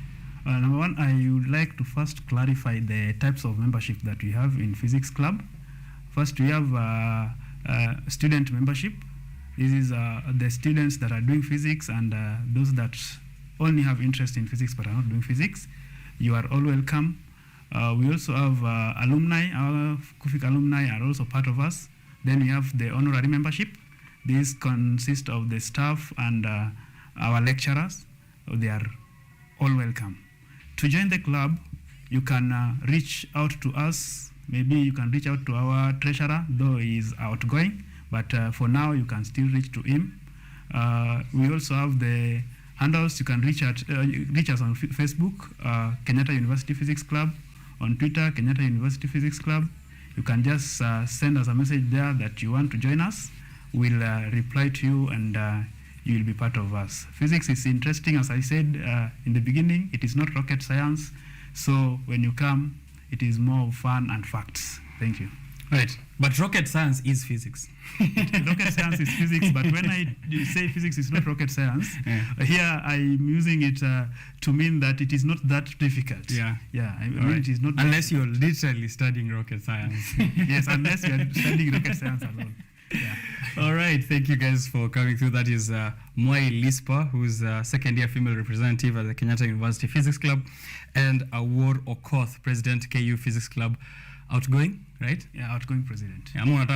Number one, I would like to first clarify the types of membership that we have in physics club. First, we have student membership. This is the students that are doing physics and those that only have interest in physics but are not doing physics. You are all welcome. We also have alumni. Our Kufik alumni are also part of us. Then we have the honorary membership. This consists of the staff and our lecturers. They are all welcome. To join the club, you can reach out to us. Maybe you can reach out to our treasurer, though he is outgoing, but for now you can still reach to him. We also have the handles. You can reach us on Facebook, Kenyatta University Physics Club, on Twitter, Kenyatta University Physics Club. You can just send us a message there that you want to join us. We'll reply to you and you will be part of us. Physics is interesting, as I said in the beginning. It is not rocket science. So when you come, it is more fun and facts. Thank you.
Right, but rocket science is physics.
Rocket science is physics, but when I say physics is not rocket science, here I'm using it to mean that it is not that difficult.
Yeah.
I mean, it is not
unless you're literally studying rocket science.
Yes, unless you're studying rocket science alone. Yeah.
All right, thank you guys for coming through. That is Moi Lispa, who's a second-year female representative at the Kenyatta University Physics Club, and Awor Okoth, President, KU Physics Club. Outgoing, right?
Yeah, outgoing president.
Yeah, no.
I will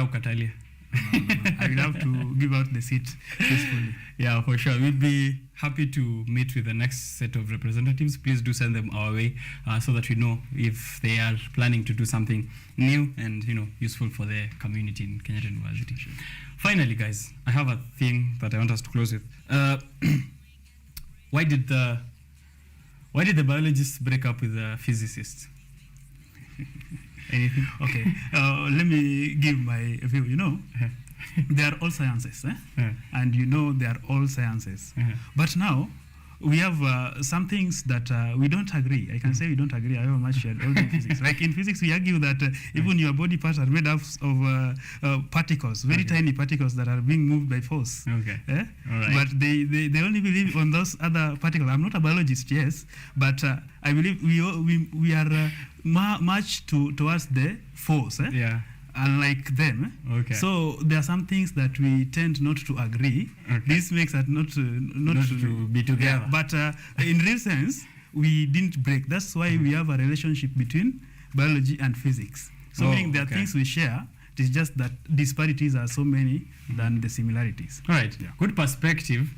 have to give out the seat peacefully.
Yeah, for sure. We'd be happy to meet with the next set of representatives. Please do send them our way so that we know if they are planning to do something new and useful for the community in Kenyatta University. Sure. Finally, guys, I have a thing that I want us to close with. Why did the biologists break up with the physicists?
Anything? Okay. Let me give my view. They are all sciences, and they are all sciences. But now we have some things that we don't agree. I can say we don't agree. However much we are all in physics. Like in physics, we argue that even your body parts are made up of particles, very tiny particles that are being moved by force.
Okay. All right.
But they only believe on those other particles. I'm not a biologist, yes, but I believe we are much towards the force.
Yeah.
Unlike them.
Okay.
So there are some things that we tend not to agree. Okay. This makes us not to
be together.
Yeah, but in real sense, we didn't break. That's why we have a relationship between biology and physics. So meaning there are things we share. It is just that disparities are so many than the similarities.
All right. Yeah. Good perspective.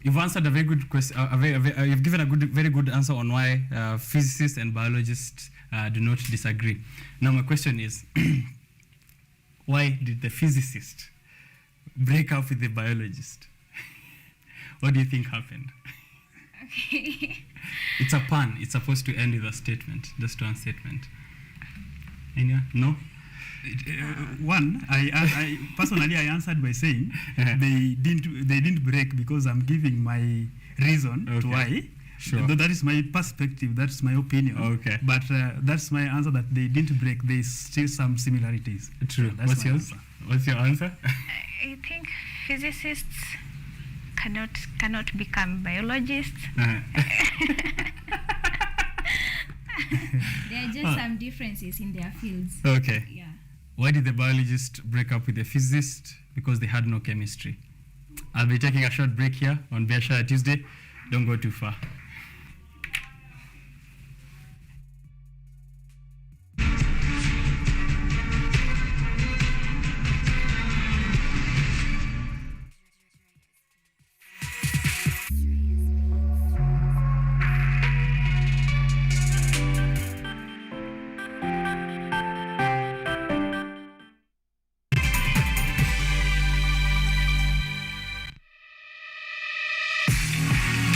You've answered a very good question. You've given a very good answer on why physicists and biologists do not disagree. Now my question is, why did the physicist break up with the biologist? What do you think happened?
Okay.
It's a pun. It's supposed to end with a statement, just one statement. Any? No?
One, I personally I answered by saying they didn't break because I'm giving my reason to why.
Sure.
That is my perspective. That's my opinion.
Okay.
But that's my answer, that they didn't break. There's still some similarities.
True.
Yeah,
What's yours? What's your answer?
I think physicists cannot become biologists.
There are just some differences in their fields.
Okay.
Yeah.
Why did the biologist break up with the physicist? Because they had no chemistry. I'll be taking a short break here on Biashara Tuesday. Don't go too far.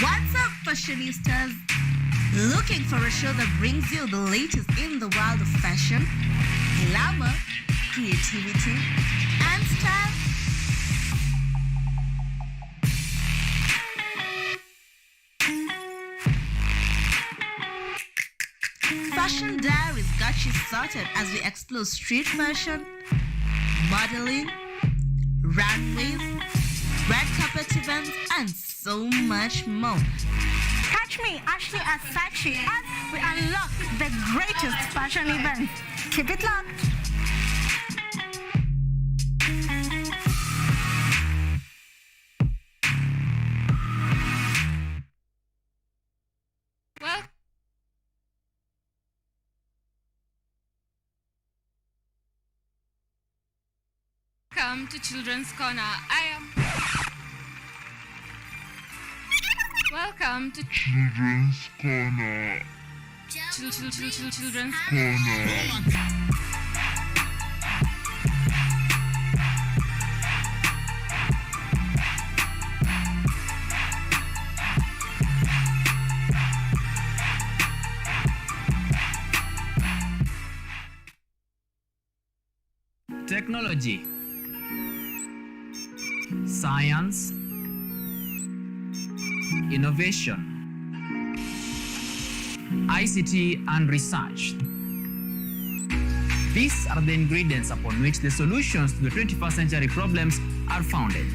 What's up, fashionistas? Looking for a show that brings you the latest in the world of fashion? glamour, creativity, and style. Fashion Diaries got you started as we explore street fashion, modeling, runways, red carpet events, and so much more.
Catch me, Ashley and Sachi, as we unlock the greatest fashion events. Keep it locked.
Welcome to Children's Corner. Welcome to
Children's Corner.
Children's
Corner.
Technology, science, innovation, ICT, and research. These are the ingredients upon which the solutions to the 21st century problems are founded.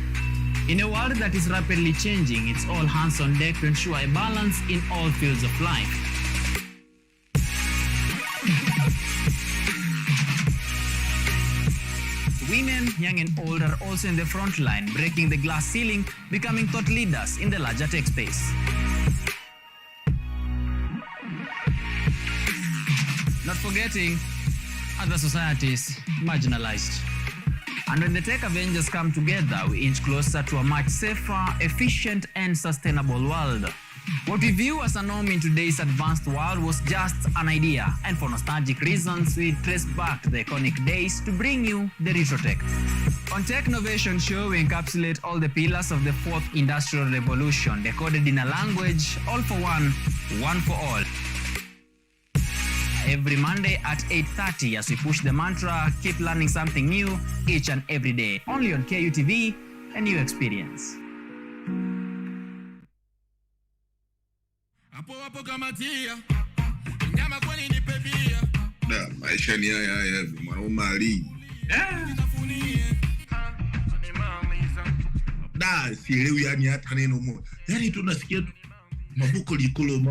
In a world that is rapidly changing, it's all hands on deck to ensure a balance in all fields of life. Women, young and old, are also in the front line, breaking the glass ceiling, becoming thought leaders in the larger tech space. Not forgetting other societies marginalized. And when the tech Avengers come together, we inch closer to a much safer, efficient, and sustainable world. What we view as a norm in today's advanced world was just an idea, and for nostalgic reasons, we trace back to the iconic days to bring you the retro tech. On Tech Innovation Show, we encapsulate all the pillars of the fourth industrial revolution, decoded in a language, all for one for all. Every Monday at 8:30 as we push the mantra, keep learning something new each and every day, only on KUTV, a new experience.
Da, maisha ni haya mwanaume ali. Da, sielewi yani hata neno moja. Yani tunasikia maboko likolo.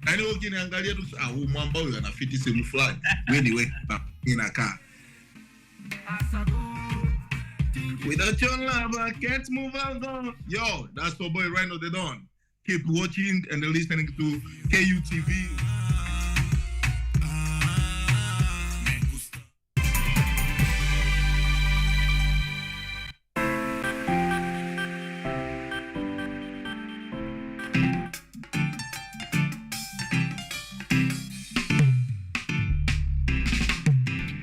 Yani ukiniangalia tu huyu mwamba huyu anafiti sehemu fulani. Wewe ni wewe inakaa. Without your love, I can't move on. Yo, that's your boy Rhino the Don. Keep watching and listening to KUTV.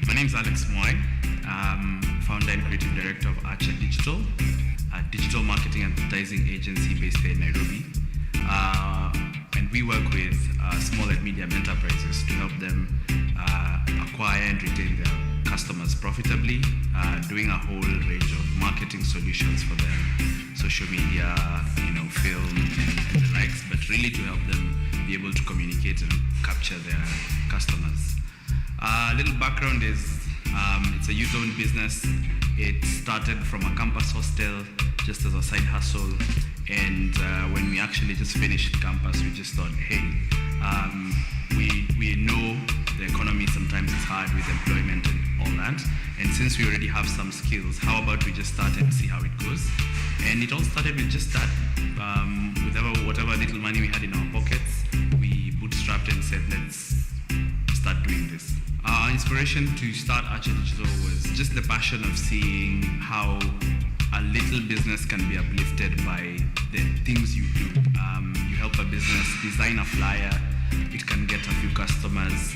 My name is Alex Moy. Founder and creative director of Archer Digital, a digital marketing and advertising agency based here in Nairobi. And we work with small and medium enterprises to help them acquire and retain their customers profitably, doing a whole range of marketing solutions for them, social media, film and the likes, but really to help them be able to communicate and capture their customers. A little background is it's a youth-owned business. It started from a campus hostel just as a side hustle. And when we actually just finished campus, we just thought, hey, we know the economy sometimes is hard with employment and all that. And since we already have some skills, how about we just start and see how it goes? And it all started with just that. With whatever little money we had in our pockets, we bootstrapped and said, let's start doing this. Our inspiration to start Archer Digital was just the passion of seeing how a little business can be uplifted by the things you do. You help a business design a flyer, it can get a few customers.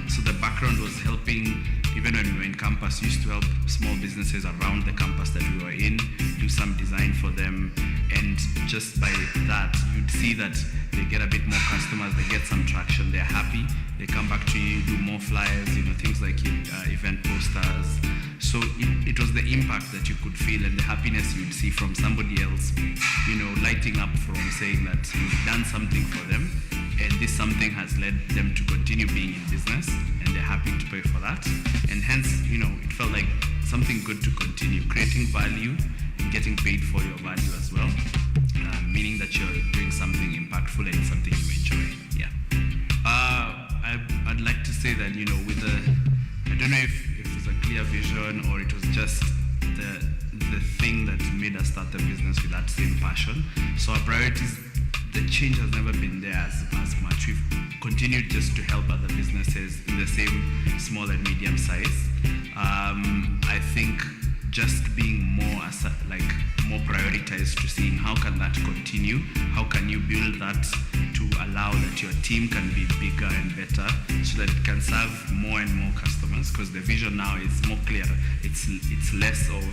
So the background was helping, even when we were in campus, used to help small businesses around the campus that we were in, do some design for them. And just by that, you'd see that they get a bit more customers, they get some traction, they're happy, they come back to you, do more flyers, things like event posters. So it was the impact that you could feel and the happiness you would see from somebody else, lighting up from saying that you've done something for them, and this something has led them to continue being in business, and they're happy to pay for that. And hence, it felt like something good to continue, creating value and getting paid for your value as well, meaning that you're doing something impactful and something you enjoy. Yeah. I'd like to say that, with I don't know if it was a clear vision or it was just the thing that made us start the business with that same passion. So our priorities, the change has never been there as much. We've continued just to help other businesses in the same small and medium size. I think just being more prioritized to seeing how can that continue, how can you build that to allow that your team can be bigger and better so that it can serve more and more customers, because the vision now is more clear. It's less of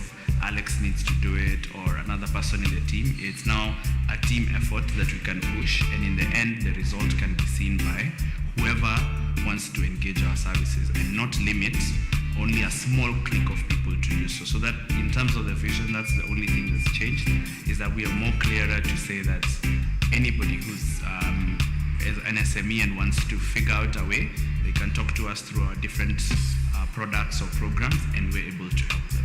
Alex needs to do it or another person in the team. It's now a team effort that we can push, and in the end the result can be seen by whoever wants to engage our services and not limit only a small clique of people to do so. So that in terms of the vision, that's the only thing that's changed, is that we are more clearer to say that anybody who's an SME and wants to figure out a way, they can talk to us through our different products or programs, and we're able to help them.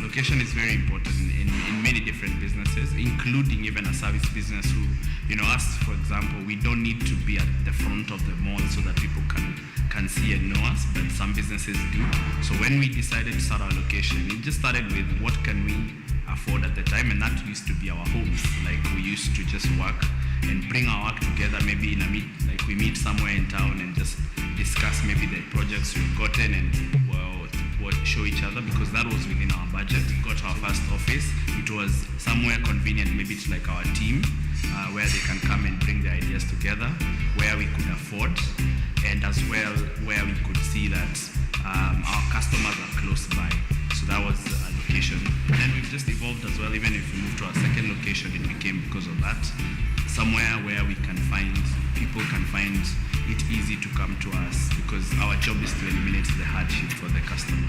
Location is very important in many different businesses, including even a service business who, us, for example, we don't need to be at the front of the mall so that people can see and know us, but some businesses do. So when we decided to start our location, it just started with what can we afford at the time, and that used to be our homes. Like we used to just work and bring our work together, maybe in a we meet somewhere in town and just discuss maybe the projects we've gotten and show each other, because that was within our budget. We got our first office. It was somewhere convenient, maybe it's like our team, where they can come and bring their ideas together, where we could afford, and as well where we could see that our customers are close by. So that was a location. And then we've just evolved as well. Even if we moved to our second location, it became because of that. Somewhere where people can find it easy to come to us, because our job is to eliminate the hardship for the customer.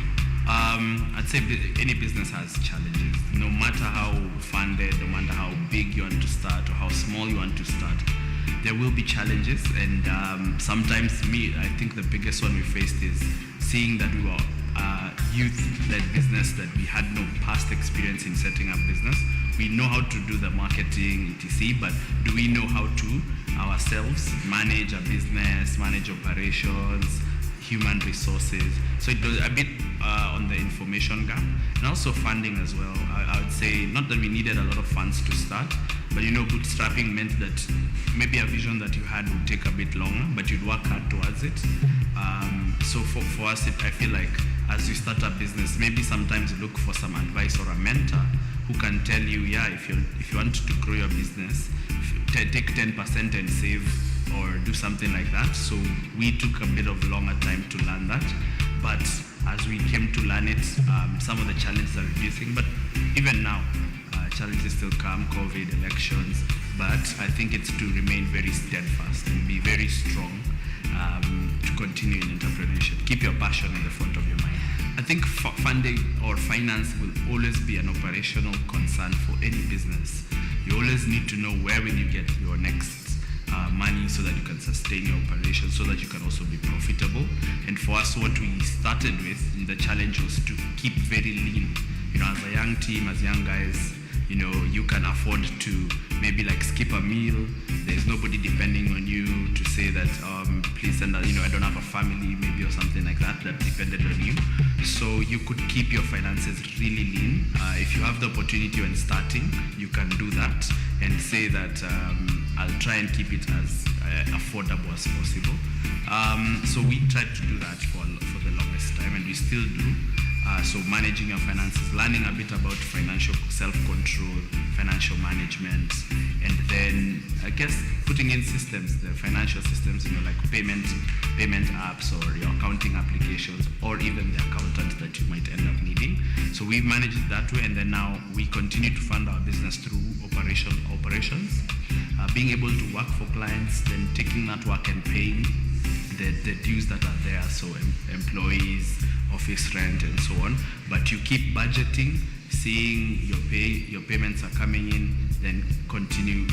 I'd say any business has challenges. No matter how funded, no matter how big you want to start or how small you want to start, there will be challenges. And sometimes I think the biggest one we faced is seeing that we were youth-led business, that we had no past experience in setting up business. We know how to do the marketing, etc., but do we know how to ourselves manage a business, manage operations, human resources? So it was a bit on the information gap, and also funding as well. I would say not that we needed a lot of funds to start, but bootstrapping meant that maybe a vision that you had would take a bit longer, but you'd work hard towards it. So for us, I feel like as you start a business, maybe sometimes look for some advice or a mentor who can tell you, if you want to grow your business, take 10% and save, or do something like that. So we took a bit of longer time to learn that, but as we came to learn it, some of the challenges are reducing. But even now, challenges still come, COVID, elections, but I think it's to remain very steadfast and be very strong to continue in entrepreneurship. Keep your passion in the front of your mind. I think funding or finance will always be an operational concern for any business. You always need to know where will you get your next money so that you can sustain your operation, so that you can also be profitable. And for us, what we started with, the challenge was to keep very lean. As a young team, as young guys, you can afford to maybe skip a meal. There's nobody depending on you to say that, please send I don't have a family maybe, or something like that depended on you. So you could keep your finances really lean. If you have the opportunity when starting, you can do that and say that I'll try and keep it as affordable as possible. So we tried to do that for the longest time, and we still do. So managing your finances, learning a bit about financial self-control, financial management, and then I guess putting in systems, the financial systems, like payment apps or your accounting applications, or even the accountant that you might end up needing. So we've managed it that way, and then now we continue to fund our business through operations. being able to work for clients, then taking that work and paying the dues that are there, so employees, office rent, and so on. But you keep budgeting, seeing your payments are coming in, then continue.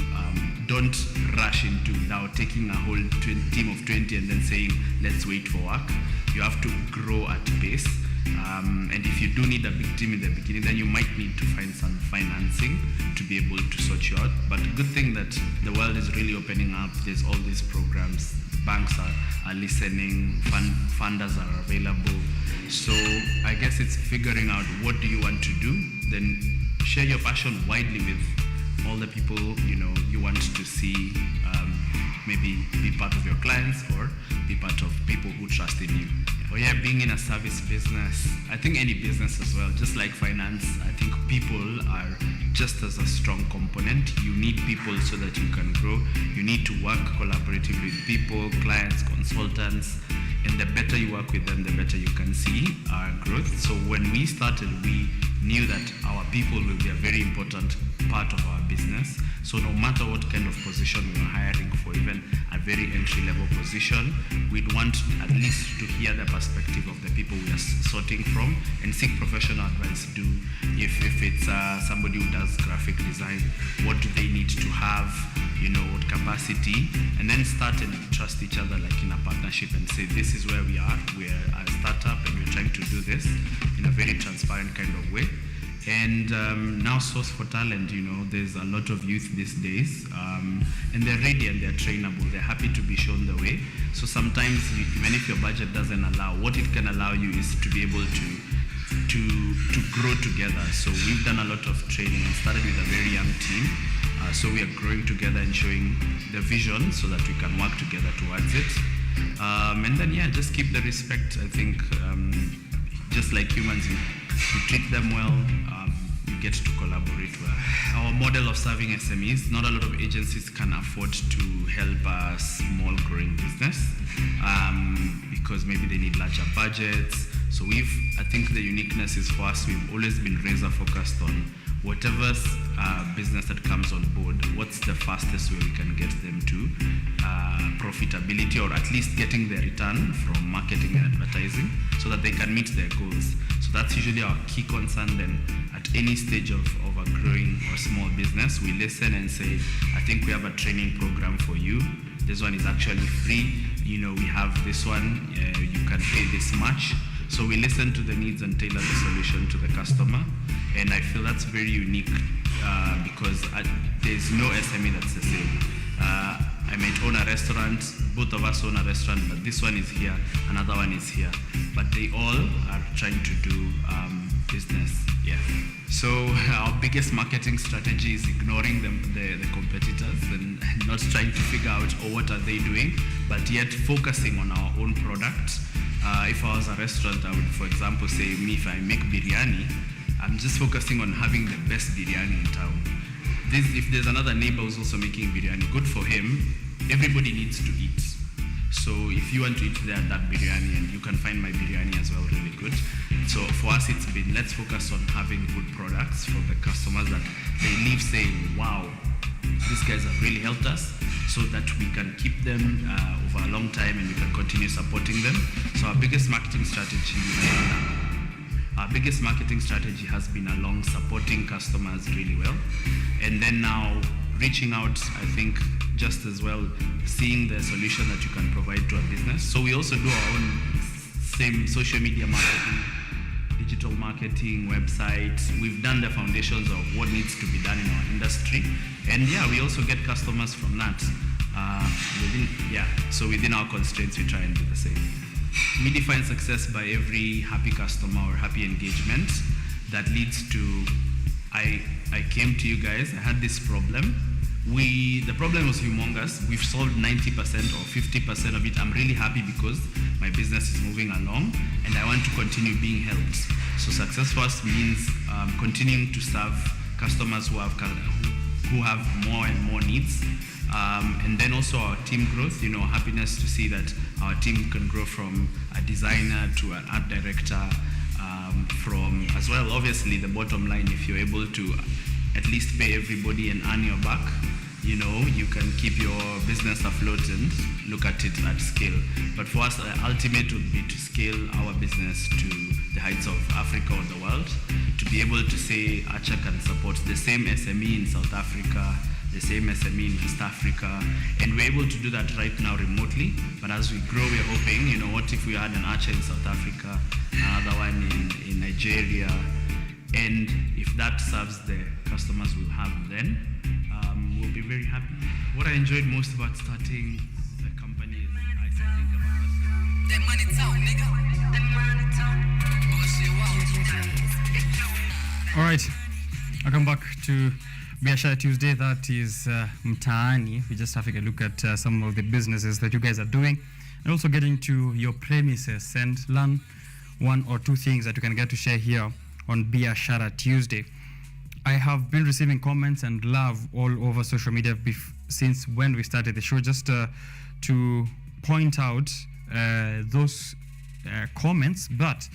Don't rush into now taking a whole team of 20 and then saying, let's wait for work. You have to grow at pace. And if you do need a big team in the beginning, then you might need to find some financing to be able to sort you out. But good thing that the world is really opening up. There's all these programs. Banks are listening, funders are available. So I guess it's figuring out what do you want to do, then share your passion widely with all the people you want to see, maybe be part of your clients or be part of people who trust in you. Oh yeah, being in a service business, I think any business as well, just like finance, I think people are just as a strong component. You need people so that you can grow. You need to work collaboratively with people, clients, consultants, and the better you work with them, the better you can see our growth. So when we started, we knew that our people will be a very important part of our business. So no matter what kind of position we were hiring for, even a very entry-level position, we'd want at least to hear the perspective of the people we are sorting from and seek professional advice. If it's somebody who does graphic design, what do they need to have, what capacity, and then start and trust each other like in a partnership and say, this is where we are, we're a startup and we're trying to do this in a very transparent kind of way. And now Source for Talent, there's a lot of youth these days, and they're ready and they're trainable. They're happy to be shown the way. So sometimes, even if your budget doesn't allow, what it can allow you is to be able to grow together. So we've done a lot of training and started with a very young team. So we are growing together and showing the vision so that we can work together towards it. And then, just keep the respect. I think just like humans, you treat them well, you get to collaborate well. Our model of serving SMEs, not a lot of agencies can afford to help a small growing business because maybe they need larger budgets. So I think the uniqueness is for us, we've always been razor focused on whatever business that comes on board, what's the fastest way we can get them to profitability, or at least getting their return from marketing and advertising so that they can meet their goals. So that's usually our key concern. Then at any stage of a growing or small business, we listen and say, I think we have a training program for you. This one is actually free. We have this one, you can pay this much. So we listen to the needs and tailor the solution to the customer. And I feel that's very unique because there's no SME that's the same. I might own a restaurant, both of us own a restaurant, but this one is here, another one is here. But they all are trying to do business. Yeah. So our biggest marketing strategy is ignoring the competitors and not trying to figure out what are they doing, but yet focusing on our own product. If I was a restaurant, I would, for example, say if I make biryani, I'm just focusing on having the best biryani in town. If there's another neighbor who's also making biryani, good for him. Everybody needs to eat. So if you want to eat that biryani, and you can find my biryani as well really good. So for us, it's been, let's focus on having good products for the customers that they leave saying, wow, these guys have really helped us, so that we can keep them over a long time and we can continue supporting them. So our biggest marketing strategy has been along supporting customers really well, and then now reaching out, I think, just as well, seeing the solution that you can provide to a business. So we also do our own same social media marketing, digital marketing, websites. We've done the foundations of what needs to be done in our industry, and we also get customers from that. So within our constraints, we try and do the same. We define success by every happy customer or happy engagement that leads to, I came to you guys, I had this problem. The problem was humongous. We've solved 90% or 50% of it. I'm really happy because my business is moving along and I want to continue being helped. So success for us means continuing to serve customers who have more and more needs. And then also our team growth, happiness to see that our team can grow from a designer to an art director, from as well, obviously the bottom line, if you're able to at least pay everybody and earn your back, you know, you can keep your business afloat and look at it at scale. But for us, the ultimate would be to scale our business to the heights of Africa or the world, to be able to say Archer can support the same SME in South Africa, the same SME in East Africa, and we're able to do that right now remotely. But as we grow, we're hoping, you know, what if we had an Archer in South Africa, another one in Nigeria, and if that serves the customers we'll have then, we'll be very happy. What I enjoyed most about starting the company is I think about
that money talk, nigga. That money talk. Bullshit walk.
All right, welcome back to Biashara Tuesday. That is Mtaani. We're just having a look at some of the businesses that you guys are doing, and also getting to your premises and learn one or two things that you can get to share here on Biashara Tuesday. I have been receiving comments and love all over social media since when we started the show, just to point out those comments, but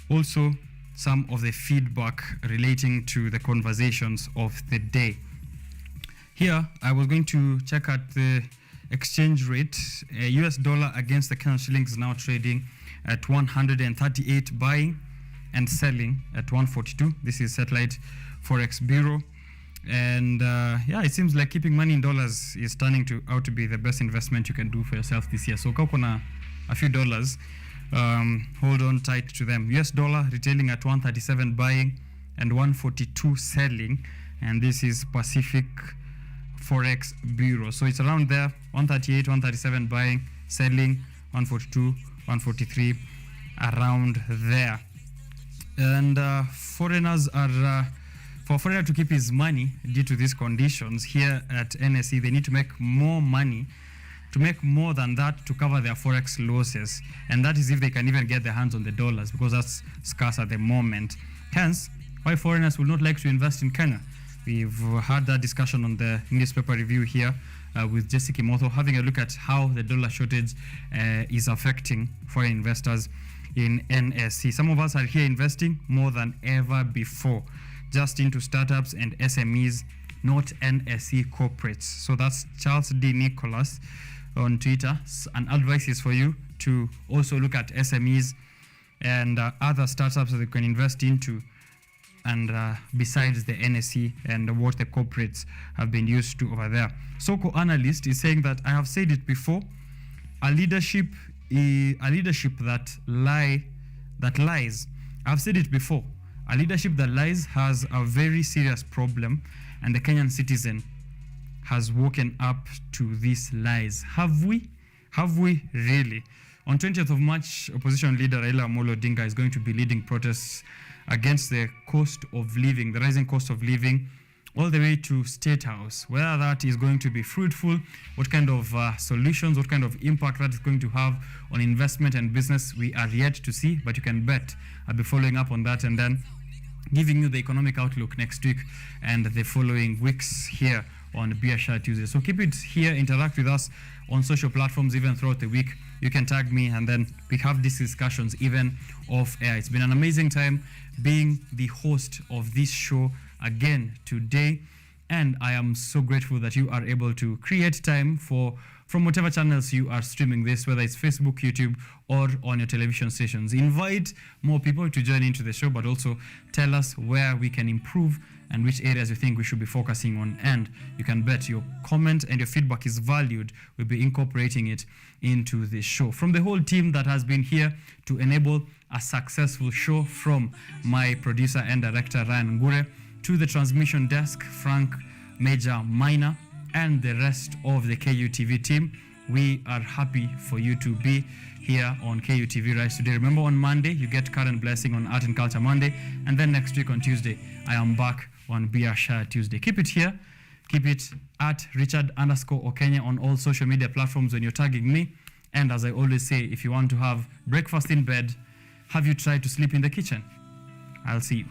also some of the feedback relating to the conversations of the day. Here, I was going to check out the exchange rate. US dollar against the Kenyan shilling is now trading at 138, buying and selling at 142. This is Satellite Forex Bureau. And yeah, it seems like keeping money in dollars is turning out to be the best investment you can do for yourself this year. So kuna a few dollars, hold on tight to them. US dollar retailing at 137 buying and 142 selling, and this is Pacific Forex Bureau. So it's around there, 138, 137 buying, selling, 142, 143, around there. And foreigners are for a foreigner to keep his money due to these conditions here at NSE, they need to make more money, to make more than that to cover their forex losses, and that is if they can even get their hands on the dollars, because that's scarce at the moment. Hence, why foreigners will not like to invest in Kenya. We've had that discussion on the newspaper review here with Jesse Kimotho, having a look at how the dollar shortage is affecting foreign investors in NSE. Some of us are here investing more than ever before, just into startups and SMEs, not NSE corporates. So that's Charles D. Nicholas on Twitter. And advice is for you to also look at SMEs and other startups that you can invest into, and besides the NSE and what the corporates have been used to over there. Soko analyst is saying that I have said it before, a leadership that lies. I've said it before. A leadership that lies has a very serious problem, and the Kenyan citizen has woken up to these lies. Have we? Have we really? On 20th of March, opposition leader Raila Amolo Odinga is going to be leading protests against the cost of living, the rising cost of living, all the way to State House. Whether that is going to be fruitful, what kind of solutions, what kind of impact that is going to have on investment and business, we are yet to see, but you can bet I'll be following up on that and then giving you the economic outlook next week and the following weeks here on Biashara Tuesday. So keep it here, interact with us on social platforms even throughout the week. You can tag me and then we have these discussions even off air. It's been an amazing time being the host of this show again today, and I am so grateful that you are able to create time from whatever channels you are streaming this, whether it's Facebook, YouTube, or on your television stations. Invite more people to join into the show, but also tell us where we can improve and which areas you think we should be focusing on. And you can bet your comment and your feedback is valued. We'll be incorporating it into the show. From the whole team that has been here to enable a successful show, from my producer and director, Ryan Ngure, to the transmission desk, Frank Major Minor, and the rest of the KUTV team, we are happy for you to be here on KUTV Rise Today. Remember, on Monday, you get Current Blessing on Art and Culture Monday, and then next week on Tuesday, I am back on Biashara Tuesday. Keep it here. Keep it at Richard_OKENYE on all social media platforms when you're tagging me. And as I always say, if you want to have breakfast in bed, have you tried to sleep in the kitchen? I'll see you.